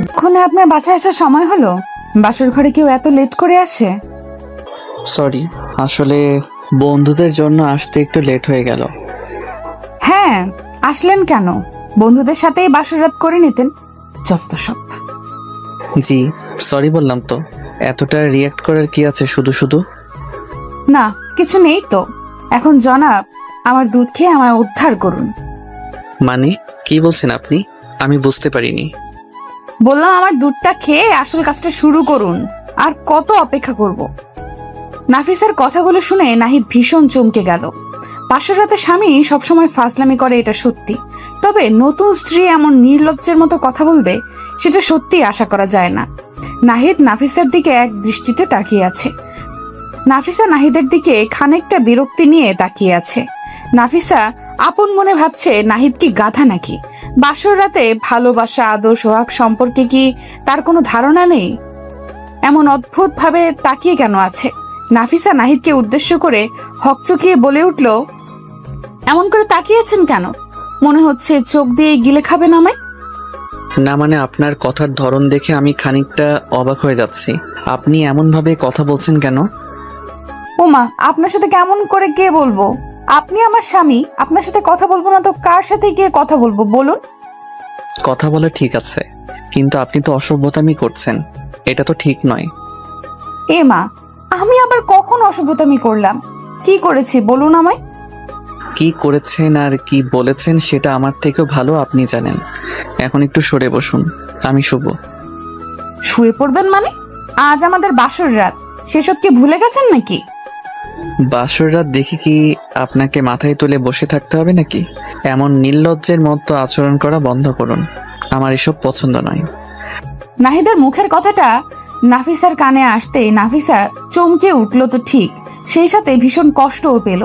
এক্ষুনি আপনার বাসায় আসার সময় হলো? বাসর ঘরে কেউ এত লেট করে আসে? সরি, আসলে বন্ধুদের জন্য আসতে একটু লেট হয়ে গেল। হ্যাঁ, আসলেন কেন? বন্ধুদের সাথেই বাসর রাত করে নিতেন। যত সব। জি সরি বললাম তো, এতটা রিয়াক্ট করার কি আছে শুধু শুধু? না, কিছু নেই তো। এখন জনাব, আমার দুধ খেয়ে আমায় উদ্ধার করুন। মানে কি বলছেন আপনি? আমি বুঝতে পারিনি। বললাম আমার দুধটা খেয়ে আসল কাজটা শুরু করুন। আর কত অপেক্ষা করব? নাফিসার কথাগুলো শুনে নাহিদ ভীষণ চমকে গেল। বাসর রাতে স্বামী সবসময় ফাজলামি করে, এটা সত্যি। তবে নতুন স্ত্রী এমন নির্লজ্জের মতো কথা বলবে, সেটা সত্যি আশা করা যায় না। নাহিদ নাফিসার দিকে এক দৃষ্টিতে তাকিয়ে আছে। নাফিসা নাহিদের দিকে খানিকটা বিরক্তি নিয়ে তাকিয়ে আছে। নাফিসা আপন মনে ভাবছে, নাহিদ কি গাধা নাকি? বাসর রাতে ভালোবাসা, আদর, সোহাগ সম্পর্কে কি তার কোনো ধারণা নেই? এমন অদ্ভুত ভাবে তাকিয়ে কেন আছে? নাফিসা নাহিদকে উদ্দেশ্য করে হকচকিয়ে বলে উঠল, এমন করে তাকিয়েছেন কেন? মনে হচ্ছে চোখ দিয়ে গিলে খাবেন আমায়। না মানে আপনার কথার ধরন দেখে আমি খানিকটা অবাক হয়ে যাচ্ছি। আপনি এমন ভাবে কথা বলছেন কেন? ওমা, আপনার সাথে কেমন করে কে বলবো? আপনি আমার স্বামী, আপনার সাথে কথা বলবো না তো কার সাথে গিয়ে কথা বলবো বলুন? কথা বলা ঠিক আছে, কিন্তু আপনি তো অসভ্যতামি করছেন, এটা তো ঠিক নয়। এ মা, আমি আবার কখন অসভ্যতামি করলাম? কি করেছি বলুন আমায়? কি করেছেন আর কি বলেছেন সেটা আমার থেকেও ভালো আপনি জানেন। এখন একটু সরে বসুন, আমি শুভ। শুয়ে পড়বেন মানে? আজ আমাদের বাসর রাত, সেসব কি ভুলে গেছেন নাকি? বাসর রাত দেখে কি আপনাকে মাথায় তুলে বসে থাকতে হবে নাকি? এমন নির্লজ্জের মতো আচরণ করা বন্ধ করুন, আমার এসব পছন্দ নয়। নাহিদের মুখের কথাটা নাফিসার কানে আসতে নাফিসা চমকে উঠল তো ঠিক, সেই সাথে ভীষণ কষ্টও পেল।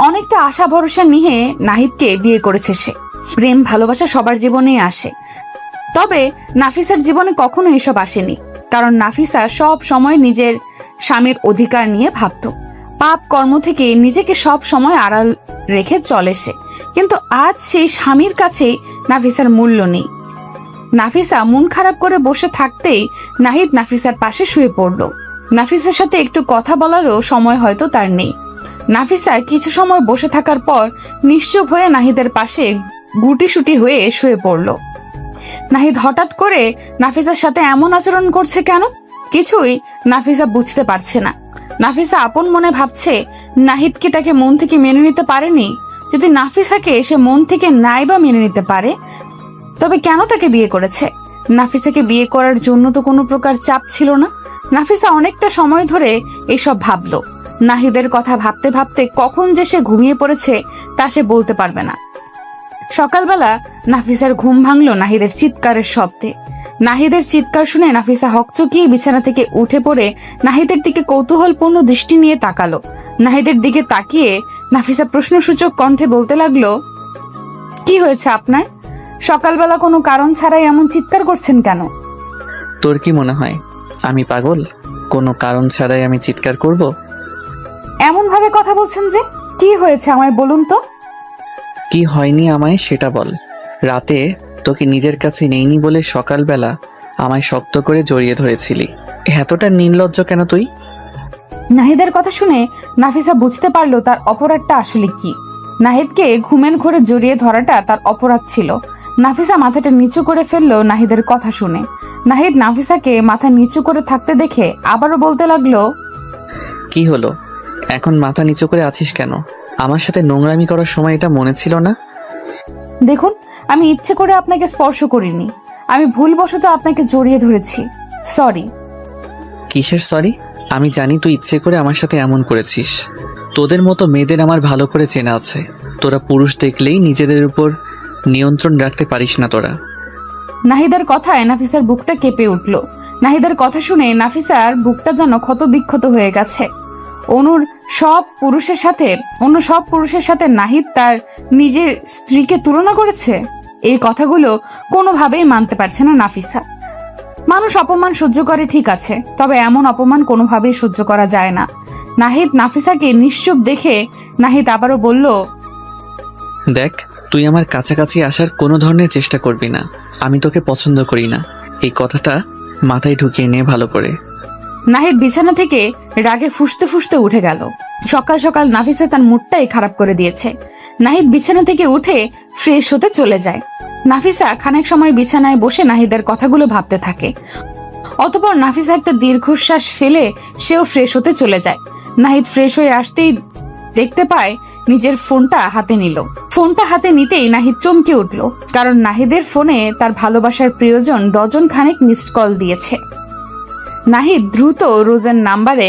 অনেকটা আশা ভরসা নিয়ে নাহিদকে বিয়ে করেছে সে। প্রেম ভালোবাসা সবার জীবনেই আসে, তবে নাফিসার জীবনে কখনো এসব আসেনি। কারণ নাফিসা সব সময় নিজের স্বামীর অধিকার নিয়ে ভাবত। পাপ কর্ম থেকে নিজেকে সব সময় আড়াল রেখে চলে সে। কিন্তু আজ সেই স্বামীর কাছে নাফিসার মূল্য নেই। নাফিসা মন খারাপ করে বসে থাকতেই নাহিদ নাফিসার পাশে শুয়ে পড়ল। নাফিসার সাথে একটু কথা বলারও সময় হয়তো তার নেই। নাফিসা কিছু সময় বসে থাকার পর নিশ্চুপ হয়ে নাহিদের পাশে গুটিসুটি হয়ে শুয়ে পড়ল। নাহিদ হঠাৎ করে নাফিসার সাথে এমন আচরণ করছে কেন? কিছুই নাফিসা বুঝতে পারছে না। নাফিসা আপন মনে ভাবছে, নাহিদ কি তাকে মন থেকে মেনে নিতে পারেনি? যদি নাফিসাকে সে মন থেকে নাই বা মেনে নিতে পারে, তবে কেন তাকে বিয়ে করেছে? নাফিসাকে বিয়ে করার জন্য তো কোনো প্রকার চাপ ছিল না। নাফিসা অনেকটা সময় ধরে এসব ভাবলো। নাহিদের কথা ভাবতে ভাবতে কখন যে সে ঘুমিয়ে পড়েছে তা সে বলতে পারবে না। সকালবেলা নাফিসার ঘুম ভাঙলো নাহিদের চিৎকারের শব্দে। নাহিদের চিৎকার শুনে নাফিসা হকচকিয়ে বিছানা থেকে উঠে পড়ে নাহিদের দিকে কৌতূহলপূর্ণ দৃষ্টি নিয়ে তাকালো। নাহিদের দিকে তাকিয়ে নাফিসা প্রশ্নসূচক কণ্ঠে বলতে লাগলো, কি হয়েছে আপনার? সকালবেলা কোনো কারণ ছাড়াই এমন চিৎকার করছেন কেন? তোর কি মনে হয় আমি পাগল? কোনো কারণ ছাড়াই আমি চিৎকার করব? এমন ভাবে কথা বলছেন যে, কি হয়েছে আমায় বলুন তো? কি হয়নি আমায় সেটা বল। রাতে তোকে নিজের কাছে নেইনি বলে সকালবেলা আমায় শক্ত করে জড়িয়ে ধরেছিলি। এতটা নির্লজ্জ কেন তুই? নাহিদের কথা শুনে নাফিসা বুঝতে পারলো তার অপরাধটা আসলে কি। নাহিদকে ঘুমের ঘোরে জড়িয়ে ধরাটা তার অপরাধ ছিল। নাফিসা মাথাটা নিচু করে ফেললো নাহিদের কথা শুনে। নাহিদ নাফিসাকে মাথা নিচু করে থাকতে দেখে আবারও বলতে লাগলো, কি হলো, এখন মাথা নিচু করে আছিস কেন? আমার সাথে নোংরামি করার সময় এটা মনে ছিল না? দেখুন, আমি ইচ্ছে করে আপনাকে স্পর্শ করিনি। আমি ভুলবশত আপনাকে জড়িয়ে ধরেছি। সরি। কিসের সরি? আমি জানি তুই ইচ্ছে করে আমার সাথে এমন করেছিস। তোদের মতো মেয়েদের আমার ভালো করে চেনা আছে। তোরা পুরুষ দেখলেই নিজেদের উপর নিয়ন্ত্রণ রাখতে পারিস না তোরা। নাহিদের কথায় নাফিসার বুকটা কেঁপে উঠল। নাহিদের কথা শুনে নাফিসার বুকটা যেন ক্ষত বিক্ষত হয়ে গেছে। অন্য সব পুরুষের সাথে নাহিদ তার নিজের স্ত্রীকে তুলনা করেছে। এই কথাগুলো কোনোভাবেই মানতে পারছে না নাফিসা। মানুষ অপমান সহ্য করে ঠিক আছে, তবে এমন অপমান কোনোভাবেই সহ্য করা যায় না। নাহিদ নাফিসাকে নিশ্চুপ দেখে নাহিদ আবারও বলল, দেখ, তুই আমার কাছাকাছি আসার কোনো ধরনের চেষ্টা করবি না। আমি তোকে পছন্দ করি না, এই কথাটা মাথায় ঢুকিয়ে নে ভালো করে। নাহিদ বিছানা থেকে রাগে ফুঁসতে ফুঁসতে উঠে গেল। সকাল সকাল নাফিসা তার মুডটাই খারাপ করে দিয়েছে। নাহিদ বিছানা থেকে উঠে ফ্রেশ হতে চলে যায়। নাফিসা খানিক সময় বিছানায় বসে নাহিদের কথাগুলো ভাবতে থাকে। অতঃপর নাফিসা একটা দীর্ঘশ্বাস ফেলে সেও ফ্রেশ হতে চলে যায়। নাহিদ ফ্রেশ হয়ে আসতেই দেখতে পায় নিজের ফোনটা হাতে নিল। ফোনটা হাতে নিতেই নাহিদ চমকে উঠল, কারণ নাহিদের ফোনে তার ভালোবাসার প্রিয়জন ডজন খানেক মিসড কল দিয়েছে। নাহিদ দ্রুত রোজের নাম্বারে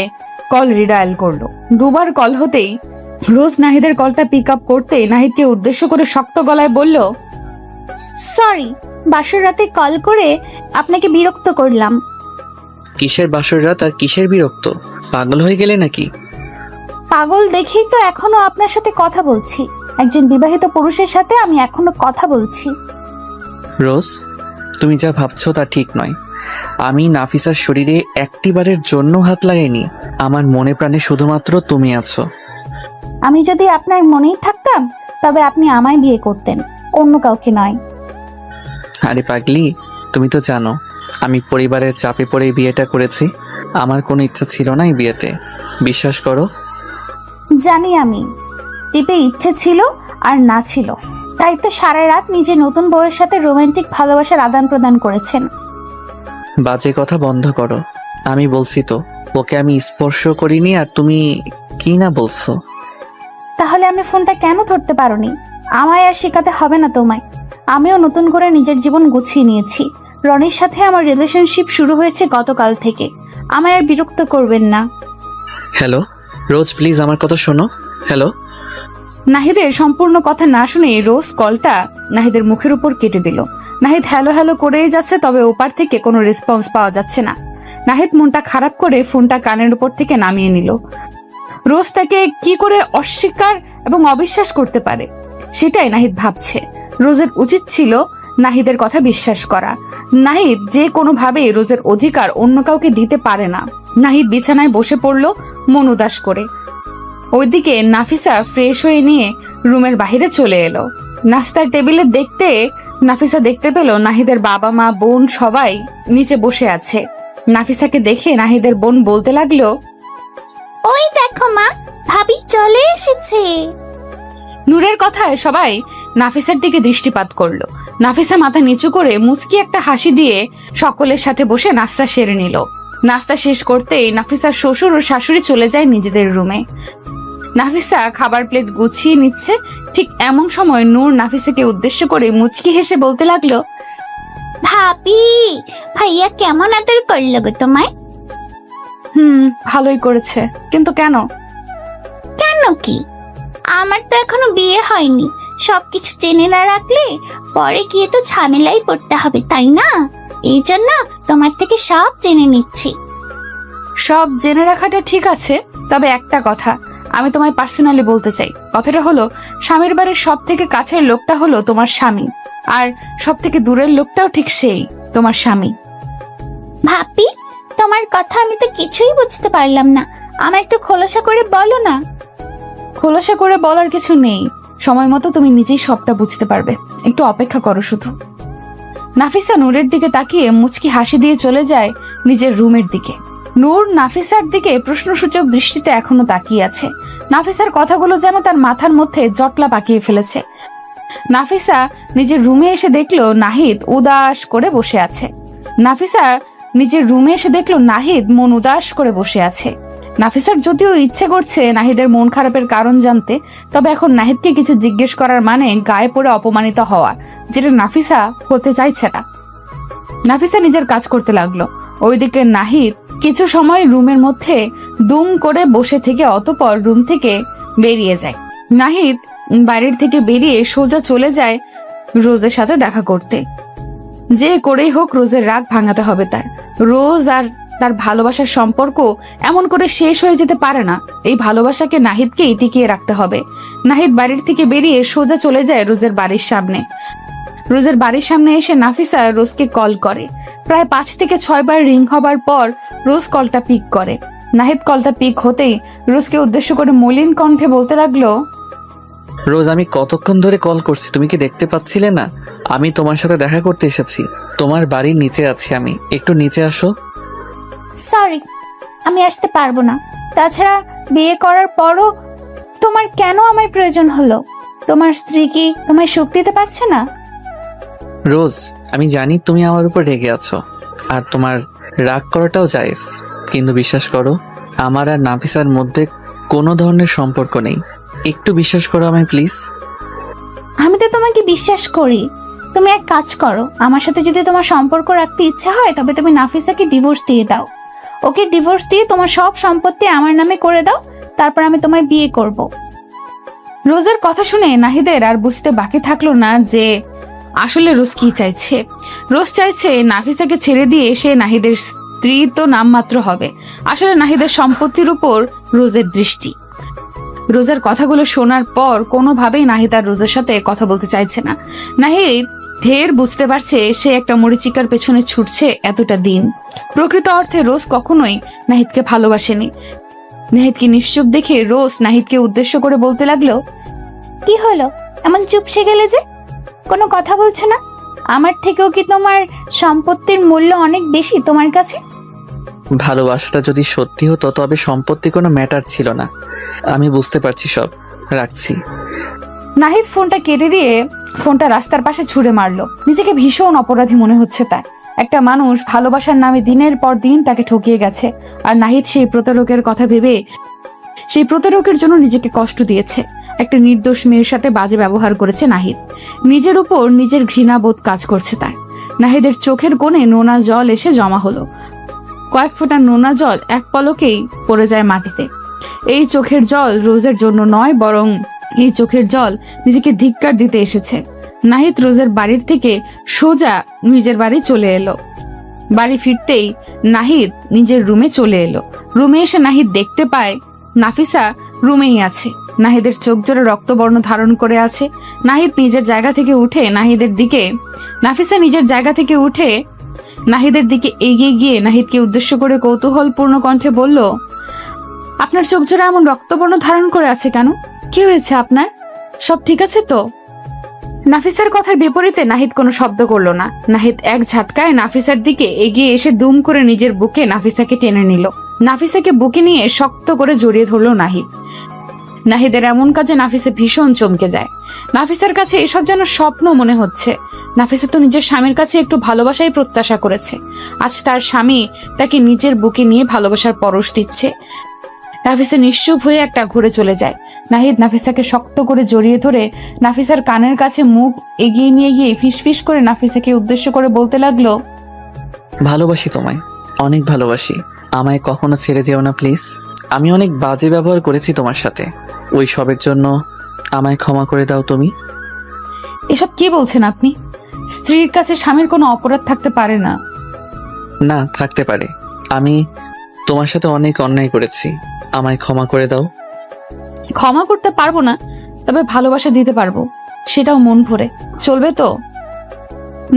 কল রিডায়াল করলো। দুবার কল হতেই রোজ নাহিদের কলটা পিক আপ করতেই নাহিদকে উদ্দেশ্য করে শক্ত গলায় বলল, সরি, বাসর রাতে কল করে আপনাকে বিরক্ত করলাম। কিসের বাসর রাত আর কিসের বিরক্ত? পাগল হয়ে গেলে নাকি? পাগল দেখেই তো এখনো আপনার সাথে কথা বলছি। একজন বিবাহিত পুরুষের সাথে আমি এখনো কথা বলছি। রোজ, তুমি যা ভাবছো তা ঠিক নয়। আমি নাফিসার শরীরে একটিবারের জন্য হাত লাগাইনি। আমার মনে প্রাণে শুধুমাত্র তুমি আছো। আমি যদি আপনার মনেই থাকতাম তবে আপনি আমায় বিয়ে করতেন, অন্য কাউকে নয়। আরে পাগলি, তুমি তো জানো আমি পরিবারের চাপে পড়ে বিয়েটা করেছি। আমার কোনো ইচ্ছা ছিল না এই বিয়েতে, বিশ্বাস করো। জানি আমি, টিপে ইচ্ছে ছিল আর না ছিল, তাই তো সারা রাত নিজের নতুন বউয়ের সাথে রোমান্টিক ভালোবাসার আদান প্রদান করেছেন। বাজে কথা বন্ধ করো। আমি বলছি তো, ওকে আমি স্পর্শ করিনি, আর তুমি কি না বলছো? তাহলে আমি ফোনটা কেন ধরতে পারোনি? আমায় আর শেখাতে হবে না তোমায়। আমিও নতুন করে নিজের জীবন গুছিয়ে নিয়েছি। রনির সাথে আমার রিলেশনশিপ শুরু হয়েছে গতকাল থেকে। আমায় আর বিরক্ত করবেন না। হ্যালো রোজ, প্লিজ আমার কথা শোনো। হ্যালো। নাহিদের সম্পূর্ণ কথা না শুনে রোজ কলটা নাহিদের মুখের উপর কেটে দিল। নাহিদ হ্যালো হ্যালো করেই যাচ্ছে, তবে ওপার থেকে কোনো রেসপন্স পাওয়া যাচ্ছে না। নাহিদ মনটা খারাপ করে ফোনটা কানের উপর থেকে নামিয়ে নিল। রোজ তাকে কি করে অস্বীকার এবং অবিশ্বাস করতে পারে, সেটাই নাহিদ ভাবছে। রোজের উচিত ছিল নাহিদের কথা বিশ্বাস করা। নাহিদ যে কোনোভাবে রোজের অধিকার অন্য কাউকে দিতে পারে না। নাহিদ বিছানায় বসে পড়ল মন উদাস করে। ওইদিকে নাফিসা ফ্রেশ হয়ে নিয়ে রুমের বাইরে চলে এলো। নাস্তার টেবিলে নাফিসা দেখতে পেল নাহিদের বাবা মা বোন সবাই নিচে বসে আছে। নাফিসাকে দেখে নাহিদের বোন বলতে লাগলো, ওই দেখো মা, ভাবি চলে এসেছে। নূরের কথায় সবাই নাফিসার দিকে দৃষ্টিপাত করলো। নাফিসা মাথা নিচু করে মুচকি একটা হাসি দিয়ে সকলের সাথে বসে নাস্তা সেরে নিল। নাস্তা শেষ করতেই নাফিসার শ্বশুর ও শাশুড়ি চলে যায় নিজেদের রুমে। নাফিসা খাবার প্লেট গুছিয়ে নিচ্ছে, ঠিক এমন সময় নূর নাফিসাকে উদ্দেশ্য করে মুচকি হেসে বলতে লাগলো, ভাবি, ভাইয়া কেমন আদর করলো গো তোমায়? ভালোই করেছে, কিন্তু কেন? কেন কি? আমার তো এখনো বিয়ে হয়নি। সবকিছু জেনে না রাখলে পরে গিয়ে তো ঝামেলাই পড়তে হবে, তাই না? এই জন্য তোমার থেকে সব জেনে নিচ্ছি। সব জেনে রাখাটা ঠিক আছে, তবে একটা কথা আমি তোমায় পার্সোনালি বলতে চাই। কথাটা হলো, স্বামীর বাড়ির সব থেকে কাছের লোকটা হলো তোমার স্বামী, আর সব থেকে দূরের লোকটাও ঠিক সেই তোমার স্বামী। ভাবি, তোমার কথা আমি তো কিছুই বুঝতে পারলাম না। আমায় একটু খোলাসা করে বলো না। খোলাসা করে বলার কিছু নেই, সময় মতো তুমি নিজেই সবটা বুঝতে পারবে। একটু অপেক্ষা করো শুধু। নাফিসা নূরের দিকে তাকিয়ে মুচকি হাসি দিয়ে চলে যায় নিজের রুমের দিকে। নূর নাফিসার দিকে প্রশ্নসূচক দৃষ্টিতে এখনো তাকিয়ে আছে। নাফিসার কথাগুলো যেন তার মাথার মধ্যে জটলা পাকিয়ে ফেলেছে। নাফিসা নিজের রুমে এসে দেখলো নাহিদ উদাস করে বসে আছে। নাহিদ মন উদাস করে বসে আছে। নাফিসার যদিও ইচ্ছে করছে নাহিদের মন খারাপের কারণ জানতে, তবে এখন নাহিদকে কিছু জিজ্ঞেস করার মানে গায়ে পড়ে অপমানিত হওয়া, যেটা নাফিসা হতে চাইছে না। নাফিসা নিজের কাজ করতে লাগলো। ওইদিকে নাহিদ কিছু সময় রুমের মধ্যে দুম করে বসে থেকে অতঃপর রুম থেকে বেরিয়ে যায়। নাহিদ বাইরের থেকে বেরিয়ে সোজা চলে যায় রোজের সাথে দেখা করতে। যে করেই হোক রোজের রাগ ভাঙাতে হবে তার। রোজ আর তার ভালোবাসার সম্পর্ক এমন করে শেষ হয়ে যেতে পারে না। এই ভালোবাসাকে নাহিদকেই টিকিয়ে রাখতে হবে। নাহিদ বাড়ির থেকে বেরিয়ে সোজা চলে যায় রোজের বাড়ির সামনে। রোজের বাড়ির সামনে এসে নাফিসা রোজকে কল করে। প্রায় 5 থেকে 6 বার রিং হবার পর রোজ কলটা পিক করে। নাহিদ কলটা পিক হতেই রোজকে উদ্দেশ্য করে মলিন কণ্ঠে বলতে লাগলো, রোজ, আমি কতক্ষণ ধরে কল করছি, তুমি কি দেখতে পাচ্ছিলে না? আমি তোমার সাথে দেখা করতে এসেছি। তোমার বাড়ির নিচে আছি আমি, একটু নিচে আসো। সরি, আমি আসতে পারবো না। তাছাড়া বিয়ে করার পরও তোমার কেন আমার প্রয়োজন হলো? তোমার স্ত্রী কি তোমায় সুখ দিতে পারছে না? রোজ, আমি জানি তুমি আমার উপর রেগে আছো, আর তোমার রাগ করাটাও জায়েজ, কিন্তু বিশ্বাস করো, আমার আর নাফিসার মধ্যে কোনো ধরনের সম্পর্ক নেই। একটু বিশ্বাস করো আমায় প্লিজ। আমি তো তোমাকে বিশ্বাস করি। তুমি এক কাজ করো, আমার সাথে যদি তোমার সম্পর্ক রাখতে ইচ্ছা হয় তবে তুমি নাফিসাকে ডিভোর্স দিয়ে দাও। ওকে ডিভোর্স দিয়ে তোমার সব সম্পত্তি আমার নামে করে দাও, তারপর আমি তোমায় বিয়ে করব। রোজের কথা শুনে নাহিদের আর বুঝতে বাকি থাকলো না যে আসলে রোজ কি চাইছে। রোজ চাইছে নাফিসাকে ছেড়ে দিয়ে সে নাহিদের স্ত্রী তো নামমাত্র হবে। আসলে নাহিদের সম্পত্তির উপর রোজের দৃষ্টি। রোজের কথাগুলো শোনার পর কোনোভাবেই নাহিদ আর রোজের সাথে কথা বলতে চাইছে না। নাহিদ ঢের বুঝতে পারছে সে একটা মরিচিকার পেছনে ছুটছে এতটা দিন। প্রকৃত অর্থে রোজ কখনোই নাহিদকে ভালোবাসেনি। নাহিদকে নিশ্চুপ দেখে রোজ নাহিদকে উদ্দেশ্য করে বলতে লাগলো, কি হলো, এমন চুপসে গেলে যে? কোনো কথা বলছে না? আমার থেকেও কি তোমার সম্পত্তির মূল্য অনেক বেশি তোমার কাছে? ভালোবাসাটা যদি সত্যি হতো তবে সম্পত্তি কোনো ম্যাটার ছিল না। আমি বুঝতে পারছি সব, রাখছি। নাহিদ ফোনটা কেটে দিয়ে ফোনটা রাস্তার পাশে ছুঁড়ে মারলো। নিজেকে ভীষণ অপরাধী মনে হচ্ছে তার। একটা মানুষ ভালোবাসার নামে দিনের পর দিন তাকে ঠকিয়ে গেছে, আর নাহিদ সেই প্রতারকের কথা ভেবে সেই প্রতারকের জন্য নিজেকে কষ্ট দিয়েছে। একটা নির্দোষ মেয়ের সাথে বাজে ব্যবহার করেছে নাহিদ। নিজের উপর নিজের ঘৃণাবোধ কাজ করছে তার। নাহিদের চোখের কোণে নোনা জল এসে জমা হলো। কয়েক ফোঁটা নোনা জল এক পলকেই পড়ে যায় মাটিতে। এই চোখের জল রোজের জন্য নয়, বরং এই চোখের জল নিজেকে ধিক্কার দিতে এসেছে। নাহিদ রোজের বাড়ির থেকে সোজা নিজের বাড়ি চলে এলো। বাড়ি ফিরতেই নাহিদ নিজের রুমে চলে এলো। রুমে এসে নাহিদ দেখতে পায় নাফিসা রুমেই আছে। নাহিদের চোখ জোরে রক্তবর্ণ ধারণ করে আছে। নাহিদ নিজের জায়গা থেকে উঠে নাফিসা নিজের জায়গা থেকে উঠে নাহিদের দিকে এগিয়ে গিয়ে নাহিদকে উদ্দেশ্য করে কৌতূহলপূর্ণ কণ্ঠে বলল, আপনার চোখ জোড়া এমন রক্তবর্ণ ধারণ করে আছে কেন? কি হয়েছে আপনার? সব ঠিক আছে তো? নাফিসার কথার বিপরীতে নাহিদ কোনো শব্দ করলো না। নাহিদ এক ঝাটকায় নাফিসার দিকে এগিয়ে এসে দুম করে নিজের বুকে নাফিসাকে টেনে নিল। নাফিসাকে বুকে নিয়ে শক্ত করে জড়িয়ে ধরলো নাহিদ। নাহিদের এমন কাজে নাফিসা ভীষণ চমকে যায়। নাফিসার কাছে এসব যেন স্বপ্ন মনে হচ্ছে। নাফিসা তো নিজের স্বামীর কাছে একটু ভালোবাসাই প্রত্যাশা করেছে। আজ তার স্বামী তাকে নিজের বুকে নিয়ে ভালোবাসার পরশ দিচ্ছে। নাফিসা নিশ্চুপ হয়ে একটা ঘুরে চলে যায়। নাহিদ নাফিসাকে শক্ত করে জড়িয়ে ধরে নাফিসার কানের কাছে মুখ এগিয়ে নিয়ে গিয়ে ফিসফিস করে নাফিসাকে উদ্দেশ্য করে বলতে লাগলো, ভালোবাসি তোমায়, অনেক ভালোবাসি। আমায় কখনো ছেড়ে যেও না প্লিজ। আমি অনেক বাজে ব্যবহার করেছি তোমার সাথে, ওই সবের জন্য আমায় ক্ষমা করে দাও তুমি। এসব কি বলছেন আপনি? স্ত্রীর কাছে স্বামীর কোনো অপরাধ থাকতে পারে না। না, থাকতে পারে। আমি তোমার সাথে অনেক অন্যায় করেছি, আমায় ক্ষমা করে দাও। ক্ষমা করতে পারবো না, তবে ভালোবাসা দিতে পারবো, সেটাও মন ভরে। চলবে তো?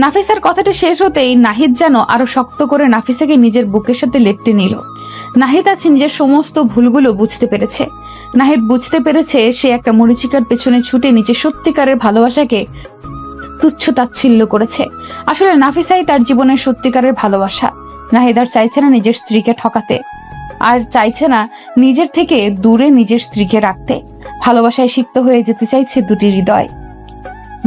নাফিসার কথাটা শেষ হতেই নাহিদ যেন আরো শক্ত করে নাফিসাকে নিজের বুকের সাথে লেপ্টে নিল। নাহিদ আছে নিজের সমস্ত ভুলগুলো বুঝতে পেরেছে। নাহিদ বুঝতে পেরেছে সে একটা মরিচিকার পেছনে ছুটে নিজের সত্যিকারের ভালোবাসাকে তুচ্ছ তাচ্ছিল্য করেছে। আসলে নাফিসাই তার জীবনের সত্যিকারের ভালোবাসা। নাহিদ আর চাইছে না নিজের স্ত্রীকে ঠকাতে, আর চাইছে না নিজের থেকে দূরে নিজের স্ত্রীকে রাখতে। ভালোবাসায় সিক্ত হয়ে যেতে চাইছে দুটি হৃদয়।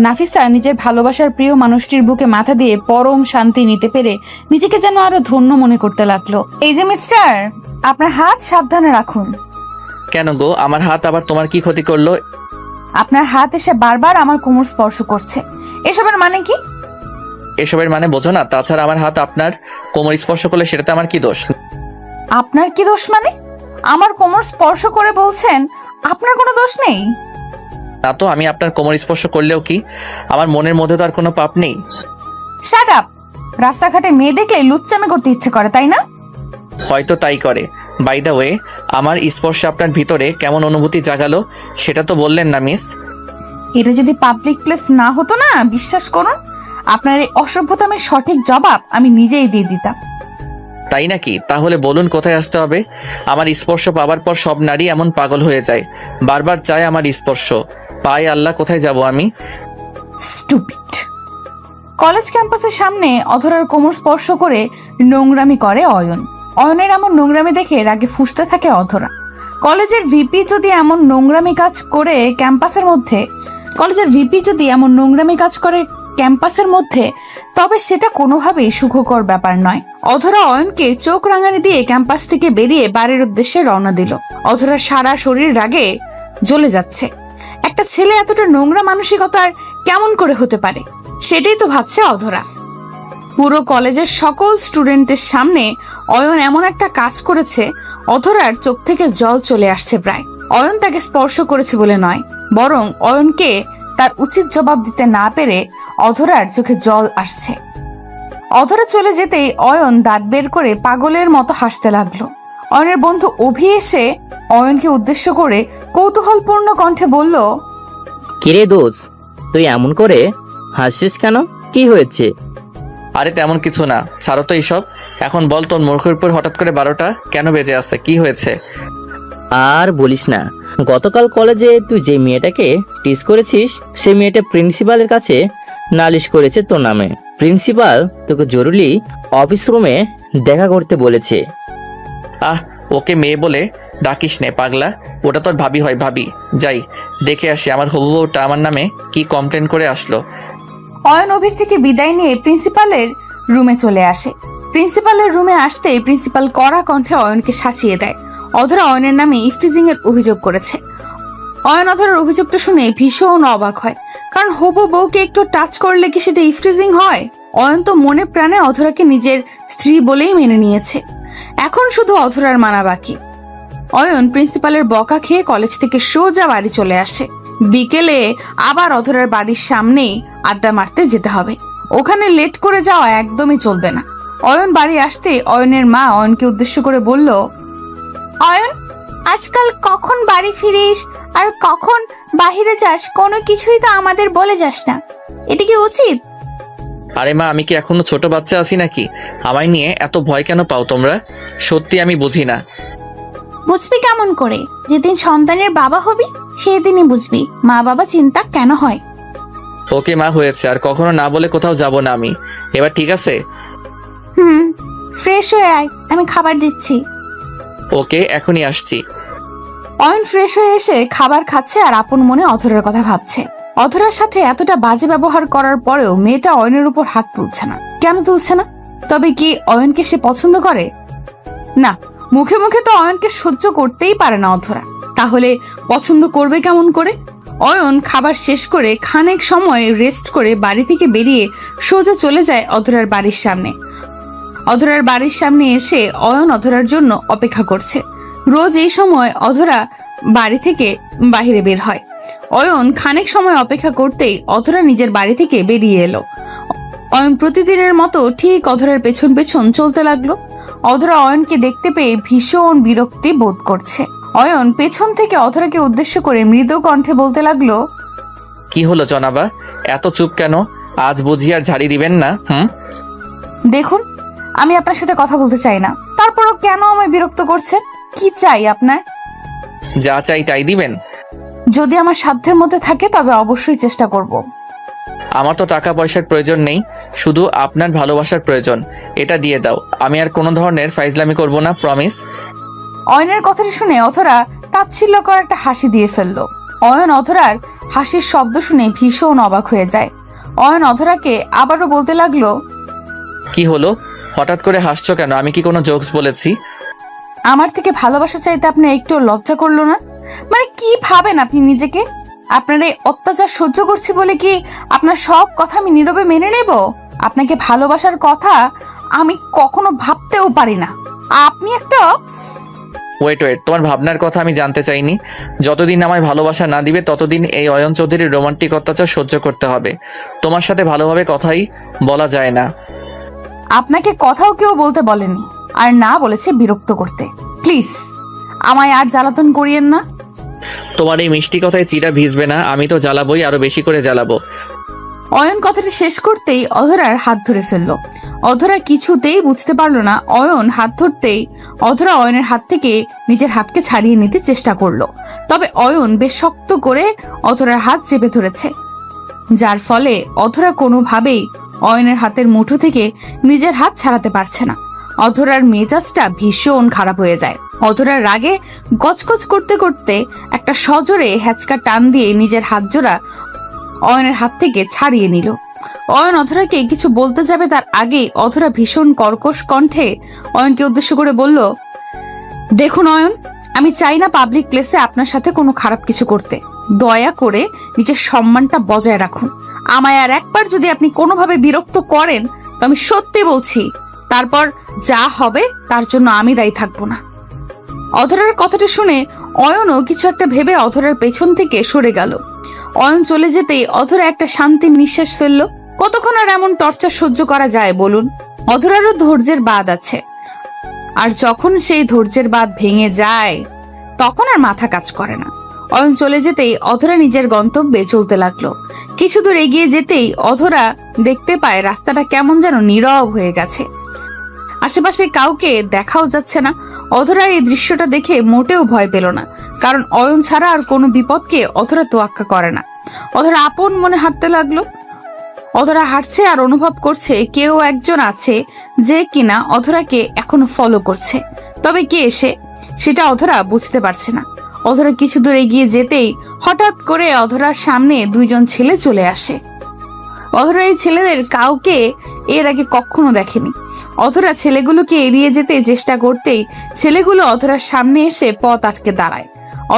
নাফিসা নিজের ভালোবাসার প্রিয় মানুষটির বুকে মাথা দিয়ে পরম শান্তি নিতে পেরে নিজেকে যেন আরো ধন্য মনে করতে লাগলো। এই যে মিস্টার, আপনার হাত সাবধানে রাখুন। কেন গো, আমার হাত আবার তোমার কি ক্ষতি করলো? আপনার হাত এসে বারবার আমার কোমর স্পর্শ করছে, এসবের মানে কি? এসবের মানে বোঝো না? তাছাড়া আমার হাত আপনার কোমর স্পর্শ করলে সেটাতে আমার কি দোষ? আপনার কি দোষ মানে? আমার কোমর স্পর্শ করে বলছেন আপনার কোনো দোষ নেই? না তো, আমি আপনার কোমর স্পর্শ করলেও কি আমার মনের মধ্যে তো আর কোনো পাপ নেই? Shut up! রাস্তাঘাটে মেয়ে দেখলে লুচ্চামি করতে ইচ্ছে করে, তাই না? হয়তো তাই করে। বাই দ্য ওয়ে, আমার স্পর্শ আপনার ভিতরে কেমন অনুভূতি জাগালো সেটা তো বললেন না মিস। এটা যদি পাবলিক প্লেস না হতো না, বিশ্বাস করুন আপনার এই অসভ্যতামের সঠিক জবাব আমি নিজেই দিয়ে দিতাম। তাই নাকি? তাহলে বলুন কোথায় আসতে হবে? আমার স্পর্শ পাওয়ার পর সব নারী এমন পাগল হয়ে যায়, বারবার চায় আমার স্পর্শ। পাই আল্লাহ, কোথায় যাব আমি? স্টুপিড। কলেজ ক্যাম্পাসের সামনে অধরার কোমর স্পর্শ করে নোংরামি করে অয়ন। অয়নের এমন নোংরামি দেখে রাগে ফুঁসতে থাকে অধরা। কলেজের ভিপি যদি এমন নোংরামি কাজ করে ক্যাম্পাসের মধ্যে তবে সেটা কোনোভাবেই সুখকর ব্যাপার নয়। অধরা অয়নকে চোখ রাঙানি দিয়ে ক্যাম্পাস থেকে বেরিয়ে বাড়ির উদ্দেশ্যে রওনা দিল। অধরার সারা শরীর রাগে জ্বলে যাচ্ছে। একটা ছেলে এতটা নোংরা মানসিকতার কেমন করে হতে পারে, সেটাই তো ভাবছে অধরা। পুরো কলেজের সকল স্টুডেন্টের সামনে অয়ন এমন একটা কাজ করেছে, অধরার চোখ থেকে জল চলে আসছে প্রায়। অয়ন তাকে স্পর্শ করেছে বলে নয়, বরং অয়নকে তার উচিত জবাব দিতে না পেরে অধরার চোখে জল আসছে। অধরা চলে যেতেই অয়ন দাঁত বের করে পাগলের মতো হাসতে লাগলো। অয়নের বন্ধু অভি এসে অয়নকে উদ্দেশ্য করে কৌতূহলপূর্ণ কণ্ঠে বলল, কিরে দোস্ত, তুই এমন করে হাসছিস কেন? কি হয়েছে? আরে তেমন কিছু না, ছাড়ো তো এইসব। এখন বল, তোর মুখের উপর হঠাৎ করে 12টা কেন বেজে আছে? কি হয়েছে? আর বলিস না, গতকাল কলেজে তুই যে মেয়েটাকে টিজ করেছিস, সেই মেয়েটা প্রিন্সিপালের কাছে নালিশ করেছে তোর নামে। প্রিন্সিপাল তোকে জরুরি অফিস রুমে দেখা করতে বলেছে। আহ, ওকে মেয়ে বলে ডাকিস নে পাগলা, ওটা তোর ভাবি হয়। ভাবি, যাই দেখে আসি আমার হবু বউটা আমার নামে কি কমপ্লেন করে আসলো। অয়ন অভির থেকে বিদায় নিয়ে প্রিন্সিপালের রুমে চলে আসে। প্রিন্সিপালের রুমে আসতেই প্রিন্সিপাল কড়া কণ্ঠে অয়নকে শাসিয়ে দেয়। অধরা অয়নের নামে ইফটিজিং এর অভিযোগ করেছে। অয়ন অধরার অভিযোগটা শুনে ভীষণ অবাক হয়, কারণ হবু বউকে একটু টাচ করলে কি সেটা ইফটিজিং হয়? অয়ন তো মনে প্রাণে অধরাকে নিজের স্ত্রী বলেই মেনে নিয়েছে, এখন শুধু অধরার মানা বাকি। অয়ন প্রিন্সিপালের বকা খেয়ে কলেজ থেকে সোজা বাড়ি চলে আসে। বিকেলে আবার অধরার বাড়ির সামনেই আড্ডা মারতে যেতে হবে, ওখানে লেট করে যাওয়া একদমই চলবে না। অয়ন বাড়ি আসতে অয়নের মা অয়নকে উদ্দেশ্য করে বলল, অয়ন, আজকাল কখন বাড়ি ফিরিস আর কখন বাহিরে যাস, কোনো কিছুই তো আমাদের বলে যাস না। এটা কি উচিত? আরে মা, আমি কি এখনো ছোট বাচ্চা আছি নাকি? আমায় নিয়ে এত ভয় কেন পাও তোমরা? সত্যি আমি বুঝি না। বুঝবি কেমন করে? যেদিন সন্তানের বাবা হবি সেই দিনই বুঝবি মা বাবা চিন্তা কেন হয়। ওকে মা, হয়েছে, আর কখনো না বলে কোথাও যাব না আমি। এবার ঠিক আছে? ফ্রেশ হয়ে আয়, আমি খাবার দিচ্ছি। ওকে, এখনই আসছি। অয়ন ফ্রেশ হয়ে এসে খাবার খাচ্ছে আর আপন মনে অধরার কথা ভাবছে। অধরার সাথে এতটা বাজে ব্যবহার করার পরেও মেয়েটা অয়নের উপর হাত তুলছে না। কেন তুলছে না? তবে কি অয়নকে সে পছন্দ করে? না, মুখে মুখে তো অয়নকে সহ্য করতেই পারে না অধরা, তাহলে পছন্দ করবে কেমন করে? অয়ন খাবার শেষ করে খানিক সময় রেস্ট করে বাড়ি থেকে বেরিয়ে সোজা চলে যায় অধরার বাড়ির সামনে। অধরার বাড়ির সামনে এসে অয়ন অধরার জন্য অপেক্ষা করছে। রোজ এই সময় অধরা বাড়ি থেকে বাইরে বের হয়। অয়ন খানিক সময় অপেক্ষা করতেই অধরা নিজের বাড়ি থেকে বেরিয়ে এলো। অয়ন প্রতিদিনের মতো ঠিক অধরার পেছন পেছন চলতে লাগলো। অধরা অয়নকে দেখতে পেয়ে ভীষণ বিরক্তি বোধ করছে। অয়ন পেছন থেকে অধরাকে উদ্দেশ্য করে মৃদু কণ্ঠে বলতে লাগলো, কি হলো জনাবা, এত চুপ কেন? আজ বুঝি আর ঝাড়ি দিবেন না? দেখুন, আমি আপনার সাথে কথা বলতে চাই না, তারপরও কেন আমায় বিরক্ত করছেন? কি চাই আপনার? যা চাই তাই দিবেন? যদি আমার সাধ্যের মধ্যে থাকে তবে অবশ্যই চেষ্টা করব। আমার তো টাকা পয়সার প্রয়োজন নেই, শুধু আপনার ভালোবাসার প্রয়োজন। এটা দিয়ে দাও, আমি আর কোনো ধরনের ফাইজলামি করব না, প্রমিস। অয়নের কথাটি শুনে অধরা তাচ্ছিল্যকর একটা হাসি দিয়ে ফেললো। অয়ন অধরার হাসির শব্দ শুনে ভীষণ অবাক হয়ে যায়। অয়ন অধরাকে আবারও বলতে লাগলো, কি হলো, হঠাৎ করে হাসছো কেন? আমি কি কোনো জোকস বলেছি? আমার থেকে ভালোবাসা চাইতে আপনার একটু লজ্জা করলো না? মানে কি ভাবেন আপনি নিজেকে? আপনার এই অত্যাচার সহ্য করছি বলে কি আপনার সব কথা আমি নীরবে মেনে নেব? আপনাকে ভালোবাসার কথা আমি কখনো ভাবতেও পারি না। আপনি একটা ওয়েট, তোমার ভাবনার কথা আমি জানতে চাইনি। যতদিন আমায় ভালোবাসা না দিবে ততদিন এই অয়ন চৌধুরীর রোমান্টিক অত্যাচার সহ্য করতে হবে। তোমার সাথে ভালোভাবে কথাই বলা যায় না। আপনাকে কথাও কেউ বলতে বলেনি, আর না বলেছে বিরক্ত করতে। প্লিজ আমায় আর জ্বালাতন করিয়েন না। তোমার এই মিষ্টি কথায় চিরা ভিজবে না, আমি তো জ্বালাবোই, আরো বেশি করে জ্বালাবো। অয়ন কথাটি শেষ করতেই অধরার হাত ধরে ফেললো। অধরা কিছুতেই বুঝতে পারলো না। অয়ন হাত ধরতেই অধরা অয়নের হাত থেকে নিজের হাতকে ছাড়িয়ে নিতে চেষ্টা করলো, তবে অয়ন বেশ শক্ত করে অধরার হাত চেপে ধরেছে, যার ফলে অধরা কোনোভাবেই অয়নের হাতের মুঠো থেকে নিজের হাত ছাড়াতে পারছে না। অধরার মেজাজটা ভীষণ খারাপ হয়ে যায়। অধরার রাগে গজগজ করতে করতে একটা সজোরে হ্যাচকা টান দিয়ে নিজের হাত জোড়া অয়নের হাত থেকে ছাড়িয়ে নিল। অয়ন অধরাকে কিছু বলতে যাবে তার আগেই অধরা ভীষণ কর্কশ কণ্ঠে অয়নকে উদ্দেশ্য করে বলল, দেখুন অয়ন, আমি চাই না পাবলিক প্লেসে আপনার সাথে কোনো খারাপ কিছু করতে। দয়া করে নিজের সম্মানটা বজায় রাখুন। আমায় আর একবার যদি আপনি কোনোভাবে বিরক্ত করেন তো আমি সত্যি বলছি তারপর যা হবে তার জন্য আমি দায়ী থাকবো না। অধরার কথাটা শুনে অয়নও কিছু একটা ভেবে অধরার পেছন থেকে সরে গেল। অয়ন চলে যেতেই অধরা একটা শান্তির নিঃশ্বাস ফেললো। কতক্ষণ আর এমন টর্চার সহ্য করা যায় বলুন? অধরারও ধৈর্যের বাঁধ আছে, আর যখন সেই ধৈর্যের বাঁধ ভেঙে যায় তখন আর মাথা কাজ করে না। অয়ন চলে যেতেই অধরা নিজের গন্তব্যে চলতে লাগলো। কিছু দূর এগিয়ে যেতেই অধরা দেখতে পায় রাস্তাটা কেমন যেন নীরব হয়ে গেছে, আশেপাশে কাউকে দেখাও যাচ্ছে না। অধরা এই দৃশ্যটা দেখে মোটেও ভয় পেল না, কারণ অয়ন ছাড়া আর কোনো বিপদকে অধরা তোয়াক্কা করে না। অধরা আপন মনে হাঁটতে লাগলো। অধরা হাঁটছে আর অনুভব করছে কেউ একজন আছে যে কিনা অধরাকে এখনো ফলো করছে, তবে কে এসে সেটা অধরা বুঝতে পারছে না। অধরা কিছু দূর এগিয়ে যেতেই হঠাৎ করে অধরার সামনে দুইজন ছেলে চলে আসে। অধরা এই ছেলেদের কাউকে এর আগে কখনো দেখেনি। অধরা ছেলেগুলোকে এড়িয়ে যেতে চেষ্টা করতেই ছেলেগুলো অধরার সামনে এসে পথ আটকে দাঁড়ায়।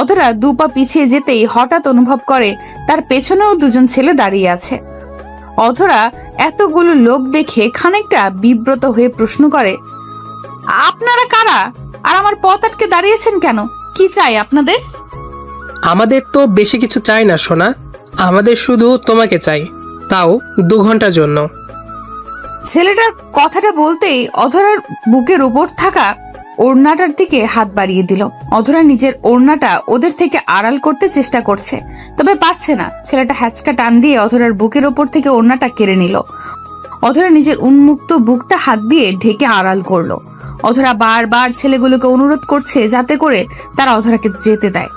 অধরা দুপা পিছিয়ে যেতেই হঠাৎ অনুভব করে তার পেছনেও দুজন ছেলে দাঁড়িয়ে আছে। অধরা এতগুলো লোক দেখে খানিকটা বিব্রত হয়ে প্রশ্ন করে, আপনারা কারা আর আমার পথ আটকে দাঁড়িয়েছেন কেন? কি চাই আপনাদের? আমাদের তো বেশি কিছু চাই না সোনা, আমাদের শুধু তোমাকে চাই, তাও 2 ঘন্টার জন্য। ছেলেটার কথাটা বলতেই অধরার বুকের উপর থাকা ওড়নাটার দিকে হাত বাড়িয়ে দিল। অধরা নিজের ওড়নাটা ওদের থেকে আড়াল করতে চেষ্টা করছে, তবে পারছে না। ছেলেটা হ্যাচকা টান দিয়ে অধরার বুকের ওপর থেকে ওড়নাটা কেড়ে নিল। অধরা নিজের উন্মুক্ত বুকটা হাত দিয়ে ঢেকে আড়াল করলো। অধরা বারবার ছেলেগুলোকে অনুরোধ করছে যাতে করে তারা অধরাকে যেতে দেয়।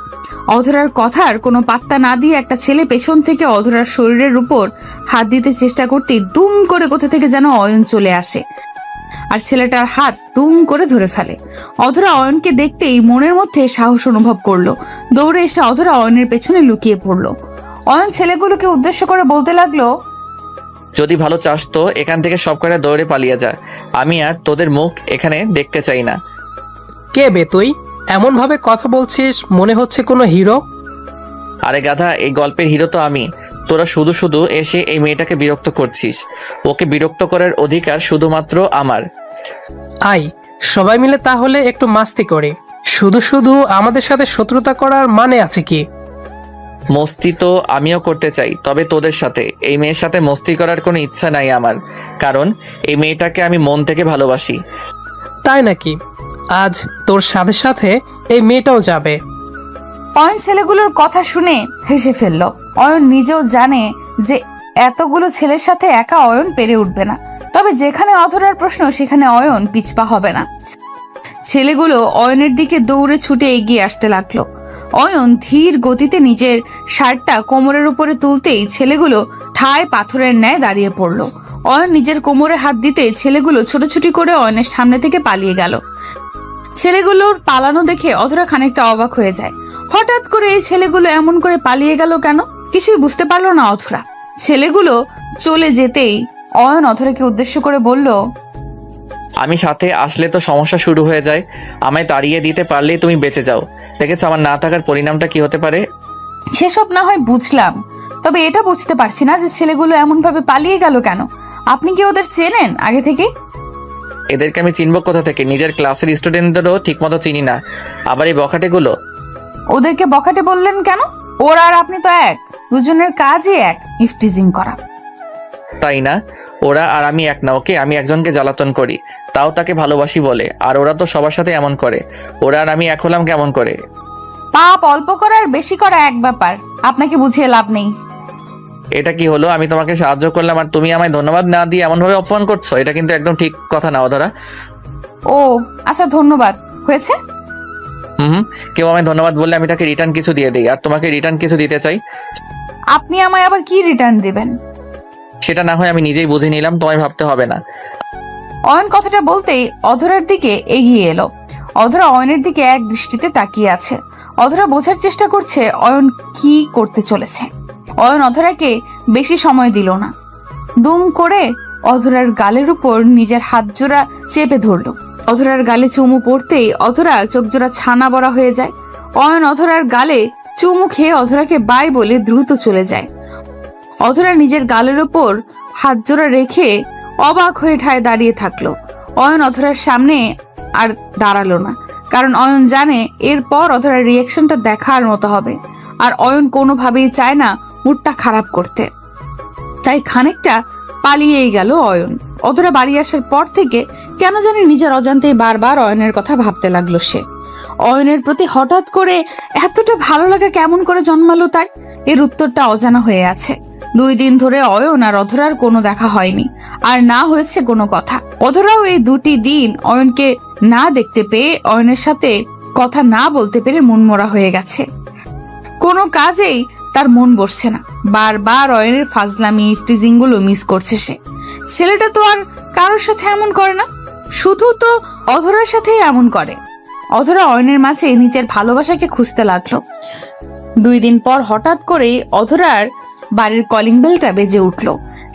অধরার কথার কোনো পাত্তা না দিয়ে একটা ছেলে পেছন থেকে অধরার শরীরের উপর হাত দিতে চেষ্টা করতেই দুম করে কোথা থেকে যেন অয়ন চলে আসে আর ছেলেটার হাত দুম করে ধরে ফেলে। অধরা অয়নকে দেখতেই মনের মধ্যে সাহস অনুভব করলো। দৌড়ে এসে অধরা অয়নের পেছনে লুকিয়ে পড়লো। অয়ন ছেলেগুলোকে উদ্দেশ্য করে বলতে লাগলো, যদি ভালো চাস তো এখান থেকে সব কটা দৌড়ে পালিয়ে যা। আমি আর তোদের মুখ এখানে দেখতে চাই না। কে বে তুই? এমন ভাবে কথা বলছিস মনে হচ্ছে কোনো হিরো। আরে গাধা, এই গল্পের হিরো তো আমি। তোরা শুধু শুধু এসে এই মেয়েটাকে বিরক্ত করছিস। ওকে বিরক্ত করার অধিকার শুধুমাত্র আমার। আই, সবাই মিলে তাহলে একটু মাস্তি করে। শুধু শুধু আমাদের সাথে শত্রুতা করার মানে আছে কি? মস্তি তো আমিও করতে চাই, তবে তোদের সাথে। এই মেয়ের সাথে মস্তি করার কোনো ইচ্ছা নাই আমার, কারণ এই মেয়েটাকে আমি মন থেকে ভালোবাসি। তাই নাকি? আজ তোর সাথে সাথে এই মেয়েটাও যাবে। অয়ন ছেলেগুলোর কথা শুনে হেসে ফেলল। অয়ন নিজেও জানে যে এতগুলো ছেলের সাথে একা অয়ন পেরে উঠবে না, তবে যেখানে অধরার প্রশ্ন সেখানে অয়ন পিছপা হবে না। ছেলেগুলো অয়নের দিকে দৌড়ে ছুটে এগিয়ে আসতে লাগলো। অয়ন ধীর গতিতে নিজের শার্টটা কোমরের উপরে তুলতেই ছেলেগুলো ঠায় পাথরের ন্যায় দাঁড়িয়ে পড়লো। অয়ন নিজের কোমরে হাত দিতে ছেলেগুলো ছোটাছুটি করে অয়নের সামনে থেকে পালিয়ে গেল। ছেলেগুলোর পালানো দেখে অধরা খানিকটা অবাক হয়ে যায়। হঠাৎ করে এই ছেলেগুলো এমন করে পালিয়ে গেল কেন? কিছুই বুঝতে পারলো না অধরা। ছেলেগুলো চলে যেতেই অয়ন অধরাকে উদ্দেশ্য করে বলল, আমি সাথে আসলে তো সমস্যা শুরু হয়ে যায়। আমায় তাড়িয়ে দিতে পারলেই তুমি বেঁচে যাও। দেখেছো আমার না থাকার পরিণামটা কি হতে পারে? সেসব না হয় বুঝলাম, তবে এটা বুঝতে পারছি না যে ছেলেগুলো এমন ভাবে পালিয়ে গেল কেন। আপনি কি ওদের চেনেন আগে থেকে? এদেরকে আমি চিনব কোথা থেকে? নিজের ক্লাসের স্টুডেন্টদেরও ঠিকমতো চিনি না, আবার এই বখাটেগুলো। ওদেরকে বখাটে বললেন কেন? ওরা আর আপনি তো এক, দুজনের কাজই এক, ইফটিজিং করা। তাই না? ওরা আর আমি এক না। ওকে, আমি একজনকে জ্বালাতন করি, তাও তাকে ভালোবাসি বলে, আর ওরা তো সবার সাথে এমন করে। ওরা আর আমি এক হলাম কেমন করে? পাপ অল্প করা আর বেশি করা এক ব্যাপার, আপনাকে বুঝিয়ে লাভ নেই। এটা কি হলো? আমি তোমাকে সাহায্য করলাম আর তুমি আমায় ধন্যবাদ না দিয়ে এমনভাবে অপমান করছো? এটা কিন্তু একদম ঠিক কথা না অধরা। ও আচ্ছা, ধন্যবাদ হয়েছে। হুম, কেউ আমায় ধন্যবাদ বললে আমি তাকে রিটার্ন কিছু দিয়ে দিই, আর তোমাকে রিটার্ন কিছু দিতে চাই। আপনি আমায় আবার কি রিটার্ন দিবেন? সেটা না হয় আমি নিজেই বুঝে নিলাম, তোমায় ভাবতে হবে না। অয়ন কথাটা বলতেই অধরার দিকে এগিয়ে এলো। অধরা অয়নের দিকে এক দৃষ্টিতে তাকিয়ে আছে। অধরা বোঝার চেষ্টা করছে অয়ন কি করতে চলেছে। অয়ন অধরাকে বেশি সময় দিল না। দুম করে অধরার গালের উপর নিজের হাত জোড়া চেপে ধরল। অধরার গালে চুমু পড়তেই অধরা চোখ জোড়া ছানা বড়া হয়ে যায়। অয়ন অধরার গালে চুমু খেয়ে অধরাকে বাই বলে দ্রুত চলে যায়। অধরা নিজের গালের উপর হাত জোড়া রেখে অবাক হয়ে ঠায় দাঁড়িয়ে থাকলো। অয়ন অধরার সামনে আর দাঁড়ালো না, কারণ অয়ন জানে এরপর অধরার রিয়াকশনটা দেখার মতো হবে। আর অয়ন কোনোভাবেই চায় না মুডটা খারাপ করতে, তাই খানিকটা পালিয়েই গেল অয়ন। অধরা বাড়ি আসার পর থেকে কেন জানি নিজের অজান্তেই বারবার অয়নের কথা ভাবতে লাগলো সে। অয়নের প্রতি হঠাৎ করে এতটা ভালো লাগা কেমন করে জন্মালো তার, এর উত্তরটা অজানা হয়ে আছে। 2 দিন ধরে অয়ন আর অধরার কোনো দেখা হয়নি, আর না হয়েছে কোনো কথা। অধরাও এই 2টি দিন অয়নকে না দেখতে পেয়ে, অয়নের সাথে কথা না বলতে পেরে মনমরা হয়ে গেছে। কোনো কাজেই তার মন বসছে না। বারবার অয়নের ফাজলামি ইফটিজিং গুলো মিস করছে সে। ছেলেটা তো আর কারোর সাথে এমন করে না, শুধু তো অধরার সাথেই এমন করে। অধরা অয়নের মাঝে নিজের ভালোবাসাকে খুঁজতে লাগলো। 2 দিন পর হঠাৎ করেই অধরার বাড়ির কলিং বেলটা বেজে উঠল।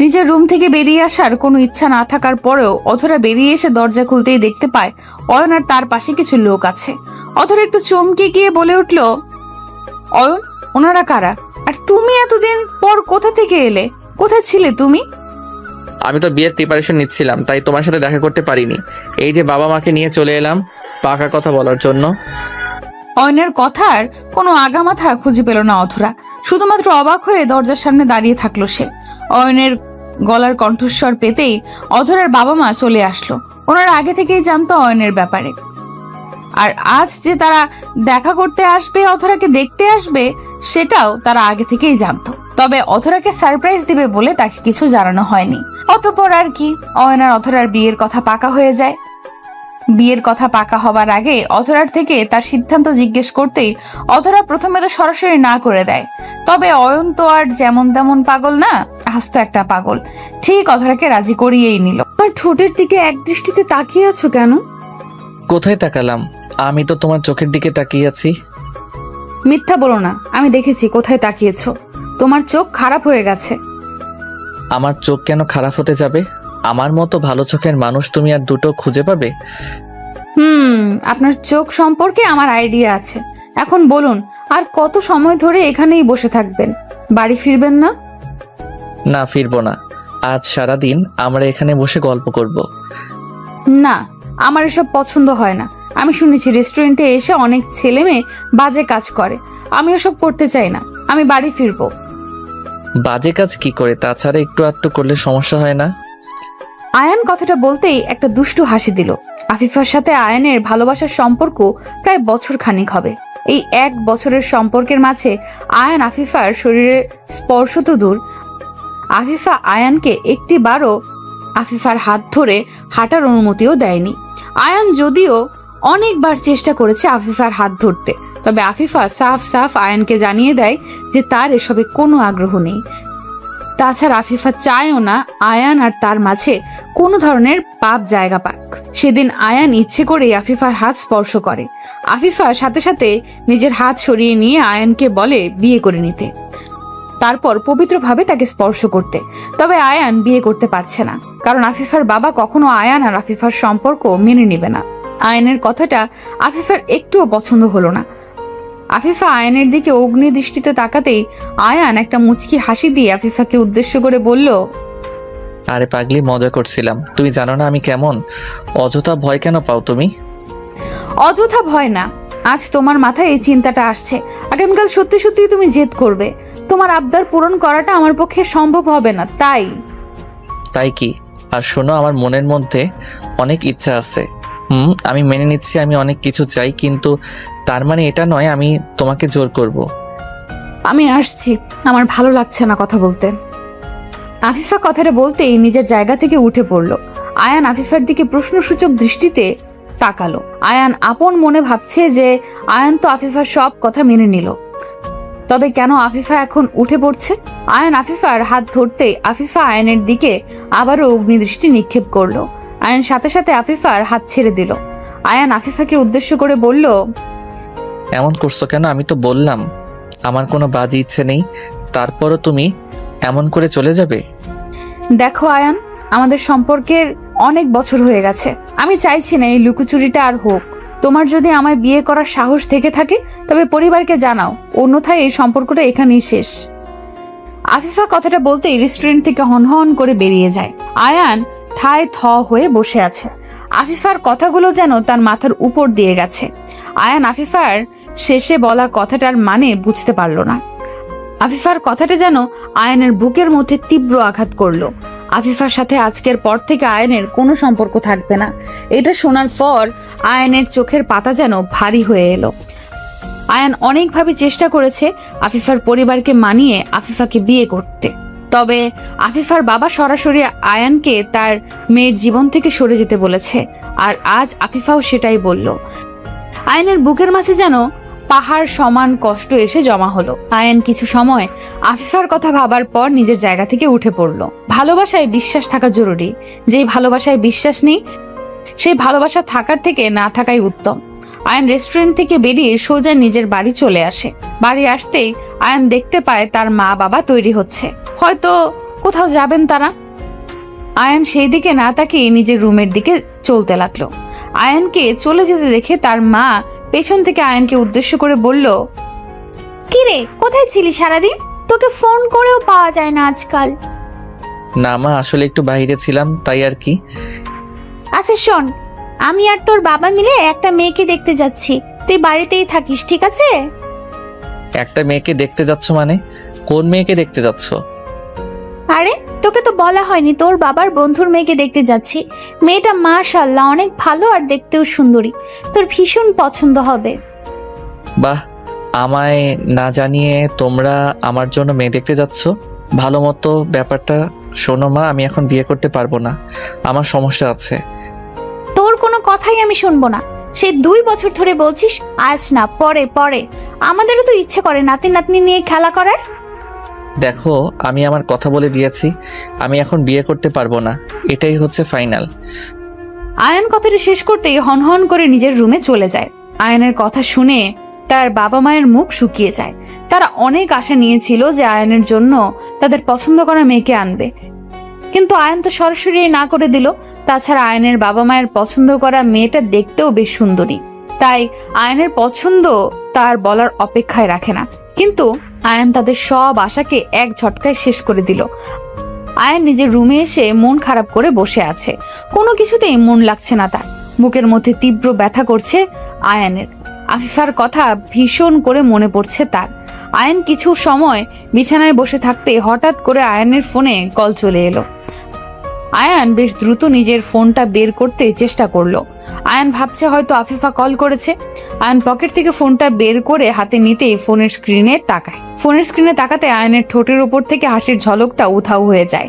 নিজের রুম থেকে বেরিয়ে আসার কোনো ইচ্ছা না থাকার পরেও অধরা বেরিয়ে এসে দরজা খুলতেই দেখতে পায় অয়ন আর তার পাশে কিছু লোক আছে। অধরা একটু চমকে গিয়ে বলে উঠল, অয়ন, ওনারা কারা? আর তুমি এতদিন পর কোথা থেকে এলে? কোথায় ছিলে তুমি? আমি তো বিয়ের প্রিপারেশন নিচ্ছিলাম, তাই তোমার সাথে দেখা করতে পারিনি। এই যে বাবা মাকে নিয়ে চলে এলাম পাকা কথা বলার জন্য। অয়নের কথার কোনো আগামাথা খুঁজে পেল না অধরা। শুধুমাত্র অবাক হয়ে দরজার সামনে দাঁড়িয়ে থাকলো সে। অয়নের গলার কণ্ঠস্বর পেতেই অধরার বাবা মা চলে আসলো। ওনারা আগে থেকেই জানতো অয়নের ব্যাপারে, আর আজ যে তারা দেখা করতে আসবে, অধরাকে দেখতে আসবে, সেটাও তারা আগে থেকেই জানতো। তবে অধরাকে সারপ্রাইজ দিবে বলে তাকে কিছু জানানো হয়নি। অতঃপর আর কি, অয়ন আর অধরার বিয়ের কথা পাকা হয়ে যায়। বিয়ের কথা পাকা হবার আগে অধরার থেকে তার সিদ্ধান্ত জিজ্ঞেস করতেই অধরা প্রথমে তো সরাসরি না করে দেয়। তবে অয়ন তো আর যেমন তেমন পাগল না, আস্ত একটা পাগল। ঠিক অধরাকে রাজি করিয়েই নিল। আর ঠোঁটের দিকে এক দৃষ্টিতে তাকিয়ে আছো কেন? কোথায় তাকালাম? আমি তো তোমার চোখের দিকে তাকিয়ে আছি। মিথ্যা বলো না, আমি দেখেছি কোথায় তাকিয়েছো। তোমার চোখ খারাপ হয়ে গেছে। আমার চোখ কেন খারাপ হতে যাবে? আমার মতো ভালো চোখের মানুষ তুমি আর দুটো খুঁজে পাবে? আপনার চোখ সম্পর্কে আমার আইডিয়া আছে। এখন বলুন, আর কত সময় ধরে এখানেই বসে থাকবেন? বাড়ি ফিরবেন না? না, ফিরবো না। আজ সারাদিন আমরা এখানে বসে গল্প করব। না, আমার এসব পছন্দ হয় না। আমি শুনেছি রেস্টুরেন্টে এসে অনেক ছেলে মেয়ে বাজে কাজ করে। আমি ওসব করতে চাই না। আমি বাড়ি ফিরবো। বাজে কাজ কি করে? তাছাড়া একটু আধটু করলে সমস্যা হয় না? আয়ান কথাটা বলতেই একটা দুষ্টু হাসি দিল। আফিফার সাথে আয়ানের ভালোবাসার সম্পর্ক প্রায় বছর খানিক হবে। এই 1 বছরের সম্পর্কের মাঝে আয়ান আফিফার শরীরে স্পর্শ তো দূর, আফিফা আয়ানকে একটিবারও আফিফার হাত ধরে হাঁটার অনুমতিও দেয়নি। আয়ান যদিও অনেকবার চেষ্টা করেছে আফিফার হাত ধরতে, তবে আফিফা সাফ সাফ আয়ানকে জানিয়ে দেয় যে তার এসবে কোনো আগ্রহ নেই। তাছাড়া আফিফা চায়ও না আয়ান আর তার মাঝে কোনো ধরনের পাপ জায়গা পাক। সেদিন আয়ান ইচ্ছে করে আফিফার হাত স্পর্শ করে। আফিফা সাথে সাথে নিজের হাত সরিয়ে নিয়ে আয়ানকে বলে বিয়ে করে নিতে, তারপর পবিত্রভাবে তাকে স্পর্শ করতে। তবে আয়ান বিয়ে করতে পারছে না, কারণ আফিফার বাবা কখনো আয়ান আর আফিফার সম্পর্ক মেনে নেবে না। আয়ানের কথাটা আফিফার একটুও পছন্দ হলো না। আফিফা আয়ানের দিকে অগ্নি দৃষ্টিতে তাকাতেই আয়ান একটা মুচকি হাসি দিয়ে আফিফাকে উদ্দেশ্য করে বলল, আরে পাগলি, মজা করছিলাম। তুমি জানো না আমি কেমন? অযথা ভয় কেন পাও তুমি? অযথা ভয় না, আজ তোমার মাথায় এই চিন্তাটা আসছে। আগামীকাল সত্যি সত্যি তুমি জেদ করবে। তোমার আবদার পূরণ করাটা আমার পক্ষে সম্ভব হবে না, তাই কি? আর শোনো, আমার মনের মধ্যে অনেক ইচ্ছা আছে। আমি মেনে নিচ্ছি আমি অনেক কিছু চাই, কিন্তু তার মানে এটা নয় আমি তোমাকে জোর করব। আমি আসছি, আমার ভালো লাগছে না কথা বলতে। আফিফা কথাটা বলতেই নিজের জায়গা থেকে উঠে পড়ল। আয়ান আফিফার দিকে প্রশ্নসূচক দৃষ্টিতে তাকালো। আয়ান আপন মনে ভাবছে যে আয়ান তো আফিফার সব কথা মেনে নিল, তবে কেন আফিফা এখন উঠে পড়ছে? আয়ান আফিফার হাত ধরতেই আফিফা আয়ানের দিকে আবারও অগ্নিদৃষ্টি নিক্ষেপ করলো। আয়ান সাথে সাথে আফিফার হাত ছেড়ে দিল। আয়ান আফিফাকে উদ্দেশ্য করে বলল, এমন করছো কেন? আমি তো বললাম আমার কোনো বাজে ইচ্ছে নেই, তারপরও তুমি এমন করে চলে যাবে? দেখো আয়ান, আমাদের সম্পর্কের অনেক বছর হয়ে গেছে। আমি চাইছি না এই লুকোচুরিটা আর হোক। তোমার যদি আমায় বিয়ে করার সাহস থেকে থাকে তবে পরিবারকে জানাও, অন্যথায় এই সম্পর্কটা এখানেই শেষ। আফিফা কথাটা বলতেই রেস্টুরেন্ট থেকে হনহন করে বেরিয়ে যায়। আয়ান ঠায় থ হয়ে বসে আছে। আফিফার কথাগুলো যেন তার মাথার উপর দিয়ে গেছে। আয়ান আফিফার শেষে বলা কথাটার মানে বুঝতে পারল না। আফিফার কথাটা যেন আয়ানের বুকের মধ্যে তীব্র আঘাত করলো। আফিফার সাথে আজকের পর থেকে আয়ানের কোনো সম্পর্ক থাকবে না। এটা শোনার পর আয়ানের চোখের পাতা যেন ভারী হয়ে এলো। আয়ান অনেকভাবে চেষ্টা করেছে আফিফার পরিবারকে মানিয়ে আফিফাকে বিয়ে করতে, তবে আফিফার বাবা সরাসরি আয়ানকে তার মেয়ের জীবন থেকে সরে যেতে বলেছে। আর আজ আফিফাও সেটাই বলল। আয়ানের বুকের মাঝে যেন পাহাড় সমান কষ্ট এসে জমা হলো। আয়ান কিছু সময় আফিফার কথা ভাবার পর নিজের জায়গা থেকে উঠে পড়ল। ভালোবাসায় বিশ্বাস থাকা জরুরি। যেই ভালোবাসায় বিশ্বাস নেই সেই ভালোবাসা থাকার থেকে না থাকাই উত্তম। আয়ান রেস্টুরেন্ট থেকে বেরিয়ে সোজা নিজের বাড়ি চলে আসে। বাড়ি আসতেই আয়ান দেখতে পায় তার মা বাবা তৈরি হচ্ছে, হয়তো কোথাও যাবেন তারা। আয়ান সেই দিকে না তাকিয়ে নিজের রুমের দিকে চলতে লাগলো। আয়ানকে চলে যেতে দেখে তার মা পেছন থেকে আয়ানকে উদ্দেশ্য করে বলল, কিরে, কোথায় ছিলি সারাদিন? তোকে ফোন করেও পাওয়া যায় না আজকাল। না মা, আসলে একটু বাইরে ছিলাম, তাই আর কি। আচ্ছা শোন, আমি আর তোর বাবা মিলে একটা মেয়েকে দেখতে যাচ্ছি, তুই বাড়িতেই থাকিস, ঠিক আছে? একটা মেয়েকে দেখতে যাচ্ছ মানে? কোন মেয়েকে দেখতে যাচ্ছ? আরে তোকে তো বলা হয়নি, তোর বাবার বন্ধুর মেয়েকে দেখতে যাচ্ছি। মেয়েটা মাশাআল্লাহ অনেক ভালো আর দেখতেও সুন্দরী, তোর ভীষণ পছন্দ হবে। বাহ, আমায় না জানিয়ে তোমরা আমার জন্য মেয়ে দেখতে যাচ্ছ? ভালো মতো ব্যাপারটা শোনো মা, আমি এখন বিয়ে করতে পারবো না, আমার সমস্যা আছে। তোর কোনো কথাই আমি শুনবো না। সেই 2 বছর ধরে বলছিস, আজ না পরে পরে। আমাদেরও তো ইচ্ছে করে নাতি নাতনি নিয়ে খেলা করার। দেখো, আমি আমার কথা বলে দিয়েছি, আমি এখন বিয়ে করতে পারবো না, এটাই হচ্ছে ফাইনাল। আয়ান কথাটা শেষ করতেই হনহন করে নিজের রুমে চলে যায়। আয়ানের কথা শুনে তার বাবা মায়ের মুখ শুকিয়ে যায়। তারা অনেক আশা নিয়েছিল যে আয়ানের জন্য তাদের পছন্দ করা মেয়েকে আনবে, কিন্তু আয়ান তো সরাসরি না করে দিল। তাছাড়া আয়ানের বাবা মায়ের পছন্দ করা মেয়েটা দেখতেও বেশ সুন্দরী, তাই আয়ানের পছন্দ তার বলার অপেক্ষায় রাখে না। কিন্তু আয়ান তাদের সব আশাকে এক ঝটকায় শেষ করে দিল। আয়ান নিজের রুমে এসে মন খারাপ করে বসে আছে। কোনো কিছুতেই মন লাগছে না তার। বুকের মধ্যে তীব্র ব্যথা করছে আয়ানের। আফিফার কথা ভীষণ করে মনে পড়ছে তার। আয়ান কিছু সময় বিছানায় বসে থাকতে হঠাৎ করে আয়ানের ফোনে কল চলে এলো। আয়ান বেশ দ্রুত নিজের ফোনটা বের করতে চেষ্টা করলো। আয়ান ভাবছে হয়তো আফিফা কল করেছে। আয়ান পকেট থেকে ফোনটা বের করে হাতে নিতেই ফোনের স্ক্রিনে তাকায়। ফোনের স্ক্রিনে তাকাতে আয়ানের ঠোঁটের উপর থেকে হাসির ঝলকটা উধাও হয়ে যায়।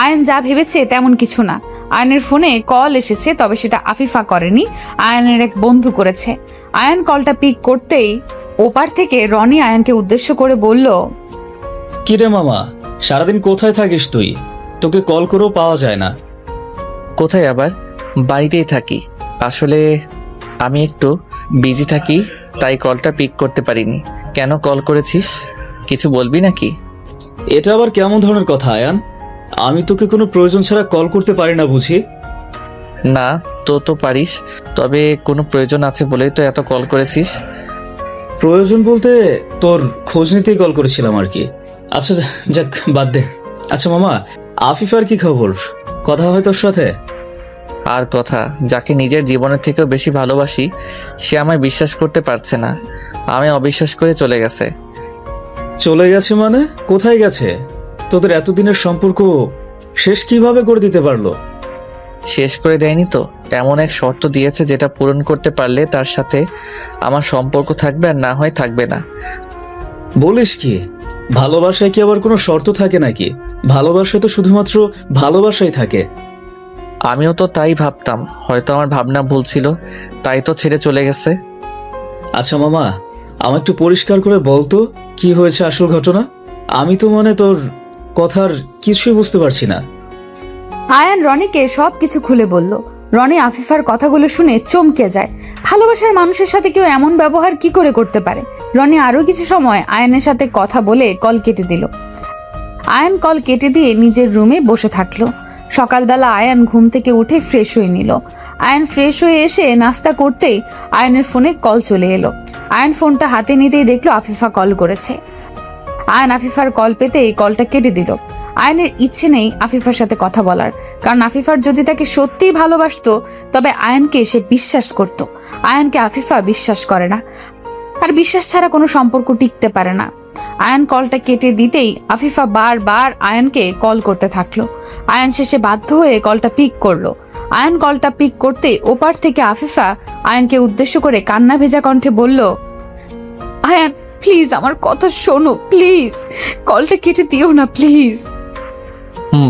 আয়ান যা ভেবেছে তেমন কিছু না। আয়ানের ফোনে কল এসেছে, তবে সেটা আফিফা করেনি, আয়ানের এক বন্ধু করেছে। আয়ান কলটা পিক করতেই ওপার থেকে রনি আয়ানকে উদ্দেশ্য করে বলল, কিরে মামা, সারাদিন কোথায় থাকিস তুই? তোকে কল করেও পাওয়া যায় না। কোথায় আবার, বাড়িতেই থাকি। আসলে আমি একটু বিজি থাকি, তাই কলটা পিক করতে পারিনি। কেন কল করেছিস? কিছু বলবি নাকি? এটা আবার কেমন ধরনের কথা আয়ান? আমি তোকে কোনো প্রয়োজন ছাড়া কল করতে পারি না বুঝি? না, তো পারিস, তবে কোনো প্রয়োজন আছে বলেই তো এত কল করেছিস। প্রয়োজন বলতে তোর খোঁজ নিতেই কল করেছিলাম আর কি। আচ্ছা যাক, বাদ দে। আচ্ছা মামা, আফিফার কি খবর? কথা হয় তোর সাথে? আর কথা, যাকে নিজের জীবনের থেকেও বেশি ভালোবাসি সে আমায় বিশ্বাস করতে পারছে না, আমায় অবিশ্বাস করে চলে গেছে। চলে গেছে মানে? কোথায় গেছে? তোদের এতদিনের সম্পর্ক শেষ কিভাবে করে দিতে পারলো? শেষ করে দেয়নি তো, এমন এক শর্ত দিয়েছে যেটা পূরণ করতে পারলে তার সাথে আমার সম্পর্ক থাকবে, আর না হয় থাকবে না। বলিস কি? ভালোবাসায় কি আবার কোনো শর্ত থাকে নাকি? ভালোবাসায় তো শুধুমাত্র ভালোবাসাই থাকে। আমিও তো তাই ভাবতাম, হয়তো আমার ভাবনা ভুল ছিল, তাই তো ছেড়ে চলে গেছে। আচ্ছা মামা, আমার একটু পরিষ্কার করে বলতো কি হয়েছে আসল ঘটনা। আমি তো তোর কথার কিছুই বুঝতে পারছি না। আয়ান রনিকে সবকিছু খুলে বলল। রনি আফিফার কথাগুলো শুনে চমকে যায়। ভালোবাসার মানুষের সাথে কেউ এমন ব্যবহার কি করে করতে পারে? রনি আরো কিছু সময় আয়ানের সাথে কথা বলে কল কেটে দিল। আয়ান কল কেটে দিয়ে নিজের রুমে বসে থাকলো। সকালবেলা আয়ান ঘুম থেকে উঠে ফ্রেশ হয়ে নিল। আয়ান ফ্রেশ হয়ে এসে নাস্তা করতেই আয়ানের ফোনে কল চলে এলো। আয়ান ফোনটা হাতে নিতেই দেখলো আফিফা কল করেছে। আয়ান আফিফার কল পেতেই কলটা কেটে দিল। আয়ানের ইচ্ছে নেই আফিফার সাথে কথা বলার, কারণ আফিফার যদি তাকে সত্যিই ভালোবাসতো তবে আয়ানকে সে বিশ্বাস করত। আয়ানকে আফিফা বিশ্বাস করে না, আর বিশ্বাস ছাড়া কোনো সম্পর্ক টিকতে পারে না। আয়ান কলটা কেটে দিতেই আফিফা বারবার আয়ানকে কল করতে থাকলো। আয়ান শেষে বাধ্য হয়ে কলটা পিক করলো। আয়ান কলটা পিক করতে ওপার থেকে আফিফা আয়ানকে উদ্দেশ্য করে কান্না ভেজা কণ্ঠে বলল, আয়ান প্লিজ আমার কথা শোনো, প্লিজ কলটা কেটে দিও না প্লিজ।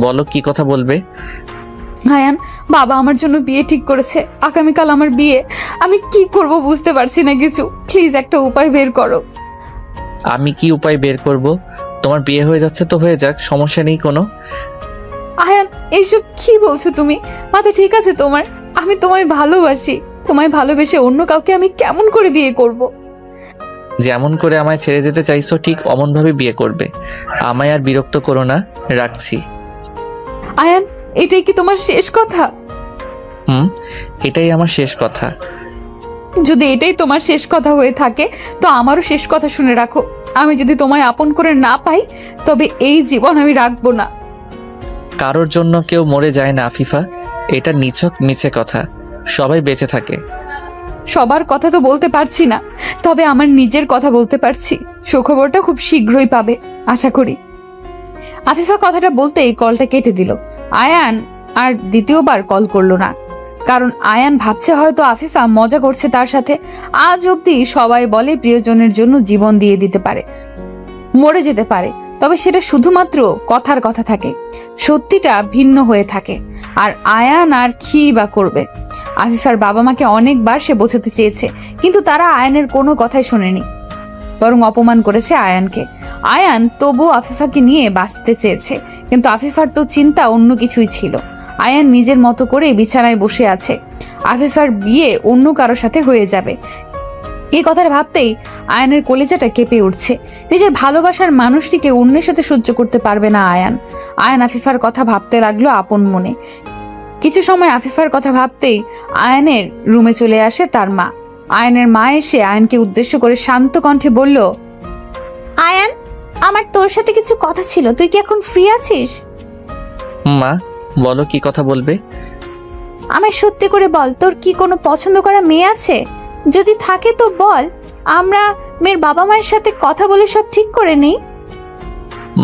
বলো, কি কথা বলবে? আয়ান, বাবা আমার জন্য বিয়ে ঠিক করেছে, আগামীকাল আমার বিয়ে। আমি কি করব বুঝতে পারছি না কিছু, প্লিজ একটা উপায় বের করো। আমি কি উপায় বের করব? তোমার বিয়ে হয়ে যাচ্ছে তো হয়ে যাক, সমস্যা নেই কোনো। আয়ান এইসব কি বলছো তুমি? মাথা ঠিক আছে তোমার? আমি তোমায় ভালোবাসি, তোমায় ভালোবেসে অন্য কাউকে আমি কেমন করে বিয়ে করব? যেমন করে আমায় ছেড়ে যেতে চাইছো ঠিক অমন ভাবে বিয়ে করবে। আমায় আর বিরক্ত করো না, রাখছি। আয়ান, এটাই কি তোমার শেষ কথা? এটাই আমার শেষ কথা। যদি এটাই তোমার শেষ কথা হয়ে থাকে তো আমারও শেষ কথা শুনে রাখো। আমি যদি তোমায় আপন করে না পাই তবে এই জীবন আমি রাখবো না। কারোর জন্য কেউ মরে যায় না আফিফা, এটা নিছক মিছে কথা। সবাই বেঁচে থাকে। সবার কথা তো বলতে পারছি না, তবে আমার নিজের কথা বলতে পারছি। সুখবরটা খুব শীঘ্রই পাবে আশা করি। আফিফা কথাটা বলতেই কলটা কেটে দিল। আয়ান আর দ্বিতীয়বার কল করলো না, কারণ আয়ান ভাবছে হয়তো আফিফা মজা করছে তার সাথে। আজ অব্দি সবাই বলে প্রিয়জনের জন্য জীবন দিয়ে দিতে পারে, মরে যেতে পারে, তবে সেটা শুধুমাত্র কথার কথা থাকে, সত্যিটা ভিন্ন হয়ে থাকে। আর আয়ান আর কি বা করবে? আফিফার বাবা মাকে অনেকবার সে বোঝাতে চেয়েছে, কিন্তু তারা আয়ানের কোনো কথাই শোনেনি, বরং অপমান করেছে আয়ানকে। আয়ান তবু আফিফাকে নিয়ে বাঁচতে চেয়েছে, কিন্তু আফিফার তো চিন্তা অন্য কিছুই ছিল। আয়ান নিজের মতো করে বিছানায় বসে আছে। আফিফার বিয়ে অন্য কারোর সাথে হয়ে যাবে, এই কথাটা ভাবতেই আয়ানের কলিজাটা কেঁপে উঠছে। নিজের ভালোবাসার মানুষটিকে অন্যের সাথে সহ্য করতে পারবে না আয়ান। আয়ান আফিফার কথা ভাবতে লাগলো আপন মনে। কিছু সময় আফিফার কথা ভাবতেই আয়ানের রুমে চলে আসে তার মা। আয়ানের মা এসে আয়ানকে উদ্দেশ্য করে শান্ত কণ্ঠে বলল, আয়ান, আমার তোর সাথে কিছু কথা ছিল, তুই কি এখন ফ্রি আছিস? মা বলো, কি কথা বলবে? আমায় সত্যি করে বল, তোর কি কোনো পছন্দ করা মেয়ে আছে? যদি থাকে তো বল, আমরা মেয়ের বাবা মায়ের সাথে কথা বলে সব ঠিক করে নেই।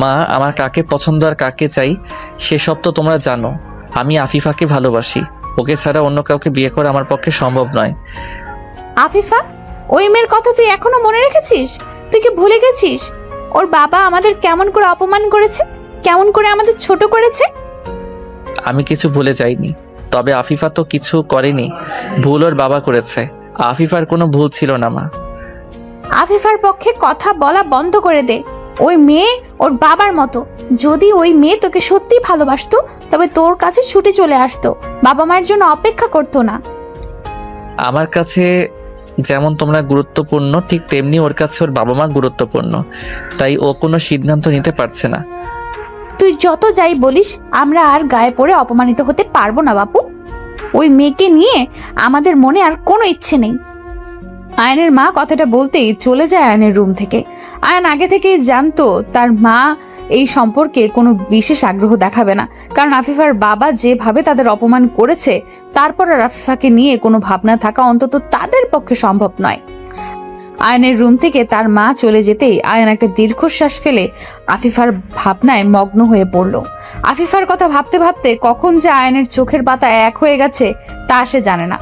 মা, আমার কাকে পছন্দ আর কাকে চাই সেসব তো তোমরা জানো। আমি আফিফাকে ভালোবাসি, ওকে ছাড়া অন্য কাউকে বিয়ে করা আমার পক্ষে সম্ভব নয়। আফিফা, ওই মেয়ের কথা তুই এখনো মনে রেখেছিস? তুই কি ভুলে গেছিস ওর বাবা আমাদের কেমন করে অপমান করেছে, কেমন করে আমাদের ছোট করেছে? আমি কিছু ভুলে যাইনি, তবে আফিফা তো কিছু করেনি, ভুল ওর বাবা করেছে। আফিফার কোনো ভুল ছিল না মা। আফিফার পক্ষে কথা বলা বন্ধ করে দে। ওই মেয়ে ওর বাবার মতো। যদি ওই মেয়ে তোকে সত্যি ভালোবাসতো তবে তোর কাছে ছুটে চলে আসতো, বাবা মায়ের জন্য অপেক্ষা করতো না। আমার কাছে যেমন তোমরা গুরুত্বপূর্ণ, ঠিক তেমনি ওর কাছে ওর বাবা মা গুরুত্বপূর্ণ, তাই ও কোনো সিদ্ধান্ত নিতে পারছে না। তুই যত যাই বলিস, আমরা আর গায়ে পড়ে অপমানিত হতে পারবো না বাপু। ওই মেয়েকে নিয়ে আমাদের মনে আর কোনো ইচ্ছে নেই। আয়ানের মা কথাটা বলতেই চলে যায় আয়ানের রুম থেকে। আয়ান আগে থেকেই জানতো তার মা এই সম্পর্কে কোনো বিশেষ আগ্রহ দেখাবে না, কারণ আফিফার বাবা যেভাবে তাদের অপমান করেছে তারপর আর আফিফাকে নিয়ে কোনো ভাবনা থাকা অন্তত তাদের পক্ষে সম্ভব নয়। আয়ানের রুম থেকে তার মা চলে যেতেই আয়ান একটা দীর্ঘশ্বাস ফেলে আফিফার ভাবনায় মগ্ন হয়ে পড়ল। আফিফার কথা ভাবতে ভাবতে কখন যে আয়ানের চোখের পাতা এক হয়ে গেছে তা সে জানে না।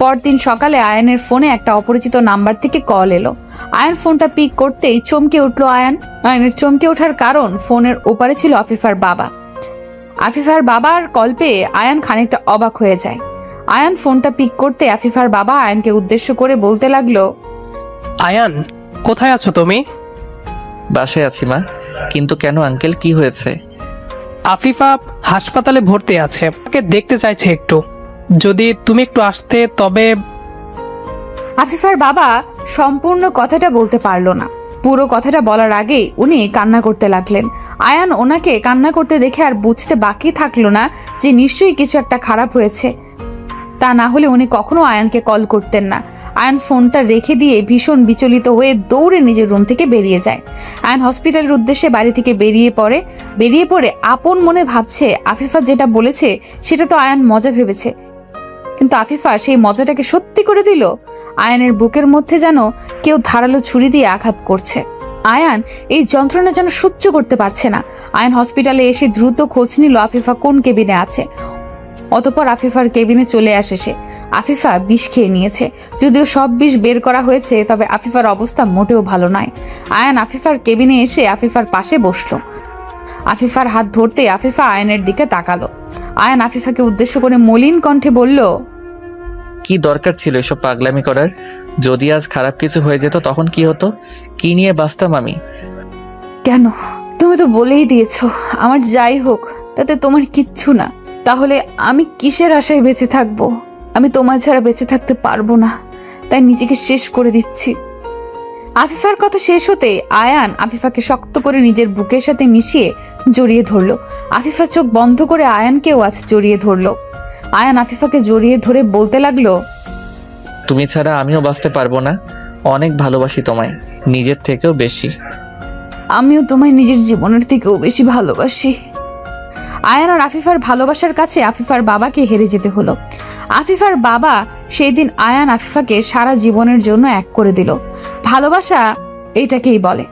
পরদিন সকালে আয়ানের ফোনে একটা অপরিচিত নাম্বার থেকে কল এলো। আয়ান ফোনটা পিক করতেই চমকে উঠল আয়ানের চমকে ওঠার কারণ ফোনের ওপারে ছিল আফিফার বাবা। আফিফার বাবার কল পেয়ে আয়ান খানিকটা অবাক হয়ে যায়। আয়ান ফোনটা পিক করতে আফিফার বাবা আয়ানকে উদ্দেশ্য করে বলতে লাগলো, আয়ান, কোথায় আছো তুমি? বাসায় আছি মা। কিন্তু কেন আঙ্কেল, কি হয়েছে? আফিফা হাসপাতালে ভর্তি আছে, ওকে দেখতে চাইছে একটু। যদি তুমি একটু আসতে তবে। আফিফার বাবা সম্পূর্ণ কথাটা বলতে পারলো না। পুরো কথাটা বলার আগেই উনি কান্না করতে লাগলেন। আয়ান ওনাকে কান্না করতে দেখে আর বুঝতে বাকি থাকলো না যে নিশ্চয়ই কিছু একটা খারাপ হয়েছে। তা না হলে উনি কখনো আয়ানকে কল করতেন না। আয়ান ফোনটা রেখে দিয়ে ভীষণ বিচলিত হয়ে দৌড়ে নিজের রুম থেকে বেরিয়ে যায়। আয়ান হসপিটালের উদ্দেশ্যে বাড়ি থেকে বেরিয়ে পড়ে আপন মনে ভাবছে আফিফা যেটা বলেছে সেটা তো আয়ান মজা ভেবেছে, কিন্তু আফিফা সেই মজাটাকে সত্যি করে দিল। আয়ানের বুকের মধ্যে যেন কেউ ধারালো ছুরি দিয়ে আঘাত করছে। আয়ান এই যন্ত্রণা যেন সহ্য করতে পারছে না। আয়ান হসপিটালে এসে দ্রুত খোঁজ নিল আফিফা কোন কেবিনে আছে। অতঃপর আফিফার কেবিনে চলে আসে সে। আফিফা বিষ খেয়ে নিয়েছে। যদিও সব বিষ বের করা হয়েছে, তবে আফিফার অবস্থা মোটেও ভালো নয়। আয়ান আফিফার কেবিনে এসে আফিফার পাশে বসলো। আফিফার হাত ধরতে আফিফা আয়ানের দিকে তাকালো। আয়ান আফিফাকে উদ্দেশ্য করে মলিন কণ্ঠে বলল, কি দরকার ছিল এসব পাগলামি করার? যদি আজ খারাপ কিছু হয়ে যেত তখন কি হতো? কি নিয়ে বাঁচতাম আমি? কেন? তুমি তো বলেই দিয়েছো আমার যাই হোক তাতে তোমার কিচ্ছু না। তাহলে আমি কিসের আশায় বেঁচে থাকবো? আমি তোমার ছাড়া বেঁচে থাকতে পারবো না, তাই নিজেকে শেষ করে দিচ্ছি। আফিফার কথা শেষ হতে আয়ান আফিফাকে শক্ত করে নিজের বুকের সাথে মিশিয়ে জড়িয়ে ধরলো। আফিফা চোখ বন্ধ করে আয়ানকেও আজ জড়িয়ে ধরলো। আয়ান আফিফাকে জড়িয়ে ধরে বলতে লাগলো, তুমি ছাড়া আমিও বাঁচতে পারবো না। অনেক ভালোবাসি তোমায়, নিজের থেকেও বেশি। আমিও তোমায় নিজের জীবনের থেকেও বেশি ভালোবাসি। আয়ান আর আফিফার ভালোবাসার কাছে আফিফার বাবাকে হেরে যেতে হলো। আফিফার বাবা সেই দিন আয়ান আফিফাকে সারা জীবনের জন্য এক করে দিল। ভালোবাসা এটাকেই বলে।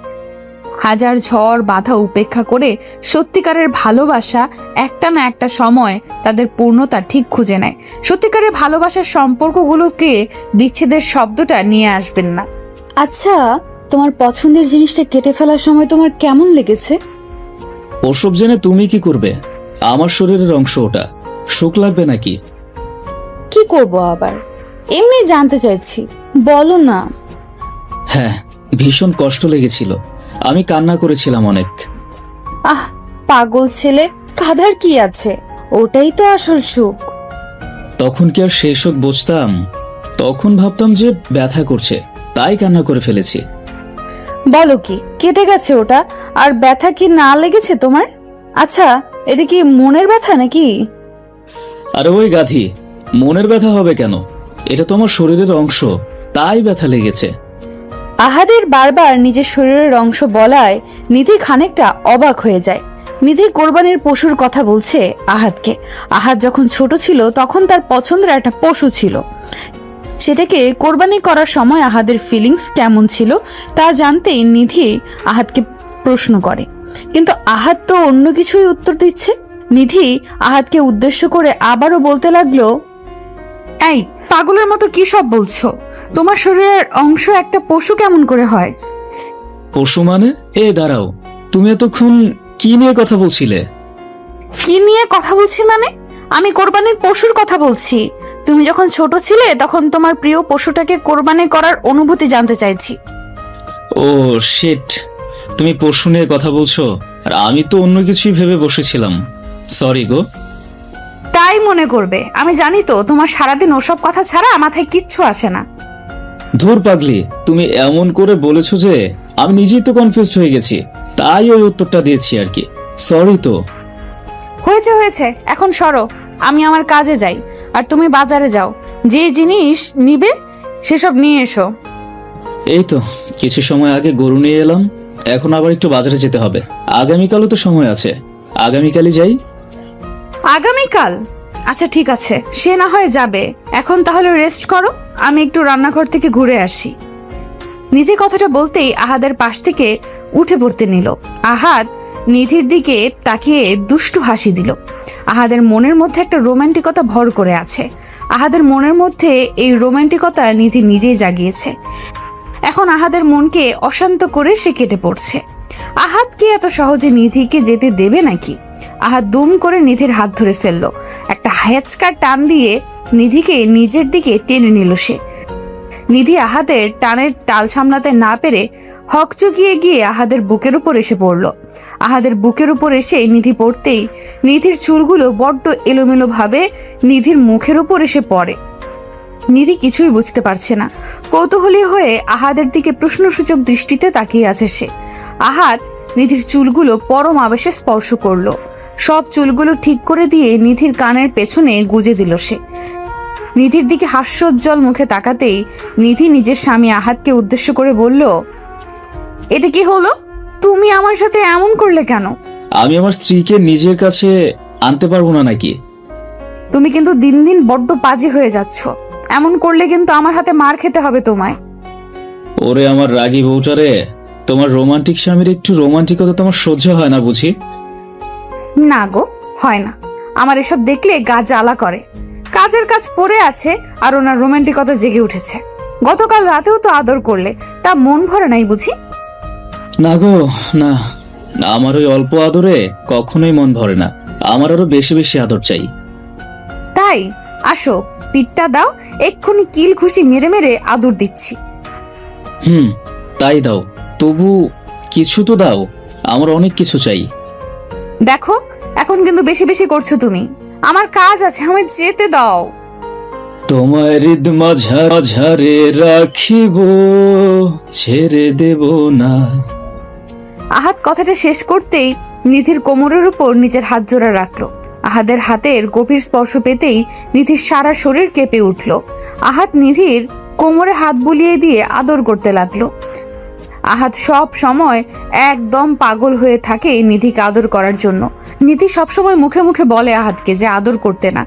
হাজার ঝড় বাধা উপেক্ষা করে সত্যিকারের ভালোবাসা একটা না একটা সময় তাদের পূর্ণতা ঠিক খুঁজে নেয়। সত্যিকারের ভালোবাসার সম্পর্কগুলোকে বিচ্ছেদের শব্দটা নিয়ে আসবেন না। আচ্ছা, তোমার পছন্দের জিনিসটা কেটে ফেলার সময় তোমার কেমন লেগেছে? ওসব জেনে তুমি কি করবে? আমার শরীরের অংশ ওটা, শোক লাগবে নাকি? কি করব আবার? এমনি জানতে চাইছি, বলো না। হ্যাঁ, ভীষণ কষ্ট লেগেছিল। আমি কান্না করেছিলাম অনেক। আহ, পাগল ছেলে, কাঁদার কি আছে? ওটাই তো আসল সুখ। তখন কি আর সেই শোক বুঝতাম? তখন ভাবতাম যে ব্যথা করছে, তাই কান্না করে ফেলেছি। বলো কি, কেটে গেছে ওটা? আর ব্যথা কি না লেগেছে তোমার? আচ্ছা, এটা কি মনের ব্যথা নাকি? আরে ওই গাধি, মনের ব্যথা হবে কেন? এটা তো আমার শরীরের অংশ, তাই ব্যথা লেগেছে। আহাদের বারবার নিজের শরীরের অংশ বলায় নিধি খানিকটা অবাক হয়ে যায়। নিধি কোরবানির পশুর কথা বলছে আহাদকে। আহাদ যখন ছোট ছিল তখন তার পছন্দের একটা পশু ছিল। সেটাকে কোরবানি করার সময় আহাদের ফিলিংস কেমন ছিল তা জানতেই নিধি আহাদকে প্রশ্ন করে, কিন্তু আহাদ তো অন্য কিছুই উত্তর দিচ্ছে। নিধি আহাদকে উদ্দেশ্য করে আবারও বলতে লাগলো, এই পাগলের মতো কি সব বলছো? তোমার শরীরের অংশ একটা পশু কেমন করে হয়? পশু মানে? দাঁড়াও, তুমি এতক্ষণ কি নিয়ে কথা বলছিলে? কি নিয়ে কথা বলছি মানে? আমি কোরবানির পশুর কথা বলছি। তুমি যখন ছোট ছিলে তখন তোমার প্রিয় পশুটাকে কোরবানি করার অনুভূতি জানতে চাইছি। ও শিট, তুমি পশু নিয়ে কথা বলছো আর আমি তো অন্য কিছুই ভেবে বসেছিলাম। সরি গো। তাই মনে করবে? আমি জানি তো তোমার সারাদিন ওসব কথা ছাড়া মাথায় কিচ্ছু আসে না। ধুর পাগলি, তুমি এমন করে বলেছো যে আমি নিজেই তো কনফিউজ হয়ে গেছি, তাই ওই উত্তরটা দিয়েছি আর কি। সরি তো। হয়েছে, এখন সরো। আমি আমার কাজে যাই আর তুমি বাজারে যাও। যে জিনিস নিবে সেসব নিয়ে এসো। এই তো কিছু সময় আগে গরু নিয়ে এলাম, এখন আবার একটু বাজারে যেতে হবে। আগামীকালও তো সময় আছে, আগামীকালই যাই। আগামীকাল? আচ্ছা ঠিক আছে, সে না হয় যাবে। এখন তাহলে রেস্ট করো, আমি একটু রান্নাঘর থেকে ঘুরে আসি। নিধি কথাটা বলতেই আহাদের পাশ থেকে উঠে পড়তে নিল। আহাদ নিধির দিকে তাকিয়ে দুষ্টু হাসি দিল। আহাদের মনের মধ্যে একটা রোমান্টিকতা ভর করে আছে। আহাদের মনের মধ্যে এই রোমান্টিকতা নিধি নিজেই জাগিয়েছে। এখন আহাদের মনকে অশান্ত করে সে কেটে পড়ছে। আহাদ কি এত সহজে নিধিকে যেতে দেবে নাকি? আহাদ দুম করে নিধির হাত ধরে ফেললো। একটা হ্যাচকার টান দিয়ে নিধিকে নিজের দিকে টেনে নিল সে। নিধি আহাদের টানের টাল সামলাতে না পেরে হকচকিয়ে গিয়ে আহাদের বুকের উপর এসে পড়ল। আহাদের বুকের উপর এসে নিধি পড়তেই নিধির চুলগুলো বড্ড এলোমেলো ভাবে নিধির মুখের উপর এসে পড়ে। নিধি কিছুই বুঝতে পারছে না। কৌতূহলী হয়ে আহাদের দিকে প্রশ্নসূচক দৃষ্টিতে তাকিয়ে আছে সে। আহাদ নিধির চুলগুলো পরম আবেশে স্পর্শ করলো। সব চুলগুলো ঠিক করে দিয়ে নিধির কানের পেছনে গুজে দিল সে। নিধির দিকে হাস্যোজ্জ্বল মুখে তাকাতেই নিধি নিজের স্বামী আহাদকে উদ্দেশ্য করে বলল, এটা কি হলো? তুমি আমার সাথে এমন করলে কেন? আমি আমার স্ত্রীকে নিজের কাছে আনতে পারবো না নাকি? তুমি কিন্তু দিন দিন বড্ড পাজি হয়ে যাচ্ছ। এমন করলে কিন্তু আমার হাতে মার খেতে হবে তোমায়। ওরে আমার রাগী বউটারে, তোমার রোমান্টিক স্বামীর একটু রোমান্টিকতা তোমার সহ্য হয় না বুঝি? না গো, হয় না। আমার এসব দেখলে গা জ্বালা করে। কাজের কাজ পড়ে আছে আর ওনার রোমান্টিকতা জেগে উঠেছে। গতকাল রাতেও তো আদর করলে, তা মন ভরে নাই বুঝি? না গো না, আমার ওই অল্প আদরে কখনোই মন ভরে না। আমার আরো বেশি বেশি আদর চাই। তাই আসো, পিঠটা দাও, এক্ষুনি কিল খুশি মেরে মেরে আদর দিচ্ছি। তাই দাও, তবু কিছু তো দাও, আমার অনেক কিছু চাই। দেখো, এখন কিন্তু বেশি বেশি করছো তুমি। আমার কাজ আছে, আমায় যেতে দাও। তোমার হৃদ মাঝারে রাখিব, ছেড়ে দেব না। আহাদ কথাটা শেষ করতেই নিধির কোমরের উপর নিজের হাত জোড়া রাখলো। আহাদের হাতের গভীর স্পর্শ পেতেই নিধির সারা শরীর কেঁপে উঠল। আহাদ নিধির কোমরে হাত বুলিয়ে দিয়ে আদর করতে লাগলো। আহাদ সব সময় একদম পাগল হয়ে থাকে নিধিকে আদর করার জন্য। নিধি সবসময় মুখে মুখে বলে আহাদকে যে আদর করতে না,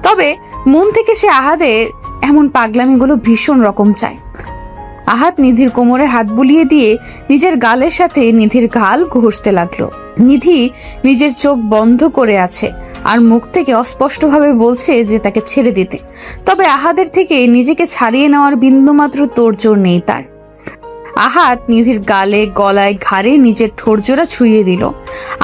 তবে মন থেকে সে আহাদের এমন পাগলামিগুলো ভীষণ রকম চায়। আহাদ নিধির কোমরে হাত বুলিয়ে দিয়ে নিজের গালের সাথে নিধির গাল ঘষতে লাগলো। নিধি নিজের চোখ বন্ধ করে আছে আর মুখ থেকে অস্পষ্টভাবে বলছে যে তাকে ছেড়ে দিতে, তবে আহাদের থেকে নিজেকে ছাড়িয়ে নেওয়ার বিন্দুমাত্র তোড়জোড় নেই তার। আহাদ নিধির গালে, গলায়, ঘাড়ে নিজের ঠোঁটজোড়া ছুঁয়ে দিল।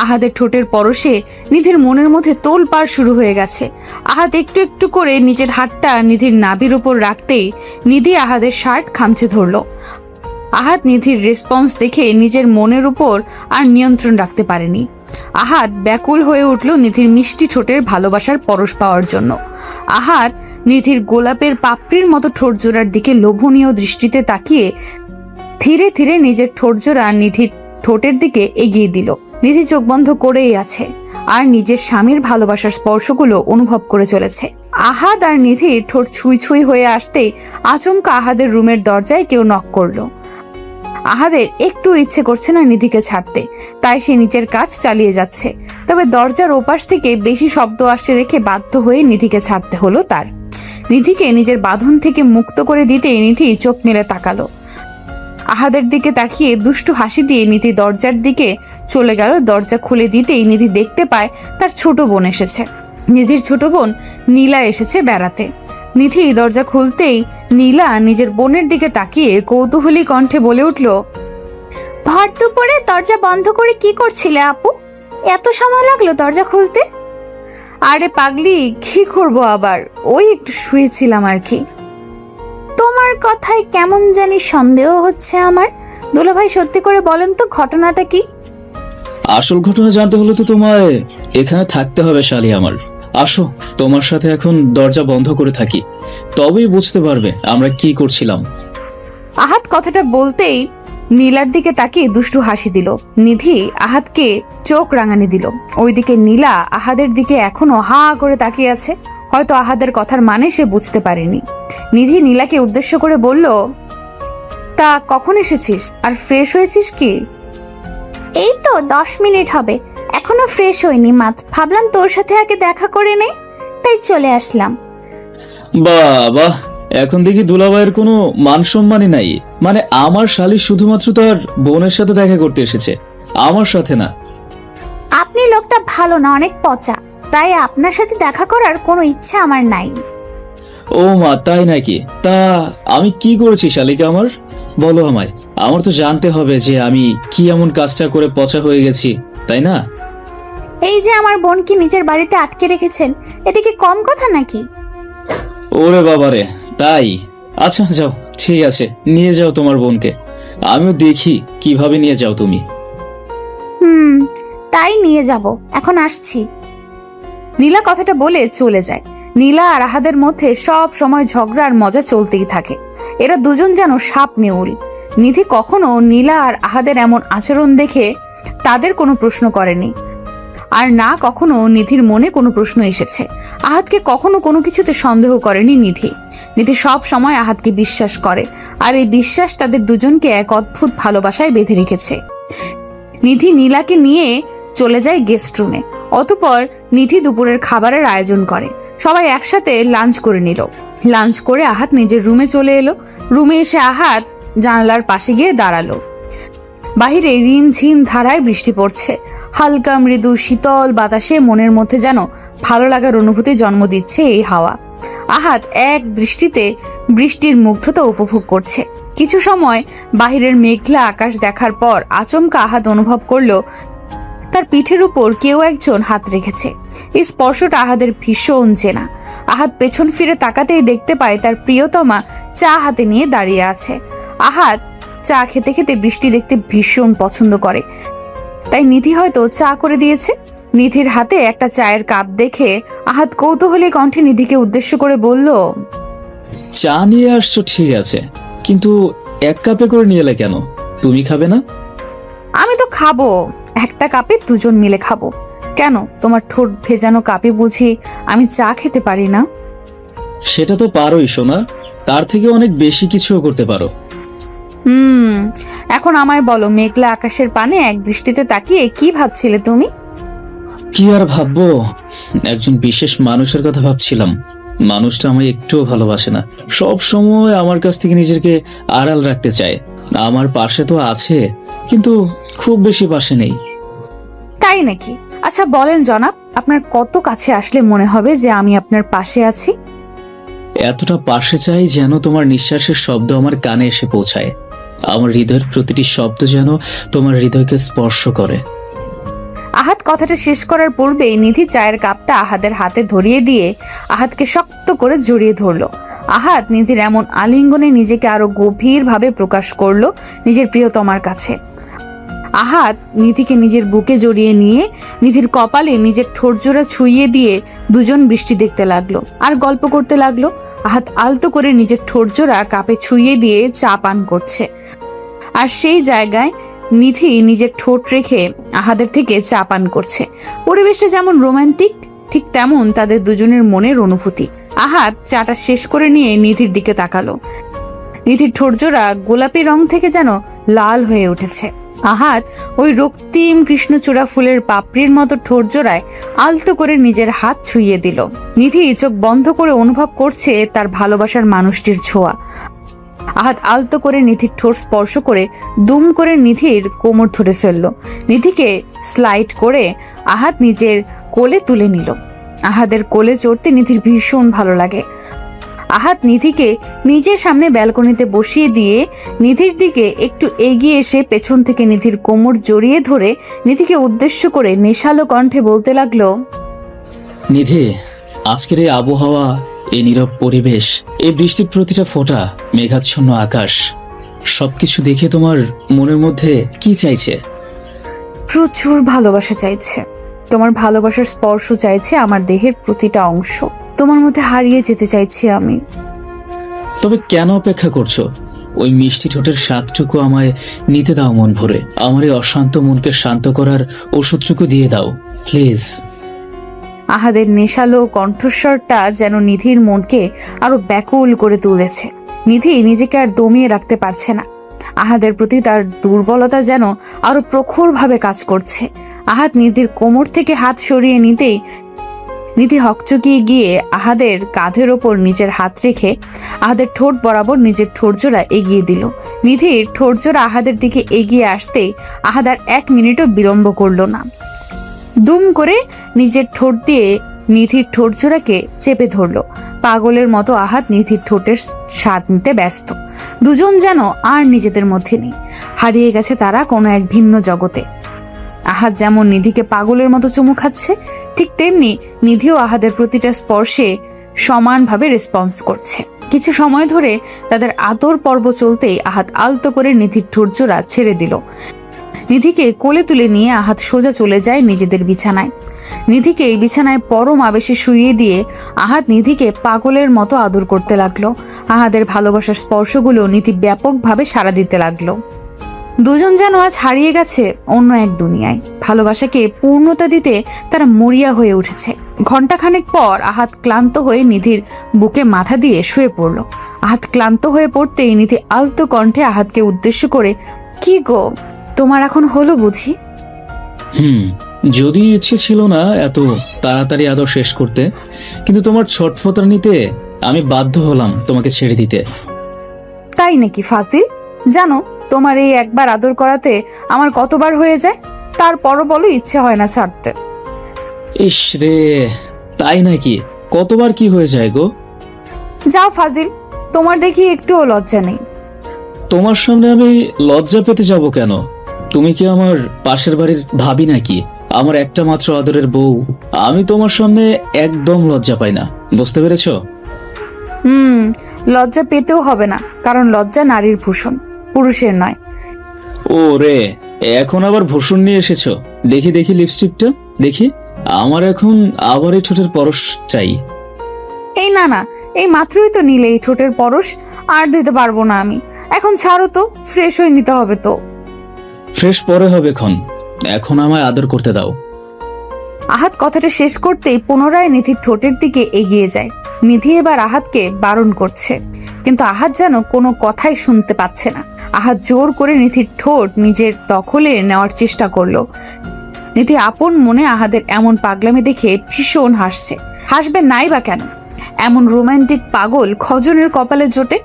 আহাদের ঠোঁটের পরশে নিধির মনের মধ্যে তোলপাড় শুরু হয়ে গেছে। আহাদ একটু একটু করে নিজের হাতটা নিধির নাভির উপর রাখতেই নিধি আহাদের শার্ট খামচে ধরল। আহাদ নিধির রেসপন্স দেখে নিজের মনের উপর আর নিয়ন্ত্রণ রাখতে পারেনি। আহাদ ব্যাকুল হয়ে উঠল নিধির মিষ্টি ঠোঁটের ভালোবাসার পরশ পাওয়ার জন্য। আহাদ নিধির গোলাপের পাপড়ির মতো ঠোঁটজোড়ার দিকে লোভনীয় দৃষ্টিতে তাকিয়ে ধীরে ধীরে নিজের ঠোঁটজোড়া নিধির ঠোঁটের দিকে এগিয়ে দিল। নিধি চোখ বন্ধ করেই আছে আর নিজের স্বামীর ভালোবাসার স্পর্শগুলো অনুভব করে চলেছে। আহাদ আর নিধির ঠোঁট ছুঁই ছুঁই হয়ে আসতেই আচমকা আহাদের রুমের দরজায় কেউ নক করলো। আহাদের একটু ইচ্ছে করছে না নিধিকে ছাড়তে, তাই সে নিচের কাজ চালিয়ে যাচ্ছে। তবে দরজার ওপাশ থেকে বেশি শব্দ আসছে দেখে বাধ্য হয়ে নিধিকে ছাড়তে হলো তার। নিধিকে নিজের বাঁধন থেকে মুক্ত করে দিতেই নিধি চোখ মেলে তাকালো। আহাদের দিকে তাকিয়ে দুষ্টু হাসি দিয়ে নিধি দরজার দিকে চলে গেল। দরজা খুলে দিতেই নিধি দেখতে পায় তার ছোট বোন এসেছে। নিধির ছোট বোন নীলা এসেছে বেড়াতে। নিধি দরজা খুলতেই নীলা নিজের বোনের দিকে তাকিয়ে কৌতূহলী কণ্ঠে বলে উঠল, ভর দুপুরে দরজা বন্ধ করে কি করছিলে আপু? এত সময় লাগলো দরজা খুলতে? আরে পাগলি, কি করবো আবার, ওই একটু শুয়েছিলাম আর কি। তোমার কথায় কেমন জানি সন্দেহ হচ্ছে আমার। দুলাভাই, সত্যি করে বলেন তো ঘটনাটা কি? আসল ঘটনা জানতে হলে তো তোমায় এখানে থাকতে হবে শালি আমার। আসো, তোমার সাথে এখন দরজা বন্ধ করে থাকি, তবেই বুঝতে পারবে আমরা কি করছিলাম। আহাদ কথাটা বলতেই নীলার দিকে তাকিয়ে দুষ্টু হাসি দিল। নিধি আহাদকে চোখ রাঙানি দিল। ওইদিকে নীলা আহাদের দিকে এখনো হা করে তাকিয়ে আছে। হয়তো আহাদের কথার মানে সে বুঝতে পারেনি। নিধি নীলাকে উদ্দেশ্য করে বলল, তা কখন এসেছিস আর ফ্রেশ হয়েছিস কি? এই তো 10 মিনিট হবে, এখনো ফ্রেশ হইনি মাত্র। ভাবলাম তোর সাথে আগে দেখা করে নে, তাই চলে আসলাম। বাবা, এখন দেখি দুলাভাইয়ের কোনো মান সম্মানই নাই। মানে আমার শালি শুধুমাত্র তার বোনের সাথে দেখা করতে এসেছে, আমার সাথে না। আপনি লোকটা ভালো না, অনেক পচা, তাই আপনার সাথে দেখা করার কোনো ইচ্ছা আমার নাই। ও মা, তাই নাকি? তা আমি কি করেছি শালিকা আমার? বলো আমায়, আমার তো জানতে হবে যে আমি কি এমন কাজটা করে পচা হয়ে গেছি, তাই না? এই যে আমার বোনকে নিজের বাড়িতে আটকে রেখেছেন, এটা কি কম কথা নাকি? ওরে বাবারে, তাই? আচ্ছা যাও, ঠিক আছে, নিয়ে যাও তোমার বোনকে। আমিও দেখি কিভাবে নিয়ে যাও তুমি। তাই নিয়ে যাব, এখন আসছি। নীলা কথাটা বলে চলে যায়। নীলা আর আহাদের মধ্যে সব সময় ঝগড়া আর মজা চলতেই থাকে। এরা দুজন যেন সাপ নেউল। নিধি কখনো নীলা আর আহাদের এমন আচরণ দেখে তাদের কোনো প্রশ্ন করেনি, আর না কখনো নিধির মনে কোনো প্রশ্ন এসেছে। আহাদকে কখনো কোনো কিছুতে সন্দেহ করেনি নিধি। নিধি সব সময় আহাদকে বিশ্বাস করে, আর এই বিশ্বাস তাদের দুজনকে এক অদ্ভুত ভালোবাসায় বেঁধে রেখেছে। নিধি নীলাকে নিয়ে চলে যায় গেস্ট রুমে। অতঃপর নিধি দুপুরের খাবারের আয়োজন করে। সবাই একসাথে লাঞ্চ করে নিল। লাঞ্চ করে আহাদ নিজের রুমে চলে এলো। রুমে এসে আহাদ জানালার পাশে গিয়ে দাঁড়ালো। বাহিরে রিমঝিম ধারায় বৃষ্টি পড়ছে। হালকা মৃদু শীতল বাতাসে মনের মধ্যে যেন ভালো লাগার অনুভূতি জন্ম দিচ্ছে এই হাওয়া। আহাদ এক দৃষ্টিতে বৃষ্টির মুগ্ধতা উপভোগ করছে। কিছু সময় বাহিরের মেঘলা আকাশ দেখার পর আচমকা আহাদ অনুভব করলো তার পিঠের উপর কেউ একজন হাত রেখেছে। এই স্পর্শটা আহাদের ভীষণ চেনা। আহাদ পেছন ফিরে তাকাতেই দেখতে পায় তার প্রিয়তমা চা হাতে নিয়ে দাঁড়িয়ে আছে। আহাদ চা খেতে খেতে বৃষ্টি দেখতে ভীষণ পছন্দ করে, তাই নিধি হয়তো চা করে দিয়েছে। নিধির হাতে একটা চায়ের কাপ দেখে আহাদ কৌতূহলী কণ্ঠে নিধিকে উদ্দেশ্য করে বলল, চা নিয়ে আসছো ঠিক আছে, কিন্তু এক কাপে করে নিয়ে এলে কেন? তুমি খাবে না? আমি তো খাবো, একটা কাপে দুজন মিলে খাবো। কেন, তোমার ঠোঁট ভেজানো কাপে বুঝি আমি চা খেতে পারি না? সেটা তো পারোই সোনা, তার থেকে অনেক বেশি কিছুও করতে পারো। এখন আমায় বলো, মেঘলা আকাশের পানে এক দৃষ্টিতে তাকিয়ে কি ভাবছিলে তুমি? কি আর ভাববো, একজন বিশেষ মানুষের কথা ভাবছিলাম। মানুষটা আমায় একটুও ভালোবাসে না, সব সময় আমার কাছ থেকে নিজেকে আড়াল রাখতে চায়। আমার পাশে তো আছে, কিন্তু খুব বেশি পাশে নেই। তাই নাকি? আচ্ছা বলেন জনাব, আপনার কত কাছে আসলে মনে হবে যে আমি আপনার পাশে আছি? এতটা পাশে চাই যেন তোমার নিঃশ্বাসের শব্দ আমার কানে এসে পৌঁছায়। আমার হৃদয়ের প্রতিটি শব্দ যেন তোমার হৃদয়কে স্পর্শ করে। আহাদ কথাটা শেষ করার পূর্বেই নিধি চায়ের কাপটা আহাদের হাতে ধরিয়ে দিয়ে আহাদকে শক্ত করে জড়িয়ে ধরলো। আহাদ নিধির এমন আলিঙ্গনে নিজেকে আরো গভীরভাবে প্রকাশ করলো নিজের প্রিয়তমার কাছে। আহাদ নিধিকে নিজের বুকে জড়িয়ে নিয়ে নিধির কপালে নিজের ঠোঁটজোড়া ছুঁইয়ে দিয়ে দুজন বৃষ্টি দেখতে লাগলো আর গল্প করতে লাগলো। আহাদ আলতো করে নিজের ঠোঁটজোড়া কাপে ছুঁইয়ে দিয়ে চা পান করছে, আর সেই জায়গায় নিধি নিজের ঠোঁট রেখে আহাদের থেকে চা পান করছে। পরিবেশটা যেমন রোমান্টিক, ঠিক তেমন তাদের দুজনের মনের অনুভূতি। আহাদ চাটা শেষ করে নিয়ে নিধির দিকে তাকালো। নিধির ঠোঁটজোড়া গোলাপি রং থেকে যেন লাল হয়ে উঠেছে। আহাদ ওই রক্তিম কৃষ্ণচূড়া ফুলের পাপড়ির মতো ঠোঁটজোড়ায় আলতো করে নিজের হাত ছুঁইয়ে দিল। নিধি চোখ বন্ধ করে অনুভব করছে তার ভালোবাসার মানুষটির ছোঁয়া। আহাদ আলতো করে নিধির ঠোঁট স্পর্শ করে দুম করে নিধির কোমর ধরে ফেলল। নিধিকে স্লাইড করে আহাদ নিজের কোলে তুলে নিল। আহাদের কোলে চড়তে নিধির ভীষণ ভালো লাগে। আহাদ নিধিকে নিজের সামনে ব্যালকনিতে বসিয়ে দিয়ে নিধির দিকে একটু এগিয়ে এসে পেছন থেকে নিধির কোমর জড়িয়ে ধরে নিধিকে উদ্দেশ্য করে নেশালো কণ্ঠে বলতে লাগলো, নিধি, আজকের এই আবহাওয়া, এই নীরব পরিবেশ, এই বৃষ্টির প্রতিটা ফোঁটা, মেঘাচ্ছন্ন আকাশ, সবকিছু দেখে তোমার মনের মধ্যে কি চাইছে? প্রচুর ভালোবাসা চাইছে। তোমার ভালোবাসার স্পর্শ চাইছে আমার দেহের প্রতিটা অংশ। তোমার মধ্যে হারিয়ে যেতে চাইছি আমি। তবে কেন অপেক্ষা করছো? ওই মিষ্টি ঠোঁটের স্বাদটুকু আমায় নিতে দাও মন ভরে। আমার এই অশান্ত মনকে শান্ত করার ওষুধটুকু দিয়ে দাও প্লিজ। আহাদের নেশালো কণ্ঠস্বরটা যেন নিধির মনকে আরো ব্যাকুল করে তুলেছে। নিধি নিজেকে আর দমিয়ে রাখতে পারছে না। আহাদের প্রতি তার দুর্বলতা যেন আরো প্রখরভাবে কাজ করছে। আহাদ নিধির কোমর থেকে হাত সরিয়ে নিতেই নিধি হকচকিয়ে গিয়ে আহাদের কাঁধের ওপর নিজের হাত রেখে আহাদের ঠোঁট বরাবর নিজের ঠোঁটজোড়া এগিয়ে দিল। নিধির ঠোঁটজোড়া আহাদের দিকে এগিয়ে আসতেই আহাদ আর 1 মিনিটও বিলম্ব করল না। দুম করে নিজের ঠোঁট দিয়ে নিধির ঠোঁটজোড়াকে চেপে ধরল। পাগলের মতো আহাদ নিধির ঠোঁটের স্বাদ নিতে ব্যস্ত। দুজন যেন আর নিজেদের মধ্যে নেই, হারিয়ে গেছে তারা কোনো এক ভিন্ন জগতে। আহাদ যেমন নিধিকে পাগলের মতো চুমু খাচ্ছে, ঠিক তেমনি নিধিও আহাদের প্রতিটা স্পর্শে সমানভাবে রেসপন্স করছে। কিছু সময় ধরে তাদের আদর পর্ব চলতেই আহাদ আলতো করে নিধির ঠোঁটজোড়া ছেড়ে দিল। নিধিকে কোলে তুলে নিয়ে আহাদ সোজা চলে যায় নিজেদের বিছানায়। নিধিকে এই বিছানায় পরম আবেশে শুইয়ে দিয়ে আহাদ নিধিকে পাগলের মতো আদর করতে লাগলো। আহাদের ভালোবাসার স্পর্শগুলো নিধি ব্যাপকভাবে সাড়া দিতে লাগলো। দুজন যেন আজ হারিয়ে গেছে অন্য এক দুনিয়ায়। ভালোবাসাকে পূর্ণতা দিতে তারা মরিয়া হয়ে উঠেছে। ঘণ্টাখানেক পর আহাদ ক্লান্ত হয়ে নিধির বুকে মাথা দিয়ে শুয়ে পড়ল। আহাদ ক্লান্ত হয়ে পড়তেই নিধি আলতো কণ্ঠে আহাদকে উদ্দেশ্য করে, কি গো, তোমার এখন হলো বুঝি? যদি ইচ্ছে ছিল না এত তাড়াতাড়ি আদর শেষ করতে, কিন্তু তোমার ছটফটানিতে আমি বাধ্য হলাম তোমাকে ছেড়ে দিতে। তাই নাকি ফাজিল? জানো তোমার এই একবার আদর করাতে আমার কতবার হয়ে যায়, তারপরও বলো ইচ্ছে হয় না ছাড়তে। ইস রে, তাই নাকি? কতবার কি হয়ে যায় গো? যাও ফাজিল, তোমার দেখি একটুও লজ্জা নেই। তোমার সামনে আমি লজ্জা পেতে যাব কেন? তুমি কি আমার পাশের বাড়ির ভাবি নাকি? আমার একটা মাত্র আদরের বউ। আমি তোমার সামনে একদম লজ্জা পাই না, বুঝতে পেরেছো? লজ্জা পেতেও হবে না, কারণ লজ্জা নারীর ভূষণ, পুরুষের নয়। ও রে, এখন আবার ভূষণ নিয়ে এসেছো? দেখি দেখি লিপস্টিকটা দেখি। আমার এখন আবার এই ঠোঁটের পরশ চাই। এই না, এই মাত্রই তো নিলে এই ঠোঁটের পরশ, আর দিতে পারবো না আমি। এখন ছাড়ো তো, ফ্রেশ হয়ে নিতে হবে তো। ফ্রেশ পরে হবে এখন আমায় আদর করতে দাও। আহাদ কথাটা শেষ করতেই পুনরায় নিধির ঠোঁটের দিকে এগিয়ে যায়। নিধি এবার আহাদকে বারণ করছে, কিন্তু আহাদ যেন কোনো কথাই শুনতে পাচ্ছে না। আহাদ জোর করে নিধির ঠোঁট নিজের দখলে নেওয়ার চেষ্টা করলো। নিধি আপন মনে আহাদের এমন পাগলামি দেখে ভীষণ হাসছে। হাসবে নাই বা কেন? এমন রোমান্টিক পাগল খজনের কপালে জোটে।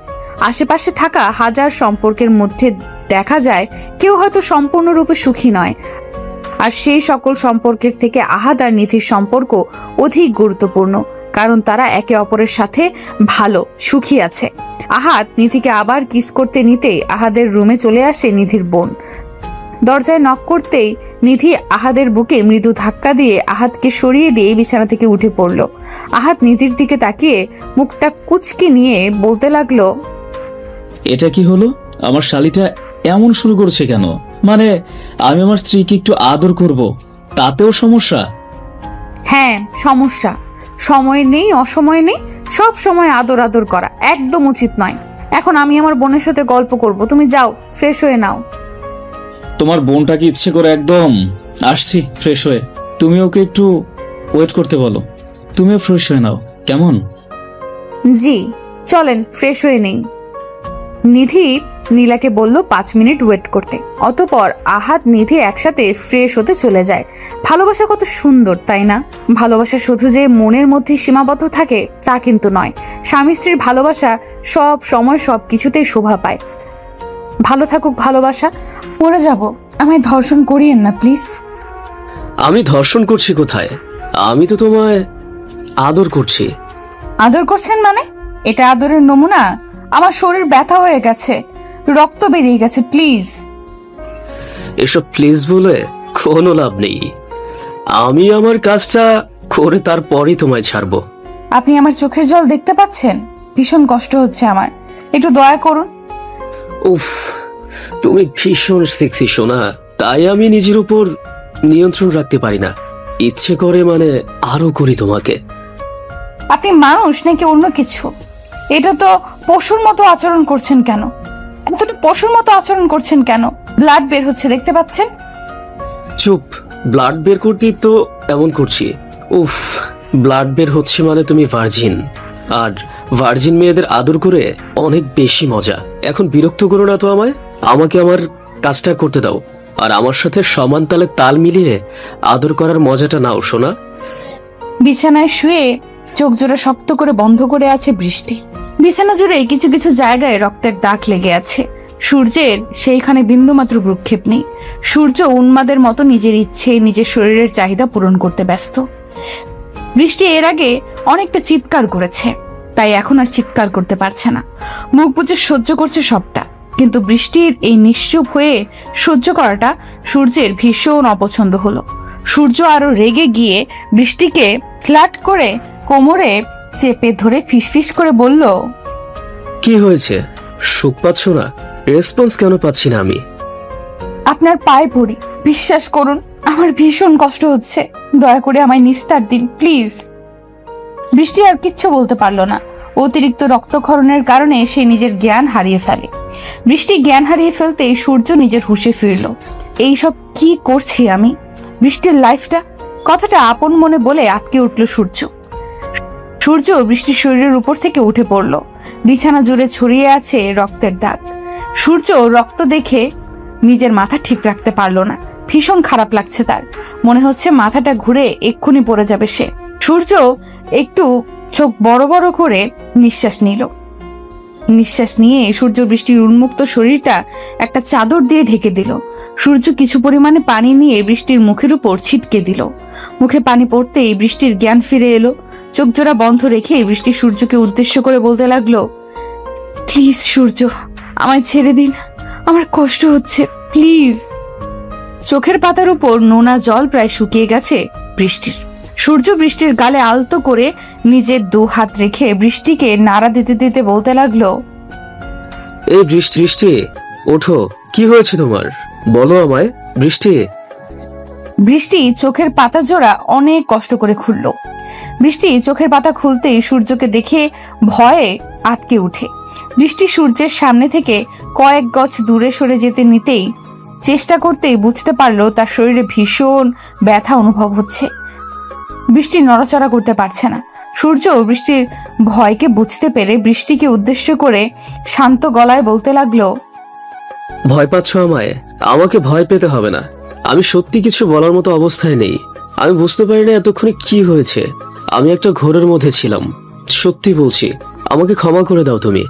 আশেপাশে থাকা হাজার সম্পর্কের মধ্যে দেখা যায় কেউ হয়তো সম্পূর্ণরূপে সুখী নয়, আর সেই সকল সম্পর্কের থেকে আহাদ আর নিধির সম্পর্ক অধিক গুরুত্বপূর্ণ, কারণ তারা একে অপরের সাথে ভালো সুখী আছে। আহাদ নিধিকে আবার কিস করতে নিতেই আহাদের রুমে চলে আসে নিধির বোন। দরজায় নক করতেই নিধি আহাদের বুকে মৃদু ধাক্কা দিয়ে আহাদকে সরিয়ে দিয়ে বিছানা থেকে উঠে পড়ল। আহাদ নিধির দিকে তাকিয়ে মুখটা কুচকি নিয়ে বলতে লাগলো, এটা কি হলো? আমার শালিটা এমন শুরু করছে কেন? মানে আমি আমার স্ত্রীকে একটু আদর করব, তাতেও সমস্যা? হ্যাঁ সমস্যা। সময় নেই, অসময় নেই, সব সময় আদর আদর করা একদম উচিত নয়। এখন আমি আমার বোনের সাথে গল্প করব, তুমি যাও ফ্রেশ হয়ে নাও। তোমার বোনটাকে ইচ্ছে করে একদম আসছি ফ্রেশ হয়ে। তুমি ওকে একটু ওয়েট করতে বলো, তুমিও ফ্রেশ হয়ে নাও, কেমন? জি চলেন ফ্রেশ হয়ে নেই। নিধি নীলাকে বলল 5 মিনিট ওয়েট করতে। অতঃপর আহাদ নিধি একসাথে ফ্রেশ হতে চলে যায়। ভালোবাসা কত সুন্দর তাই না? ভালোবাসা শুধু যে মনের মধ্যে সীমাবদ্ধ থাকে তা কিন্তু নয়। স্বামী স্ত্রীর ভালোবাসা সব সময় সব কিছুতেই শোভা পায়। ভালো থাকুক ভালোবাসা। মরে যাব, আমায় ধর্ষণ করিয়েন না প্লিজ। আমি ধর্ষণ করছি কোথায়? আমি তো তোমায় আদর করছি। আদর করছেন মানে? এটা আদরের নমুনা? আমার শরীর ব্যথা হয়ে গেছে, রক্ত বেরিয়ে গেছে, প্লিজ। এসব প্লিজ বলে কোনো লাভ নেই। আমি আমার কাজটা করে তারপরই তোমায় ছাড়বো। আপনি আমার চোখের জল দেখতে পাচ্ছেন? ভীষণ কষ্ট হচ্ছে আমার, একটু দয়া করুন। উফ, তুমি ভীষণ সেক্সি সোনা, তাই আমি নিজের উপর নিয়ন্ত্রণ রাখতে পারি না। ইচ্ছে করে মানে আরো করি তোমাকে। আপনি মানুষ নাকি অন্য কিছু? এটা তো পশুর মতো আচরণ করছেন কেন? এতটা পশুর মতো আচরণ করছেন কেন? ব্লাড বের হচ্ছে দেখতে পাচ্ছেন। চুপ, ব্লাড বের করতেই তো এমন করছি। উফ, ব্লাড বের হচ্ছে মানে তুমি ভার্জিন, আর ভার্জিন মেয়েদের আদর করে অনেক বেশি মজা। এখন বিরক্ত করো না তো আমায়। আমাকে আমার কাজটা করতে দাও, আর আমার সাথে সমান তালে তাল মিলিয়ে আদর করার মজাটা নাও সোনা। বিছানায় শুয়ে চোখ জোড়া শক্ত করে বন্ধ করে আছে বৃষ্টি। বিছানা জুড়ে কিছু কিছু জায়গায় রক্তের দাগ লেগে আছে। সূর্যের সেইখানে বিন্দুমাত্র ভ্রুক্ষেপ নেই। সূর্য উন্মাদের মতো নিজের ইচ্ছে নিজের শরীরের চাহিদা পূরণ করতে ব্যস্ত। বৃষ্টি এর আগে অনেকটা চিৎকার করেছে, তাই এখন আর চিৎকার করতে পারছে না, মুখ বুজে সহ্য করছে সবটা। কিন্তু বৃষ্টির এই নিশ্চুপ হয়ে সহ্য করাটা সূর্যের ভীষণ অপছন্দ হলো। সূর্য আরো রেগে গিয়ে বৃষ্টিকে ফ্ল্যাট করে কোমরে চেপে ধরে ফিসফিস করে বলল, কি হয়েছে? সুখ পাচ্ছ না? রেসপন্স কেন পাচ্ছি না আমি? আপনার পায়ে পড়ি, বিশ্বাস করুন আমার ভীষণ কষ্ট হচ্ছে, দয়া করে আমায় নিস্তার দিন প্লিজ। বৃষ্টি আর কিচ্ছু বলতে পারলো না। অতিরিক্ত রক্তক্ষরণের কারণে সে নিজের জ্ঞান হারিয়ে ফেলে। বৃষ্টি জ্ঞান হারিয়ে ফেলতেই সূর্য নিজের হুঁশে ফিরল। এইসব কি করছি আমি? বৃষ্টির লাইফটা, কথাটা আপন মনে বলে আটকে উঠল সূর্য। সূর্য বৃষ্টির শরীরের উপর থেকে উঠে পড়ল। বিছানা জুড়ে ছড়িয়ে আছে রক্তের দাগ। সূর্য রক্ত দেখে নিজের মাথা ঠিক রাখতে পারলো না। ভীষণ খারাপ লাগছে তার, মনে হচ্ছে মাথাটা ঘুরে এক্ষুনি পড়ে যাবে সে। সূর্য একটু চোখ বড় বড় করে নিঃশ্বাস নিল। নিঃশ্বাস নিয়ে সূর্য বৃষ্টির উন্মুক্ত শরীরটা একটা চাদর দিয়ে ঢেকে দিল। সূর্য কিছু পরিমাণে পানি নিয়ে বৃষ্টির মুখের উপর ছিটকে দিল। মুখে পানি পড়তেই বৃষ্টির জ্ঞান ফিরে এলো। চোখ জোড়া বন্ধ রেখে বৃষ্টি সূর্যকে উদ্দেশ্য করে বলতে লাগলো, প্লিজ সূর্য, আমায় ছেড়ে দিন, আমার কষ্ট হচ্ছে প্লিজ। চোখের পাতার উপর নোনা জল প্রায় শুকিয়ে গেছে বৃষ্টির। সূর্য বৃষ্টির গালে আলতো করে নিজের দু হাত রেখে বৃষ্টিকে নাড়া দিতে দিতে বলতে লাগলো, এই বৃষ্টি, বৃষ্টি ওঠো, কি হয়েছে তোমার? বলো আমায় বৃষ্টি। বৃষ্টি চোখের পাতা জোড়া অনেক কষ্ট করে খুলল। বৃষ্টি চোখের পাতা খুলতেই সূর্যকে দেখে ভয়ে আটকে উঠে। বৃষ্টি সূর্যের সামনে থেকে কয়েক গজ দূরে সরে যেতে নিতেই চেষ্টা করতেই বুঝতে পারলো তার শরীরে ভীষণ ব্যথা অনুভব হচ্ছে। বৃষ্টি নড়াচড়া করতে পারছে না। সূর্য বৃষ্টির ভয়কে বুঝতে পেরে বৃষ্টিকে উদ্দেশ্য করে শান্ত গলায় বলতে লাগলো, ভয় পাচ্ছ আমায়? আমাকে ভয় পেতে হবে না, আমি সত্যি কিছু বলার মতো অবস্থায় নেই। আমি বুঝতে পারি না এতক্ষণে কি হয়েছে। আমি একটা ঘোরের মধ্যে ছিলাম, সত্যি বলছি, আমাকে ক্ষমা করে দাও তুমি।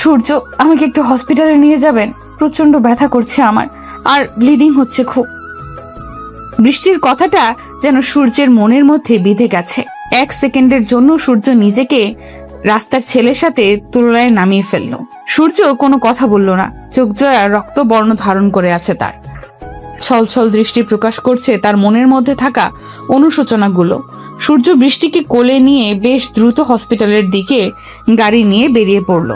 সূর্য, আমাকে একটু হসপিটালে নিয়ে যাবেন, প্রচন্ড ব্যথা করছে আমার, আর ব্লিডিং হচ্ছে খুব। বৃষ্টির কথাটা যেন সূর্যের মনের মধ্যে বিঁধে গেছে। এক সেকেন্ডের জন্য সূর্য নিজেকে রাস্তার ছেলের সাথে তুলনায় নামিয়ে ফেললো। সূর্য কোনো কথা বলল না, চোখ জোড়া রক্ত বর্ণ ধারণ করে আছে তার। ছলছল দৃষ্টি প্রকাশ করছে তার মনের মধ্যে থাকা অনুশোচনাগুলো। সূর্য বৃষ্টিকে কোলে নিয়ে বেশ দ্রুত হসপিটালের দিকে গাড়ি নিয়ে বেরিয়ে পড়ল।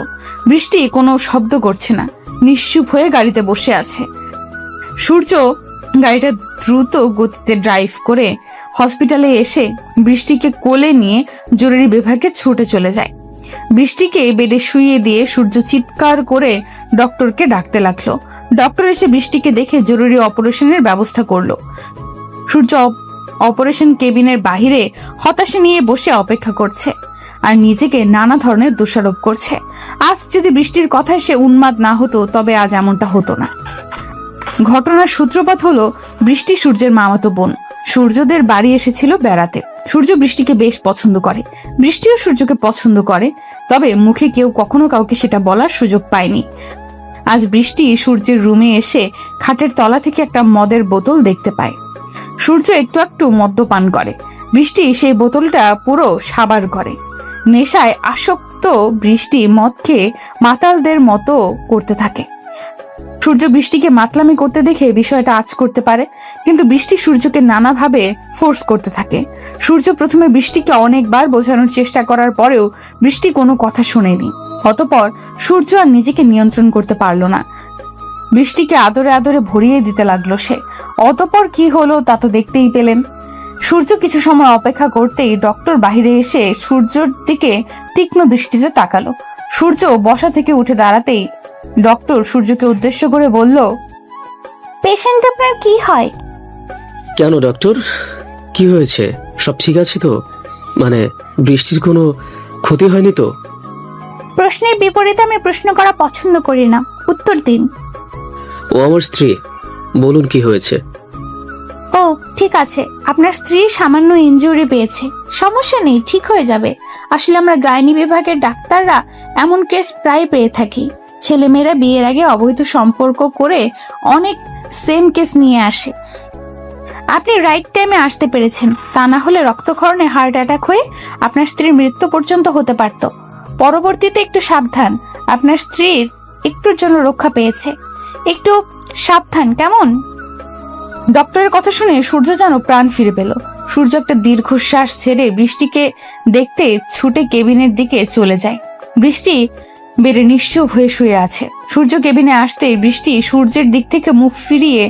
বৃষ্টি কোনো শব্দ করছে না, নিশ্চুপ হয়ে গাড়িতে বসে আছে। সূর্য গাড়িটা দ্রুত গতিতে ড্রাইভ করে হসপিটালে এসে বৃষ্টিকে কোলে নিয়ে জরুরি বিভাগে ছুটে চলে যায়। বৃষ্টিকে বেডে শুইয়ে দিয়ে সূর্য চিৎকার করে ডক্টরকে ডাকতে লাগলো। ডক্টর এসে বৃষ্টিকে দেখে জরুরি অপারেশনের ব্যবস্থা করলো। সূর্য অপারেশন কেবিনের বাহিরে হতাশা নিয়ে বসে অপেক্ষা করছে আর নিজেকে নানা ধরনের দোষারোপ করছে। আজ যদি বৃষ্টির কথায় সে উন্মাদ না হতো তবে আজ এমনটা হতো না। ঘটনার সূত্রপাত হলো বৃষ্টি সূর্যের মামাতো বোন। সূর্যদের বাড়ি এসেছিল বেড়াতে। সূর্য বৃষ্টিকে বেশ পছন্দ করে, বৃষ্টিও সূর্যকে পছন্দ করে, তবে মুখে কেউ কখনো কাউকে সেটা বলার সুযোগ পায়নি। আজ বৃষ্টি সূর্যের রুমে এসে খাটের তলা থেকে একটা মদের বোতল দেখতে পায়। সূর্য একটু একটু মদ্যপান করে। বৃষ্টি সেই বোতলটা পুরো সাবার করে। নেশায় আসক্ত বৃষ্টি মদ খেয়ে মাতালদের মতো করতে থাকে। সূর্য বৃষ্টিকে মাতলামি করতে দেখে বিষয়টা আঁচ করতে পারে, কিন্তু বৃষ্টি সূর্যকে নানাভাবে ফোর্স করতে থাকে। সূর্য প্রথমে বৃষ্টিকে অনেকবার বোঝানোর চেষ্টা করার পরেও বৃষ্টি কোনো কথা শোনেনি। অতঃপর সূর্য আর নিজেকে নিয়ন্ত্রণ করতে পারল না। বৃষ্টিকে আদরে আদরে ভরিয়ে দিতে লাগলো সে। অতঃপর কি হলো তা তো দেখতেই পেলেন। সূর্য কিছু সময় অপেক্ষা করতেই ডক্টর বাহিরে এসে সূর্যের দিকে তীক্ষ্ণ দৃষ্টিতে তাকালো। সূর্য বসা থেকে উঠে দাঁড়াতেই ডক্টর সূর্যকে উদ্দেশ্য করে বলল, পেশেন্ট আপনার কি হয়? কেন ডক্টর, কি হয়েছে? সব ঠিক আছে তো? মানে বৃষ্টির কোনো ক্ষতি হয়নি তো? প্রশ্নের বিপরীতে আমি প্রশ্ন করা পছন্দ করি না, উত্তর দিন। ও আমার স্ত্রী, বলুন কি হয়েছে? ও ঠিক আছে, আপনার স্ত্রী সামান্য ইনজুরি পেয়েছে, সমস্যা নেই, ঠিক হয়ে যাবে। আসলে আমরা গাইনি বিভাগের ডাক্তাররা এমন কেস প্রায় পেয়ে থাকি। ছেলেমেয়েরা বিয়ের আগে অবৈধ সম্পর্ক করে অনেক সেম কেস নিয়ে আসে। আপনি রাইট টাইমে আসতে পেরেছেন, তা না হলে রক্তক্ষরণে হার্ট অ্যাটাক হয়ে আপনার স্ত্রীর মৃত্যু পর্যন্ত হতে পারত। পরবর্তীতে একটু সাবধান, আপনার স্ত্রীর একটুর জন্য রক্ষা পেয়েছে। একটু সাবধান কেমন? ডক্টরের কথা শুনে সূর্য যেন প্রাণ ফিরে পেল। সূর্য একটা দীর্ঘশ্বাস ছেড়ে বৃষ্টিকে দেখতে ছুটে কেবিনের দিকে চলে যায়। বৃষ্টি বেড়ে নিশ্চুপ হয়ে শুয়ে আছে। সূর্য কেবিনে আসতেই বৃষ্টি সূর্যের দিক থেকে মুখ ফিরিয়ে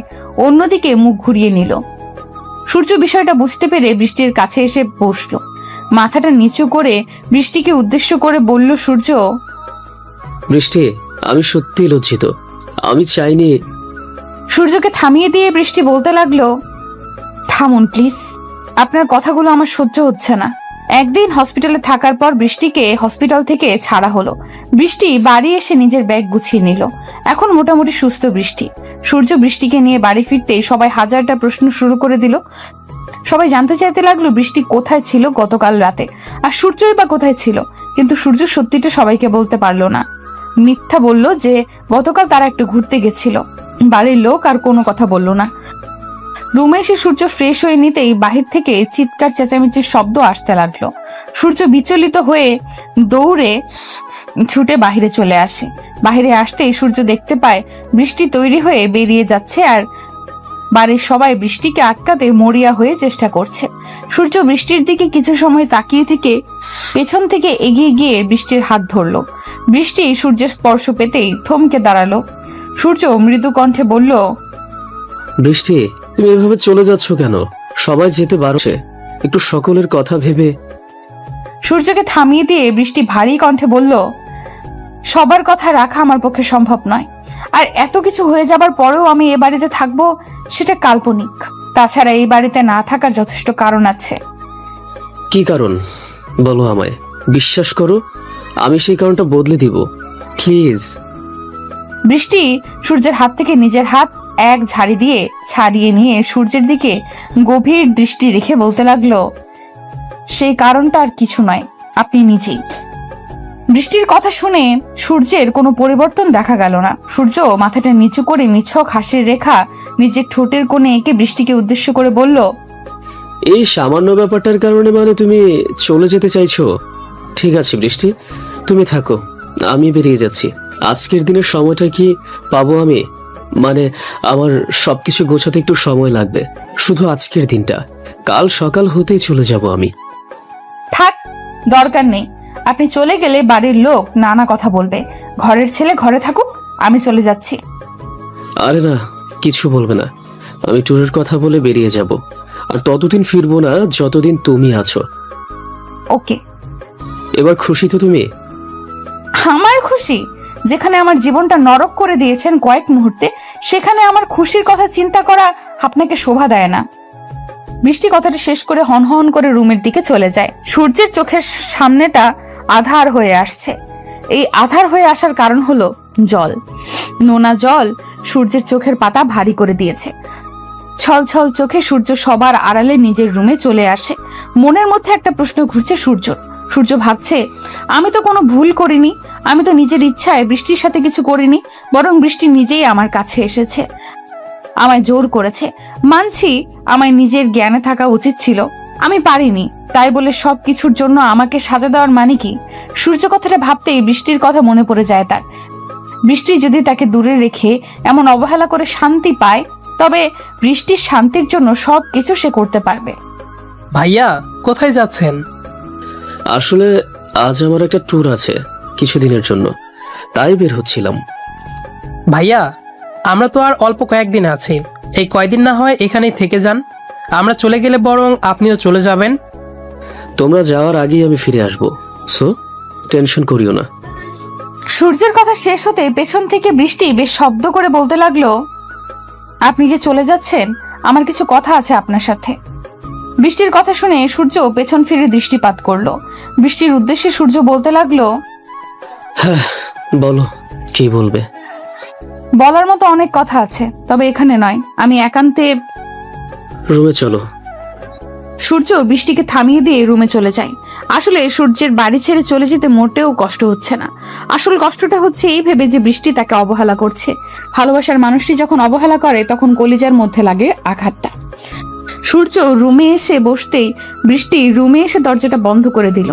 অন্যদিকে মুখ ঘুরিয়ে নিল। সূর্য বিষয়টা বুঝতে পেরে বৃষ্টির কাছে এসে বসলো। মাথাটা নিচু করে বৃষ্টিকে উদ্দেশ্য করে বলল সূর্য, বৃষ্টি, আমি সত্যি লজ্জিত। আমি চাইনি। সূর্যকে থামিয়ে দিয়ে বৃষ্টি বলতে লাগলো, থামুন প্লিজ, আপনার কথাগুলো আমার সহ্য হচ্ছে না। একদিন হসপিটালে থাকার পর বৃষ্টিকে হসপিটাল থেকে ছাড়া হলো। বৃষ্টি বাড়ি এসে নিজের ব্যাগ গুছিয়ে নিল। এখন মোটামুটি সুস্থ বৃষ্টি। সূর্য বৃষ্টিকে নিয়ে বাড়ি ফিরতেই সবাই হাজারটা প্রশ্ন শুরু করে দিল। সবাই জানতে চাইতে লাগলো বৃষ্টি কোথায় ছিল গতকাল রাতে, আর সূর্যই বা কোথায় ছিল। কিন্তু সূর্য সত্যিটা সবাইকে বলতে পারলো না। মিথ্যা বলল যে গতকাল তারা একটু ঘুরতে গেছিল। বাড়ির লোক আর কোনো কথা বলল না। রুমে এসে সূর্য ফ্রেশ হয়ে নিতেই বাহির থেকে চিৎকার চেঁচামেচির শব্দ আসতে লাগলো। সূর্য বিচলিত হয়ে দৌড়ে ছুটে বাহিরে চলে আসে। বাহিরে আসতেই সূর্য দেখতে পায় বৃষ্টি তৈরি হয়ে বেরিয়ে যাচ্ছে, আর বাড়ির সবাই বৃষ্টিকে আটকাতে মরিয়া হয়ে চেষ্টা করছে। সূর্য বৃষ্টির দিকে কিছু সময় তাকিয়ে থেকে পেছন থেকে এগিয়ে গিয়ে বৃষ্টির হাত ধরলো। বৃষ্টি সূর্যের স্পর্শ পেতেই থমকে দাঁড়ালো। সূর্য মৃদু কণ্ঠে বলল, বৃষ্টি, তুমি এভাবে চলে যাচ্ছ কেন? সবাই যেতে পারছে, একটু সকলের কথা ভেবে। সূর্যকে থামিয়ে দিয়ে বৃষ্টি ভারী কণ্ঠে বলল, সবার কথা রাখা আমার পক্ষে সম্ভব নয়। আর এত কিছু হয়ে যাবার পরেও আমি এ বাড়িতে থাকবো, সেটা কাল্পনিক। তাছাড়া এই বাড়িতে না থাকার যথেষ্ট কারণ আছে। কি কারণ বলো আমায়। বিশ্বাস করো, আমি সেই কারণটা বদলে দিব, প্লিজ। বৃষ্টি সূর্যের হাত থেকে নিজের হাত এক ঝাড়ি দিয়ে ছাড়িয়ে নিয়ে সূর্যের দিকে গভীর দৃষ্টি রেখে বলতে লাগলো, সেই কারণটা আর কিছু নয়, আপনি নিজেই। বৃষ্টির কথা শুনে সূর্যের কোনো পরিবর্তন দেখা গেল না। সূর্য মাথাটা নিচু করে নিছক হাসির রেখা নিজের ঠোঁটের কোণে এঁকে বৃষ্টিকে উদ্দেশ্য করে বলল, এই সামান্য ব্যাপারটার কারণে মানে তুমি চলে যেতে চাইছো? ঠিক আছে বৃষ্টি, তুমি থাকো, আমি বেরিয়ে যাচ্ছি। আজকের দিনের সময়টা কি পাবো আমি? মানে আমার সবকিছু গোছাতে একটু সময় লাগবে, শুধু আজকের দিনটা। কাল সকাল হতেই চলে যাব আমি। থাক, দরকার নেই। আপনি চলে গেলে বাড়ির লোক নানা কথা বলবে। ঘরের ছেলে ঘরে থাকুক, আমি চলে যাচ্ছি। আরে না, কিছু বলবে না। আমি ট্যুরের কথা বলে বেরিয়ে যাব, আর ততদিন ফিরবো না যতদিন তুমি আছো। ওকে। এবার খুশি তো তুমি? আমার খুশি? যেখানে আমার জীবনটা নরক করে দিয়েছেন কয়েক মুহূর্তে, সেখানে আমার খুশির কথা চিন্তা করা আপনাকে শোভা দেয় না। বৃষ্টি কথাটা শেষ করে হন করে রুমের দিকে চলে যায়। সূর্যের চোখের সামনেটা আধার হয়ে আসছে। এই আধার হয়ে আসার কারণ হলো জল। নোনা জল সূর্যের চোখের পাতা ভারী করে দিয়েছে। ছলছল চোখে সূর্য সবার আড়ালে নিজের রুমে চলে আসে। মনের মধ্যে একটা প্রশ্ন ঘুরছে সূর্যর। সূর্য ভাবছে, আমি তো কোনো ভুল করিনি, আমি তো নিজের ইচ্ছায় বৃষ্টির সাথে কিছু করিনি, বরং বৃষ্টি নিজেই আমার কাছে এসেছে, আমায় জোর করেছে। মানছি আমায় নিজের জ্ঞানে থাকা উচিত ছিল, আমি পারিনি, তাই বলে সব কিছুর জন্য আমাকে সাজা দেওয়ার মানে কি? সূর্য কথাটা ভাবতেই বৃষ্টির কথা মনে পড়ে যায় তার। বৃষ্টি যদি তাকে দূরে রেখে এমন অবহেলা করে শান্তি পায়, তবে বৃষ্টির শান্তির জন্য সব কিছু সে করতে পারবে। ভাইয়া, কোথায় যাচ্ছেন? আসলে আজ আমার একটা ট্যুর আছে কিছুদিনের জন্য, তাই বের হচ্ছিলাম। ভাইয়া, আমরা তো আর অল্প কয়েকদিন আছি, এই কয়দিন না হয় এখানেই থেকে যান। আমরা চলে গেলে বরং আপনিও চলে যাবেন। তোমরা যাওয়ার আগেই আমি ফিরে আসবো, সো টেনশন করিও না। সূর্যের কথা শেষ হতে পেছন থেকে বৃষ্টি বেশ শব্দ করে বলতে লাগলো, আপনি যে চলে যাচ্ছেন, আমার কিছু কথা আছে আপনার সাথে। বৃষ্টির কথা শুনে সূর্য পেছন ফিরে দৃষ্টিপাত করলো। বৃষ্টির উদ্দেশ্যে সূর্য বলতে লাগলো, হ্যাঁ বলো, কি বলবে? বলার মতো অনেক কথা আছে, তবে এখানে নয়, আমি একান্তে। রুমে চলো। সূর্য বৃষ্টিকে থামিয়ে দিয়ে রুমে চলে যায়। আসলে সূর্যের বাড়ি ছেড়ে চলে যেতে মোটেও কষ্ট হচ্ছে না। আসল কষ্টটা হচ্ছে এই ভেবে যে বৃষ্টি তাকে অবহেলা করছে। ভালোবাসার মানুষটি যখন অবহেলা করে, তখন কলিজার মধ্যে লাগে আঘাতটা। সূর্য রুমে এসে বসতেই বৃষ্টি রুমে এসে দরজাটা বন্ধ করে দিল।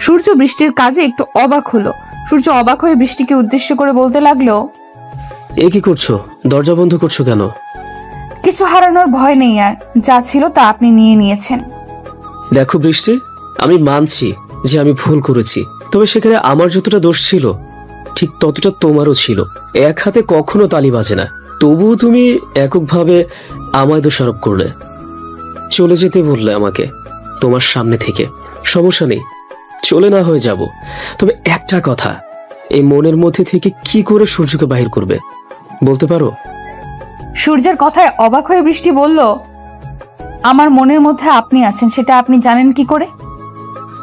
সূর্য বৃষ্টির কাজে একটু অবাক হলো। সূর্য অবাক হয়ে বৃষ্টিকে উদ্দেশ্য করে বলতে লাগলো, এ কি করছো? দরজা বন্ধ করছো কেন? কিছু হারানোর ভয় নেই, আর যা ছিল তা আপনি নিয়ে নিয়েছেন। দেখো বৃষ্টি, আমি মানছি যে আমি ভুল করেছি, তবে সেখানে আমার যতটা দোষ ছিল ঠিক ততটা তোমারও ছিল। এক হাতে কখনো তালি বাজে না, তবুও তুমি এককভাবে আমায় দোষারোপ করলে। চলে যেতে বললে আমাকে তোমার সামনে থেকে। সমস্যা নেই, চলে না হয়ে যাব, তবে একটা কথা, এই মনের মধ্যে থেকে কি করে সূর্যকে বাহির করবে বলতে পারো? সূর্যের কথায় অবাক হয়ে বৃষ্টি বলল, আমার মনের মধ্যে আপনি আছেন সেটা আপনি জানেন কি করে?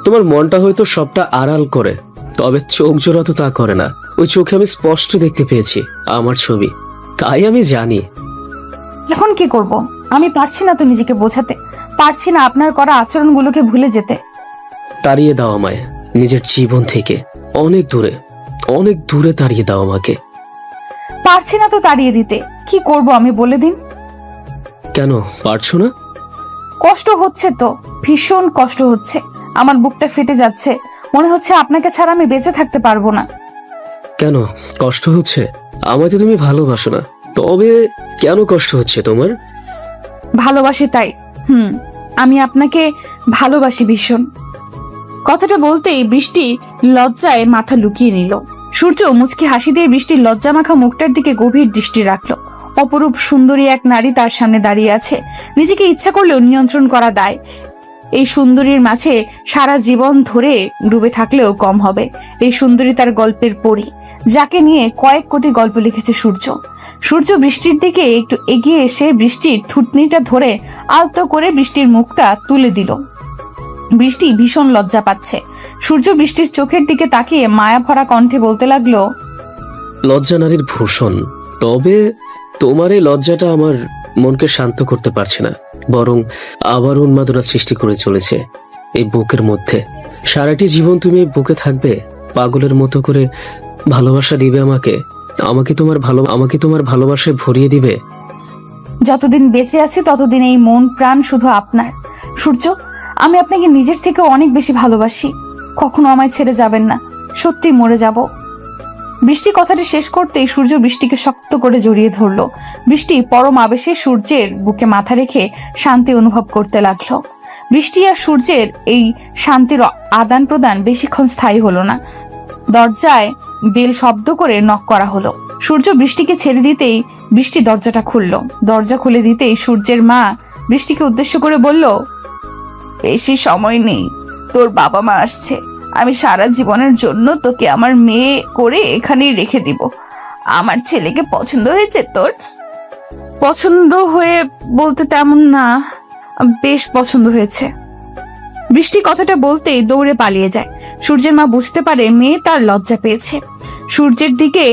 তোমার মনটা হয়তো সবটা আড়াল করে, তবে চোখ জোড়া তো তা করে না। ওই চোখে আমি স্পষ্ট দেখতে পেয়েছি আমার ছবি, তাই আমি জানি। এখন কি করব? আমি পারছি না তো নিজেকে বোঝাতে, পারছি না আপনার করা আচরণগুলোকে ভুলে যেতে। তাড়িয়ে দাও আমায় নিজের জীবন থেকে, অনেক দূরে, অনেক দূরে তাড়িয়ে দাও আমাকে। পারছি না তো তাড়িয়ে দিতে, কি করব আমি বলে দিন? কেন পারছো না? কষ্ট হচ্ছে তো, ভীষণ কষ্ট হচ্ছে। আমার বুকটা ফেটে যাচ্ছে, মনে হচ্ছে আপনাকে ছাড়া আমি বেঁচে থাকতে পারবো না। কেন কষ্ট হচ্ছে? আমায় তো তুমি ভালোবাসো না, তবে কেন কষ্ট হচ্ছে তোমার? ভালোবাসি তাই। আমি আপনাকে ভালোবাসি ভীষণ। কথাটা বলতেই বৃষ্টি লজ্জায় মাথা লুকিয়ে নিল। সূর্য মুচকি হাসি দিয়ে বৃষ্টির লজ্জা মাখা মুখটার দিকে গভীর দৃষ্টি রাখলো। অপরূপ সুন্দরী এক নারী তার সামনে দাঁড়িয়ে আছে, নিজেকে ইচ্ছা করলেও নিয়ন্ত্রণ করা দায়। এই সুন্দরীর মাঝে সারা জীবন ধরে ডুবে থাকলেও কম হবে। এই সুন্দরী তার গল্পের পরী, যাকে নিয়ে কয়েক কোটি গল্প লিখেছে সূর্য। সূর্য বৃষ্টির দিকে একটু এগিয়ে এসে বৃষ্টির থুতনিটা ধরে আলতো করে বৃষ্টির মুখটা তুলে দিল। বৃষ্টি ভীষণ লজ্জা পাচ্ছে। সূর্য বৃষ্টির চোখের দিকে তাকিয়ে মায়া ভরা কণ্ঠে বলতে লাগলো, লজ্জা নারীর ভূষণ, তবে তোমার এই লজ্জাটা আমার মনকে শান্ত করতে পারছে না, বরং আবার উন্মাদনা সৃষ্টি করে চলেছে এই বুকের মধ্যে। সারাটি জীবন তুমি এই বুকে থাকবে, পাগলের মতো করে ভালোবাসা দিবে আমাকে, আমাকে তোমার ভালোবাসায় ভরিয়ে দিবে। যতদিন বেঁচে আছি ততদিন এই মন প্রাণ শুধু আপনার। সূর্য, আমি আপনাকে নিজের থেকে অনেক বেশি ভালোবাসি, কখনো আমায় ছেড়ে যাবেন না, সত্যি মরে যাব। বৃষ্টি কথাটি শেষ করতেই সূর্য বৃষ্টিকে শক্ত করে জড়িয়ে ধরলো। বৃষ্টি পরম আবেশে সূর্যের বুকে মাথা রেখে শান্তি অনুভব করতে লাগলো। বৃষ্টি আর সূর্যের এই শান্তির আদান প্রদান বেশিক্ষণ স্থায়ী হলো না। দরজায় বেল শব্দ করে নক করা হলো। সূর্য বৃষ্টিকে ছেড়ে দিতেই বৃষ্টি দরজাটা খুলল। দরজা খুলে দিতেই সূর্যের মা বৃষ্টিকে উদ্দেশ্য করে বলল, বেশি সময় নেই, তোর বাবা মা আসছে। আমি সারা জীবনের জন্য তোকে আমার মেয়ে করে এখানেই রেখে দিব। আমার ছেলেকে পছন্দ হয়েছে তোর? পছন্দ হয়ে বলতে তেমন না, বেশ পছন্দ হয়েছে। বৃষ্টি কথাটা বলতেই দৌড়ে পালিয়ে যায়। সূর্যের মা বুঝতে পারে মেয়ে তার লজ্জা পেয়েছে। সূর্যের দিকে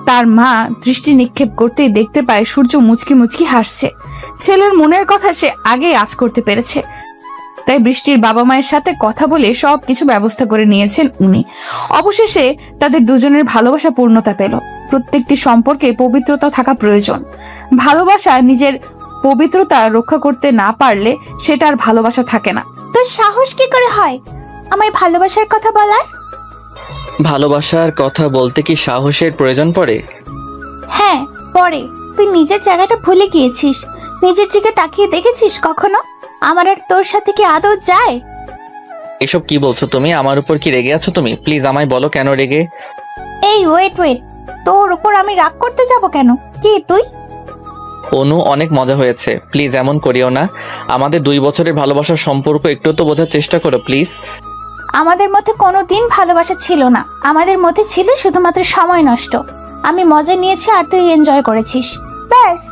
তার মা দৃষ্টি নিক্ষেপ করতেই দেখতে পায় সূর্য মুচকি মুচকি হাসছে। ছেলের মনের কথা সে আগেই আঁচ করতে পেরেছে, তাই বৃষ্টির বাবা মায়ের সাথে কথা বলে সবকিছু ব্যবস্থা করে নিয়েছেন উনি। অবশেষে তাদের দুজনের ভালোবাসা পূর্ণতা পেল। প্রত্যেকটি সম্পর্কে পবিত্রতা থাকা প্রয়োজন। ভালোবাসা নিজের পবিত্রতা রক্ষা করতে না পারলে সেটা আর ভালোবাসা থাকে না। তোর সাহস কি করে হয় আমায় ভালোবাসার কথা বলার? ভালোবাসার কথা বলতে কি সাহসের প্রয়োজন পড়ে? হ্যাঁ পরে। তুই নিজের জায়গাটা ভুলে গিয়েছিস। নিজের দিকে তাকিয়ে দেখেছিস কখনো? আমার আর তোর সাথে কি আদৌ যায়? এসব কি বলছো তুমি? আমার উপর কি রেগে আছো তুমি? প্লিজ আমায় বলো কেন রেগে? এই ওয়েট, তোর উপর আমি রাগ করতে যাব কেন? কি তুই? অনু, অনেক মজা হয়েছে, প্লিজ এমন করিও না। আমাদের 2 বছরের ভালোবাসার সম্পর্ক একটু তো বোঝার চেষ্টা করো প্লিজ। আমাদের মধ্যে কোনোদিন ভালোবাসা ছিল না, আমাদের মধ্যে ছিল শুধুমাত্র সময় নষ্ট। আমি মজা নিয়েছি আর তুই এনজয় করেছিস, ব্যাস।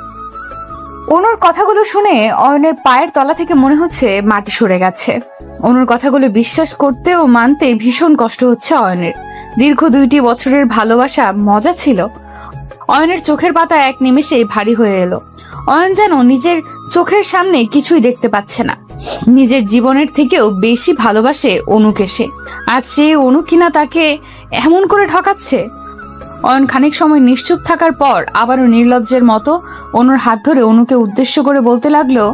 অনুর কথাগুলো শুনে অয়নের পায়ের তলা থেকে মনে হচ্ছে মাটি সরে গেছে। অনুর কথাগুলো বিশ্বাস করতে ও মানতে ভীষণ কষ্ট হচ্ছে অয়নের। দীর্ঘ 2 বছরের ভালোবাসা মজা ছিল। অয়নের চোখের পাতা এক নিমেষেই ভারী হয়ে এলো। অয়ন যেন নিজের চোখের সামনে কিছুই দেখতে পাচ্ছে না। নিজের জীবনের থেকেও বেশি ভালোবাসে অনুকে সে। আজ সে অনু কিনা তাকে এমন করে ঠকাচ্ছে। অয়ন খানিক সময় নিশ্চুপ থাকার পর আবারও নির্লজ্জের মতো অনুর হাত ধরে অনুকে উদ্দেশ্য করে বলতে লাগলো,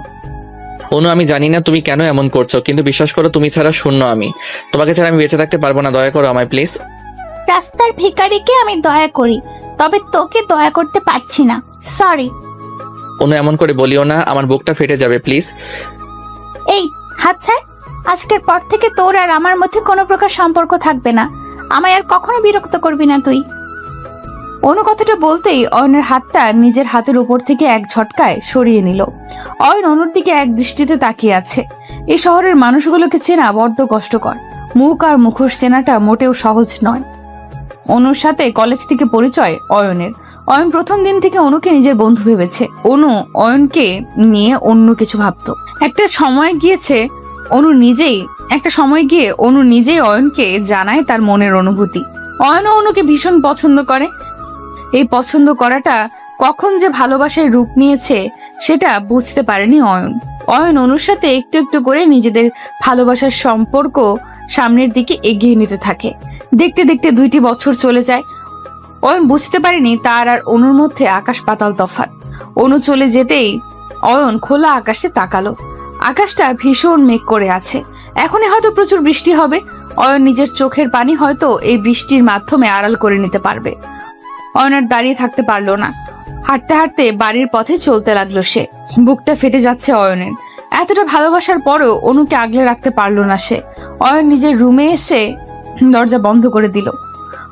অনু, আমি জানি না তুমি কেন এমন করছো, কিন্তু বিশ্বাস করো তুমি ছাড়া শূন্য আমি। তোমাকে ছাড়া আমি বেঁচে থাকতে পারবো না, দয়া করো আমায় প্লিজ। রাস্তার ভিখারিকে আমি দয়া করি, তবে তোকে দয়া করতে পারছি না, সরি। অনু, এমন করে বলিও না, আমার বুকটা ফেটে যাবে প্লিজ। এই হাত ছাড়। আজকের পর থেকে তোর আর আমার মধ্যে কোনো প্রকার সম্পর্ক থাকবে না। আমায় আর কখনো বিরক্ত করবি না তুই। অনু কথাটা বলতেই অয়নের হাতটা নিজের হাতের উপর থেকে এক ঝটকায় সরিয়ে নিল। অয়ন অনুর দিকে এক দৃষ্টিতে তাকিয়ে আছে। এই শহরের মানুষগুলোকে চেনা বড্ড কষ্টকর। মুখ আর মুখোশ চেনাটা মোটেও সহজ নয়। অনুর সাথে কলেজ থেকে পরিচয় অয়নের। অয়ন প্রথম দিন থেকে অনুকে নিজের বন্ধু ভেবেছে। অনু অয়নকে নিয়ে অন্য কিছু ভাবতো। একটা সময় গিয়ে অনু নিজেই অয়নকে জানায় তার মনের অনুভূতি। অয়নও অনুকে ভীষণ পছন্দ করে। এই পছন্দ করাটা কখন যে ভালোবাসার রূপ নিয়েছে সেটা বুঝতে পারেনি অয়ন। অয়ন অনুর সাথে একটু একটু করে নিজেদের ভালোবাসার সম্পর্ক সামনের দিকে এগিয়ে নিতে থাকে। দেখতে দেখতে 2টি বছর চলে যায়। অয়ন বুঝতে পারেনি তার আর অনুর মধ্যে আকাশ পাতাল তফাৎ। অনু চলে যেতেই অয়ন খোলা আকাশে তাকালো। আকাশটা ভীষণ মেঘ করে আছে। এখনই হয়তো প্রচুর বৃষ্টি হবে। অয়ন নিজের চোখের পানি হয়তো এই বৃষ্টির মাধ্যমে আড়াল করে নিতে পারবে। অয়ন আর দাঁড়িয়ে থাকতে পারলো না। হাঁটতে হাঁটতে বাড়ির পথে চলতে লাগলো সে। বুকটা ফেটে যাচ্ছে অয়নের। এতটা ভালোবাসার পরেও অনুকে আগলে রাখতে পারলো না সে। অয়ন নিজের রুমে এসে দরজা বন্ধ করে দিল।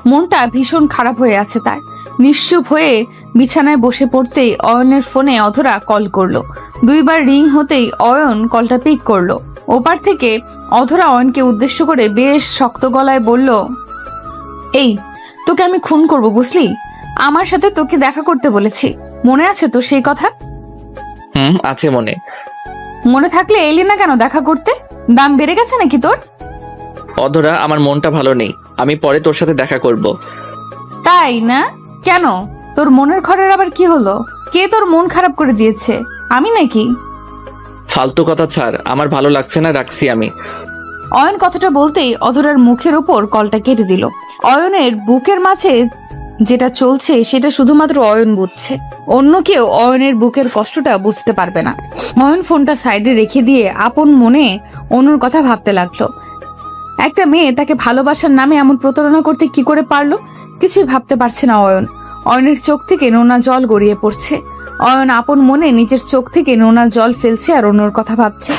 মনটা ভীষণ খারাপ হয়ে আছে তার। নিশ্চুপ হয়ে বিছানায় বসে পড়তেই অয়নের ফোনে অধরা কল করলো। 2বার রিং হতেই অয়ন কলটা পিক করলো। ওপার থেকে অধরা অয়নকে উদ্দেশ্য করে বেশ শক্ত গলায় বলল, এই তোকে আমি খুন করব বুঝলি? আমার সাথে তোকে দেখা করতে বলেছি, মনে আছে তো সেই কথা? আছে মনে। মনে থাকলে এলি না কেন দেখা করতে? দাম বেড়ে গেছে নাকি তোর? অধরা, আমার মনটা ভালো নেই, আমি পরে তোর সাথে দেখা করব। তাই না? কেন, তোর মনের ঘরের আবার কি হলো? কে তোর মন খারাপ করে দিয়েছে? আমি নাকি? ফালতু কথা ছাড়, আমার ভালো লাগছে না, রাখছি আমি। অয়ন কথাটা বলতেই অধরার মুখের ওপর কলটা কেটে দিল। অয়নের বুকের মাঝে যেটা চলছে সেটা শুধুমাত্র অয়ন বুঝছে। অন্য কেউ অয়নের বুকের কষ্টটা বুঝতে পারবে না। অয়ন ফোনটা সাইডে রেখে দিয়ে আপন মনে অনুর কথা ভাবতে লাগলো। একটা মেয়ে তাকে ভালোবাসার নামে এমন প্রতারণা করতে কি করে পারলো? কিছুই ভাবতে পারছে না অয়ন। অয়নের চোখ থেকে নোনা জল গড়িয়ে পড়ছে। অয়ন আপন মনে নিজের চোখ থেকে নোনা জল ফেলছে আর অনুর কথা ভাবছে।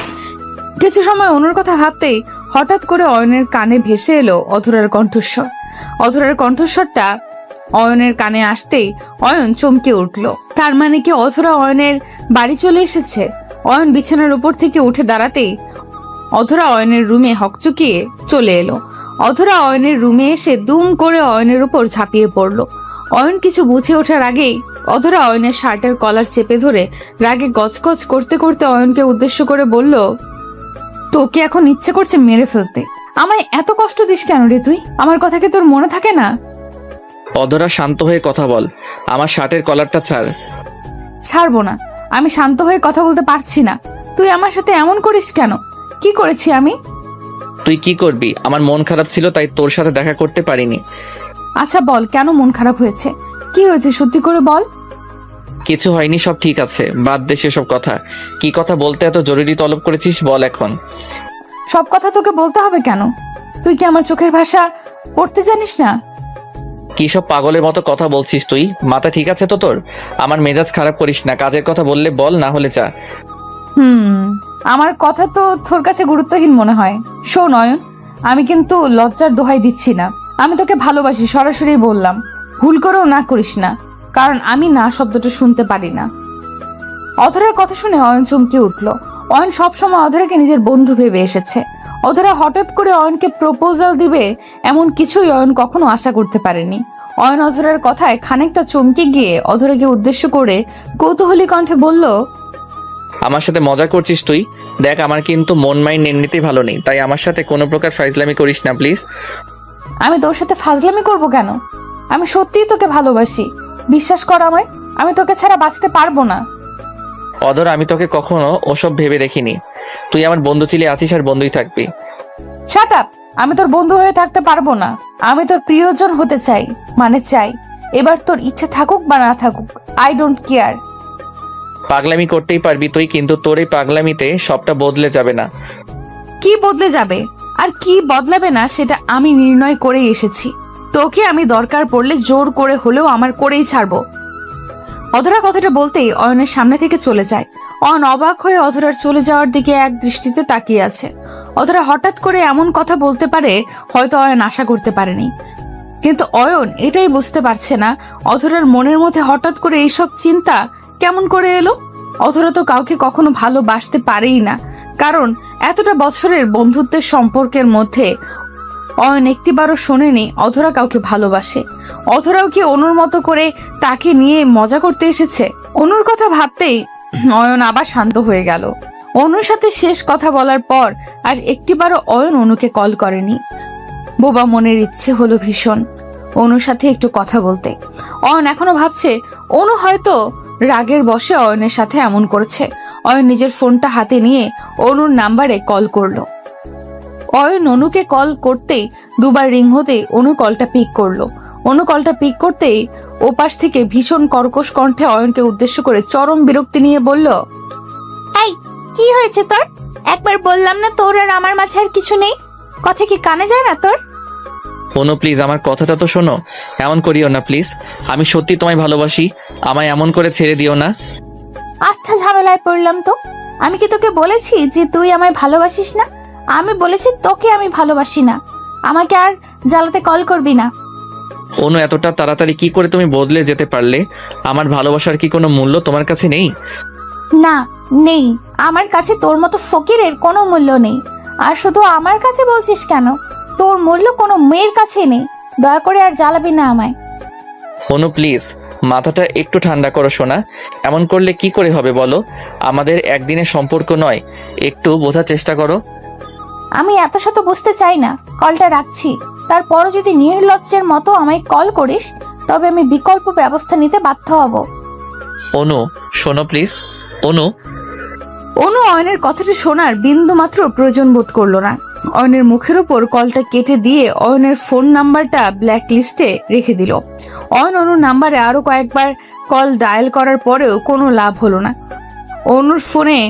কিছু সময় অনুর কথা ভাবতেই হঠাৎ করে অয়নের কানে ভেসে এলো অধরার কণ্ঠস্বর। অধরার কণ্ঠস্বরটা অয়নের কানে আসতেই অয়ন চমকে উঠল। তার মানে কি অধরা অয়নের বাড়ি চলে এসেছে? অয়ন বিছানার উপর থেকে উঠে দাঁড়াতেই অধরা অয়নের রুমে হকচকিয়ে চলে এলো। অধরা অয়নের রুমে এসে দুম করে অয়নের উপর ঝাঁপিয়ে পড়ল। অয়ন কিছু বুঝে ওঠার আগেই অধরা অয়নের শার্টের কলার চেপে ধরে রাগে গজগজ করতে করতে অয়নকে উদ্দেশ্য করে বলল, তোকে এখন ইচ্ছে করছে মেরে ফেলতে। আমায় এত কষ্ট দিস কেন রে তুই? আমার কথা কি তোর মনে থাকে না? অধরা, শান্ত হয়ে কথা বল, আমার শার্টের কলারটা ছাড়। ছাড়বো না। আমি শান্ত হয়ে কথা বলতে পারছি না। তুই আমার সাথে এমন করিস কেন? কি করেছি আমি? তুই কি করবি? আমার মন খারাপ ছিল তাই তোর সাথে দেখা করতে পারিনি। আচ্ছা বল, কেন মন খারাপ হয়েছে? কি হয়েছে সত্যি করে বল। কিছু হয়নি, সব ঠিক আছে, বাদ দে সেসব কথা। কি কথা বলতে এত জরুরি তলব করেছিস বল এখন। সব কথা তোকে বলতে হবে কেন? তুই কি আমার চোখের ভাষা পড়তে জানিস না? কি সব পাগলের মতো কথা বলছিস তুই? মাথা ঠিক আছে তো তোর? আমার মেজাজ খারাপ করিস না, কাজের কথা বললে বল, না হলে যা। আমার কথা তো তোর কাছে গুরুত্বহীন মনে হয়। শোন অয়ন, আমি কিন্তু লজ্জার দোহাই দিচ্ছি না। আমি তোকে ভালোবাসি, সরাসরি বললাম। ভুল করেও না করিস না, কারণ আমি না শব্দটা শুনতে পারি না। অধরার কথা শুনে অয়ন চমকে উঠল। অয়ন সবসময় অধরাকে নিজের বন্ধু ভেবে এসেছে। অধরা হঠাৎ করে অয়নকে প্রপোজাল দিবে এমন কিছুই অয়ন কখনো আশা করতে পারেনি। অয়ন অধরার কথায় খানিকটা চমকে গিয়ে অধরাকে উদ্দেশ্য করে কৌতূহলী কণ্ঠে বলল, আমার সাথে মজা করছিস তুই? দেখ, আমার কিন্তু মন মাইন্ড এমনিতেই ভালো নেই, তাই আমার সাথে কোনো প্রকার ফাইজলামি করিস না প্লিজ। আমি তোর সাথে ফাজলামি করব কেন? আমি সত্যিই তোকে ভালোবাসি, বিশ্বাস কর আমায়। আমি তোকে ছাড়া বাঁচতে পারবো না। অধর, আমি তোকে কখনো ওসব ভেবে দেখিনি। তুই আমার বন্ধু ছিলি, আছিস আর বন্ধুই থাকবি। Shut up! আমি তোর বন্ধু হয়ে থাকতে পারবো না। আমি তোর প্রিয়জন হতে চাই, মানে চাই। এবার তোর ইচ্ছে থাকুক বা না থাকুক, আই ডোন্ট কেয়ার। পাগলামি করতেই পারবি তুই, কিন্তু তোর এই পাগলামিতে সবটা বদলে যাবে না। কি বদলে যাবে আর কি বদলাবে না সেটা আমি নির্ণয় করেই এসেছি। তোকে আমি দরকার পড়লে জোর করে হলেও আমার করেই ছাড়বো। অধরা কথাটা বলতেই অয়নের সামনে থেকে চলে যায়। অয়ন অবাক হয়ে অধরার চলে যাওয়ার দিকে এক দৃষ্টিতে তাকিয়ে আছে। অধরা হঠাৎ করে এমন কথা বলতে পারে হয়তো অয়ন আশা করতে পারেনি, কিন্তু অয়ন এটাই বুঝতে পারছে না অধরার মনের মধ্যে হঠাৎ করে এইসব চিন্তা কেমন করে এলো। অধরা তো কাউকে কখনো ভালোবাসতে পারেই না, কারণ এতটা বছরের বন্ধুত্বের সম্পর্কের মধ্যে অয়ন একটিবারও শোনেনি অধরা কাউকে ভালোবাসে। অধরাও কি অনুর মতো করে তাকে নিয়ে মজা করতে এসেছে? অনুর কথা ভাবতেই অয়ন আবার শান্ত হয়ে গেল। অনুর সাথে শেষ কথা বলার পর আর একটিবারও অয়ন অনুকে কল করেনি। বোবা মনের ইচ্ছে হলো ভীষণ অনুর সাথে একটু কথা বলতে। অয়ন এখনো ভাবছে অনু হয়তো রাগের বশে অয়নের সাথে এমন করেছে। অয়ন নিজের ফোনটা হাতে নিয়ে অনুর নাম্বারে কল করলো। অয়ন অনুকে কল করতেই দুবার রিং হতেই অনু কলটা পিক করলো। অনু কলটা পিক করতেই ওপাশ থেকে ভীষণ কর্কশ কণ্ঠে অয়নকে উদ্দেশ্য করে চরম বিরক্তি নিয়ে বলল, এই কি হয়েছে তোর? একবার বললাম না তোর আর আমার মাঝে আর কিছু নেই? কথা কি কানে যায় না তোর? অনু প্লিজ আমার কথাটা তো শোনো, এমন করিও না প্লিজ। আমি সত্যি তোমায় ভালোবাসি, আমায় এমন করে ছেড়ে দিও না। আচ্ছা ঝামেলায় পড়লাম তো। আমি কি তোকে বলেছি যে তুই আমায় ভালোবাসিস না? আমি বলেছি তোকে আমি ভালোবাসি না। আমাকে আর জ্বালাতে কল করবি না। অনু এতটা তাড়াতাড়ি কি করে তুমি বদলে যেতে পারলে? আমার ভালোবাসার কি কোনো মূল্য তোমার কাছে নেই? না, নেই। আমার কাছে তোর মতো ফকিরের কোনো মূল্য নেই। আর শুধু আমার কাছে বলছিস কেন? তোর মূল্য কোনো মেয়ের কাছে নেই। দয়া করে আর জ্বালাবি না আমায়। অনু প্লিজ মাথাটা একটু ঠান্ডা করো সোনা। এমন করলে কি করে হবে বলো? আমাদের একদিনের সম্পর্ক নয়, একটু বোঝার চেষ্টা করো। আমি এত শত বুঝতে চাই না। কলটা রাখছি। তারপরও যদি নির্লজ্জের মতো আমায় কল করিস তবে আমি বিকল্প ব্যবস্থা নিতে বাধ্য হব। অনু শোনো প্লিজ। অনু অনু অয়নের কথাটা শোনার বিন্দু মাত্র প্রয়োজন বোধ করলো না। অয়নের মুখের উপর কলটা কেটে দিয়ে অয়নের ফোন নাম্বারটা ব্ল্যাক লিস্টে রেখে দিল। অয়ন অনুর নাম্বারে আরো কয়েকবার কল ডায়াল করার পরেও কোনো লাভ হলো না। অনুর ফোনে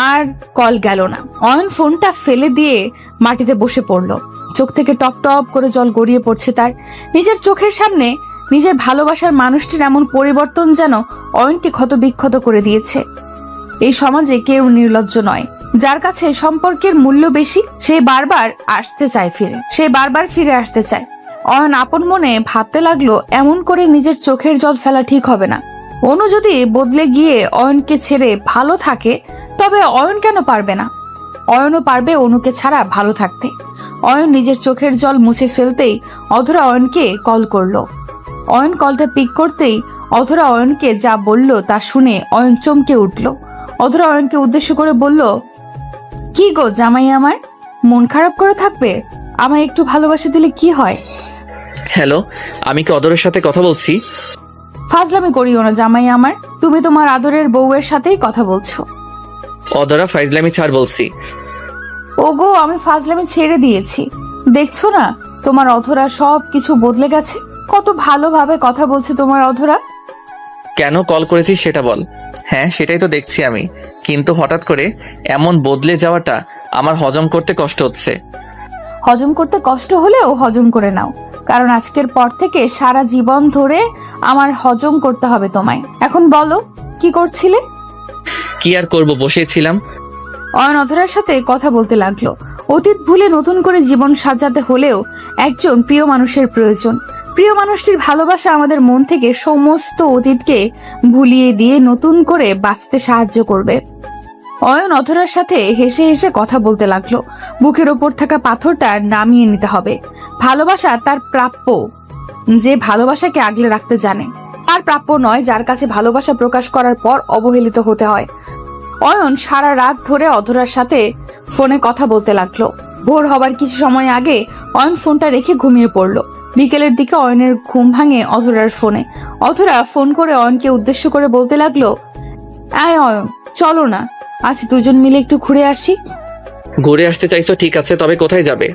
আর কল গেল না। অয়ন ফোনটা ফেলে দিয়ে মাটিতে বসে পড়ল। চোখ থেকে টপ টপ করে জল গড়িয়ে পড়ছে তার। নিজের চোখের সামনে নিজের ভালোবাসার মানুষটির এমন পরিবর্তন যেন অয়নকে ক্ষতবিক্ষত করে দিয়েছে। এই সমাজে কেউ নির্লজ্জ নয়। যার কাছে সম্পর্কের মূল্য বেশি সে বারবার ফিরে আসতে চায়। অয়ন আপন মনে ভাবতে লাগলো এমন করে নিজের চোখের জল ফেলা ঠিক হবে না। অনু যদি বদলে গিয়ে অয়নকে ছেড়ে ভালো থাকে তবে অয়ন কেন পারবে না? অয়নও পারবে অনুকে ছাড়া ভালো থাকতে। অয়ন নিজের চোখের জল মুছে ফেলতেই অধরা অয়নকে কল করলো। অয়ন কলটা পিক করতেই অধরা অয়নকে যা বলল তা শুনে অয়ন চমকে উঠল। অধরা অয়নকে উদ্দেশ্য করে বলল, কি গো জামাই আমার, মন খারাপ করে থাকবে? আমায় একটু ভালোবাসা দিলে কি হয়? হ্যালো, আমি কি অদরের সাথে কথা বলছি? ফাজলামি করিও না জামাই আমার, তুমি তোমার আদরের বউয়ের সাথেই কথা বলছো। অদরা ফাইজলামি ছাড় বলছি। ওগো আমি ফাজলামি ছেড়ে দিয়েছি। দেখছো না তোমার অধরা সব কিছু বদলে গেছে। কত ভালোভাবে কথা বলছে তোমার অধরা। কেন কল করেছিস সেটা বল। হ্যাঁ সেটাই তো দেখছি আমি, কিন্তু হঠাৎ করে এমন বদলে যাওয়াটা আমার হজম করতে কষ্ট হচ্ছে। হজম করতে কষ্ট হলেও হজম করে নাও, কারণ আজকের পর থেকে সারা জীবন ধরে আমার হজম করতে হবে তোমায়। এখন বলো কি করছিলে? কি আর করব, বসেছিলাম। অয়ন অধরার সাথে কথা বলতে লাগলো। অতীত ভুলে নতুন করে জীবন সাজাতে হলেও একজন প্রিয় মানুষের প্রয়োজন। প্রিয় মানুষটির ভালোবাসা আমাদের মন থেকে সমস্ত অতীতকে ভুলিয়ে দিয়ে নতুন করে বাঁচতে সাহায্য করবে। অয়ন অধরার সাথে হেসে হেসে কথা বলতে লাগলো। বুকের ওপর থাকা পাথরটা নামিয়ে নিতে হবে। ভালোবাসা তার প্রাপ্য, যে ভালোবাসাকে আগলে রাখতে জানে। আর প্রাপ্য নয় যার কাছে ভালোবাসা প্রকাশ করার পর অবহেলিত হতে হয়। অয়ন সারা রাত ধরে অধরার সাথে ফোনে কথা বলতে লাগলো। ভোর হবার কিছু সময় আগে অয়ন ফোনটা রেখে ঘুমিয়ে পড়লো। বিকেলের দিকে অয়নের ঘুম ভাঙে অধরার ফোনে। অধরা ফোন করে অয়নকে উদ্দেশ্য করে বলতে লাগলো, আয় অয়ন চলো না, আজ দুজন মিলে একটু ঘুরে আসি। ঘুরে আসতে চাইছো ঠিক আছে, তবে কোথায় যাবে?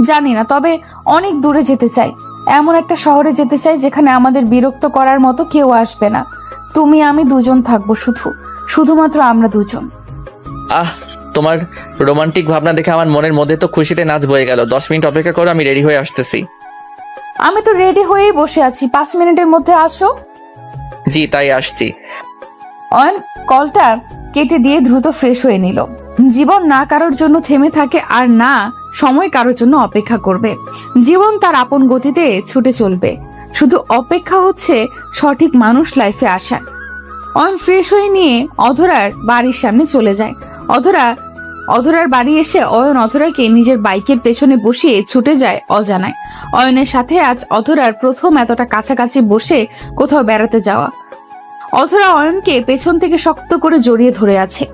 জানি না, তবে অনেক দূরে যেতে চাই। এমন একটা শহরে যেতে চাই যেখানে আমাদের বিরক্ত করার মতো কেউ আসবে না। তুমি আমি দুজন থাকবো, শুধুমাত্র আমরা দুজন। তোমার রোমান্টিক ভাবনা দেখে আমার মনের মধ্যে তো খুশিতে নাচ বয়ে গেল। 10 মিনিট অপেক্ষা করো, আমি রেডি হয়ে আসতেছি। আমি তো রেডি হয়েই বসে আছি, 5 মিনিটের মধ্যে আসো। জি তাই আসছি। অয়ন কলটা কেটে দিয়ে দ্রুত ফ্রেশ হয়ে নিল। জীবন না কারোর জন্য থেমে থাকে, আর না সময় কারোর জন্য অপেক্ষা করবে। জীবন তার আপন গতিতে ছুটে চলবে, শুধু অপেক্ষা হচ্ছে সঠিক মানুষ লাইফে আসার। অয়ন ফ্রেশ হয়ে নিয়ে অধরার বাড়ির সামনে চলে যায়। অধরার বাড়ি এসে অয়ন অধরাকে নিজের বাইকের পেছনে বসিয়ে ছুটে যায় অজানায়। অয়নের সাথে আজ অধরার প্রথম এতটা কাছাকাছি বসে কোথাও বেড়াতে যাওয়া। অধরা অয়নকে পেছন থেকে শক্ত করে জড়িয়ে ধরে আছে।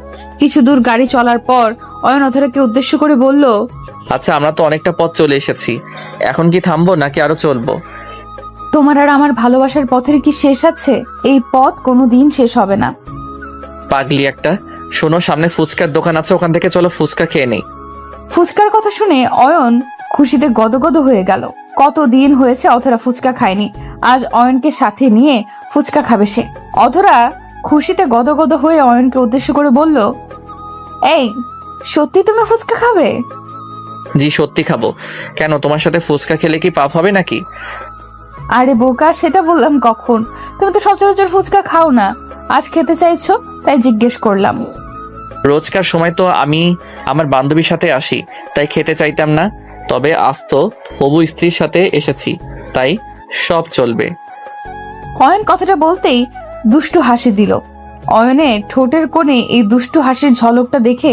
কিছু দূর গাড়ি চলার পর অয়ন অধরাকে উদ্দেশ্য করে বলল, আচ্ছা আমরা তো অনেকটা পথ চলে এসেছি, এখন কি থামবো নাকি আরো চলবো? তোমার আর আমার ভালোবাসার পথের কি শেষ আছে? এই পথ কোনোদিন শেষ হবে না। পাগলি একটা। শোনো, সামনে ফুচকার দোকান আছে, ওখান থেকে চলো ফুচকা খেয়ে নেই। ফুচকার কথা শুনে অয়ন খুশিতে গদগদ হয়ে গেল। কতদিন হয়েছে অধরা ফুচকা খায়নি, আজ অয়নকে সাথে নিয়ে ফুচকা খাবে সে। অধরা খুশিতে গদগদ হয়ে অয়নকে উদ্দেশ্য করে বলল, এই সত্যি তুমি ফুচকা খাবে? জি সত্যি খাবো। কেন, তোমার সাথে ফুচকা খেলে কি পাপ হবে নাকি? আরে বোকা, সেটা বললাম কখন? তুমি তো সচরাচর ফুচকা খাও না, আজ খেতে চাইছো তাই জিজ্ঞেস করলাম। রোজকার সময় তো আমি আমার বান্ধবীর সাথে আসি, তাই খেতে চাইতাম না। তবে আজ তো হবু স্ত্রীর সাথে এসেছি, তাই সব চলবে। অয়ন কথাটা বলতেই দুষ্টু হাসি দিল। অয়নের ঠোঁটের কোণে এই দুষ্টু হাসির ঝলকটা দেখে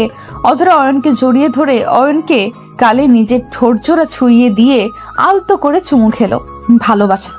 অধরা অয়নকে জড়িয়ে ধরে অয়নকে গালে নিজের ঠোঁট জোড়া ছুঁইয়ে দিয়ে আলতো করে চুমু খেলো। ভালোবাসা,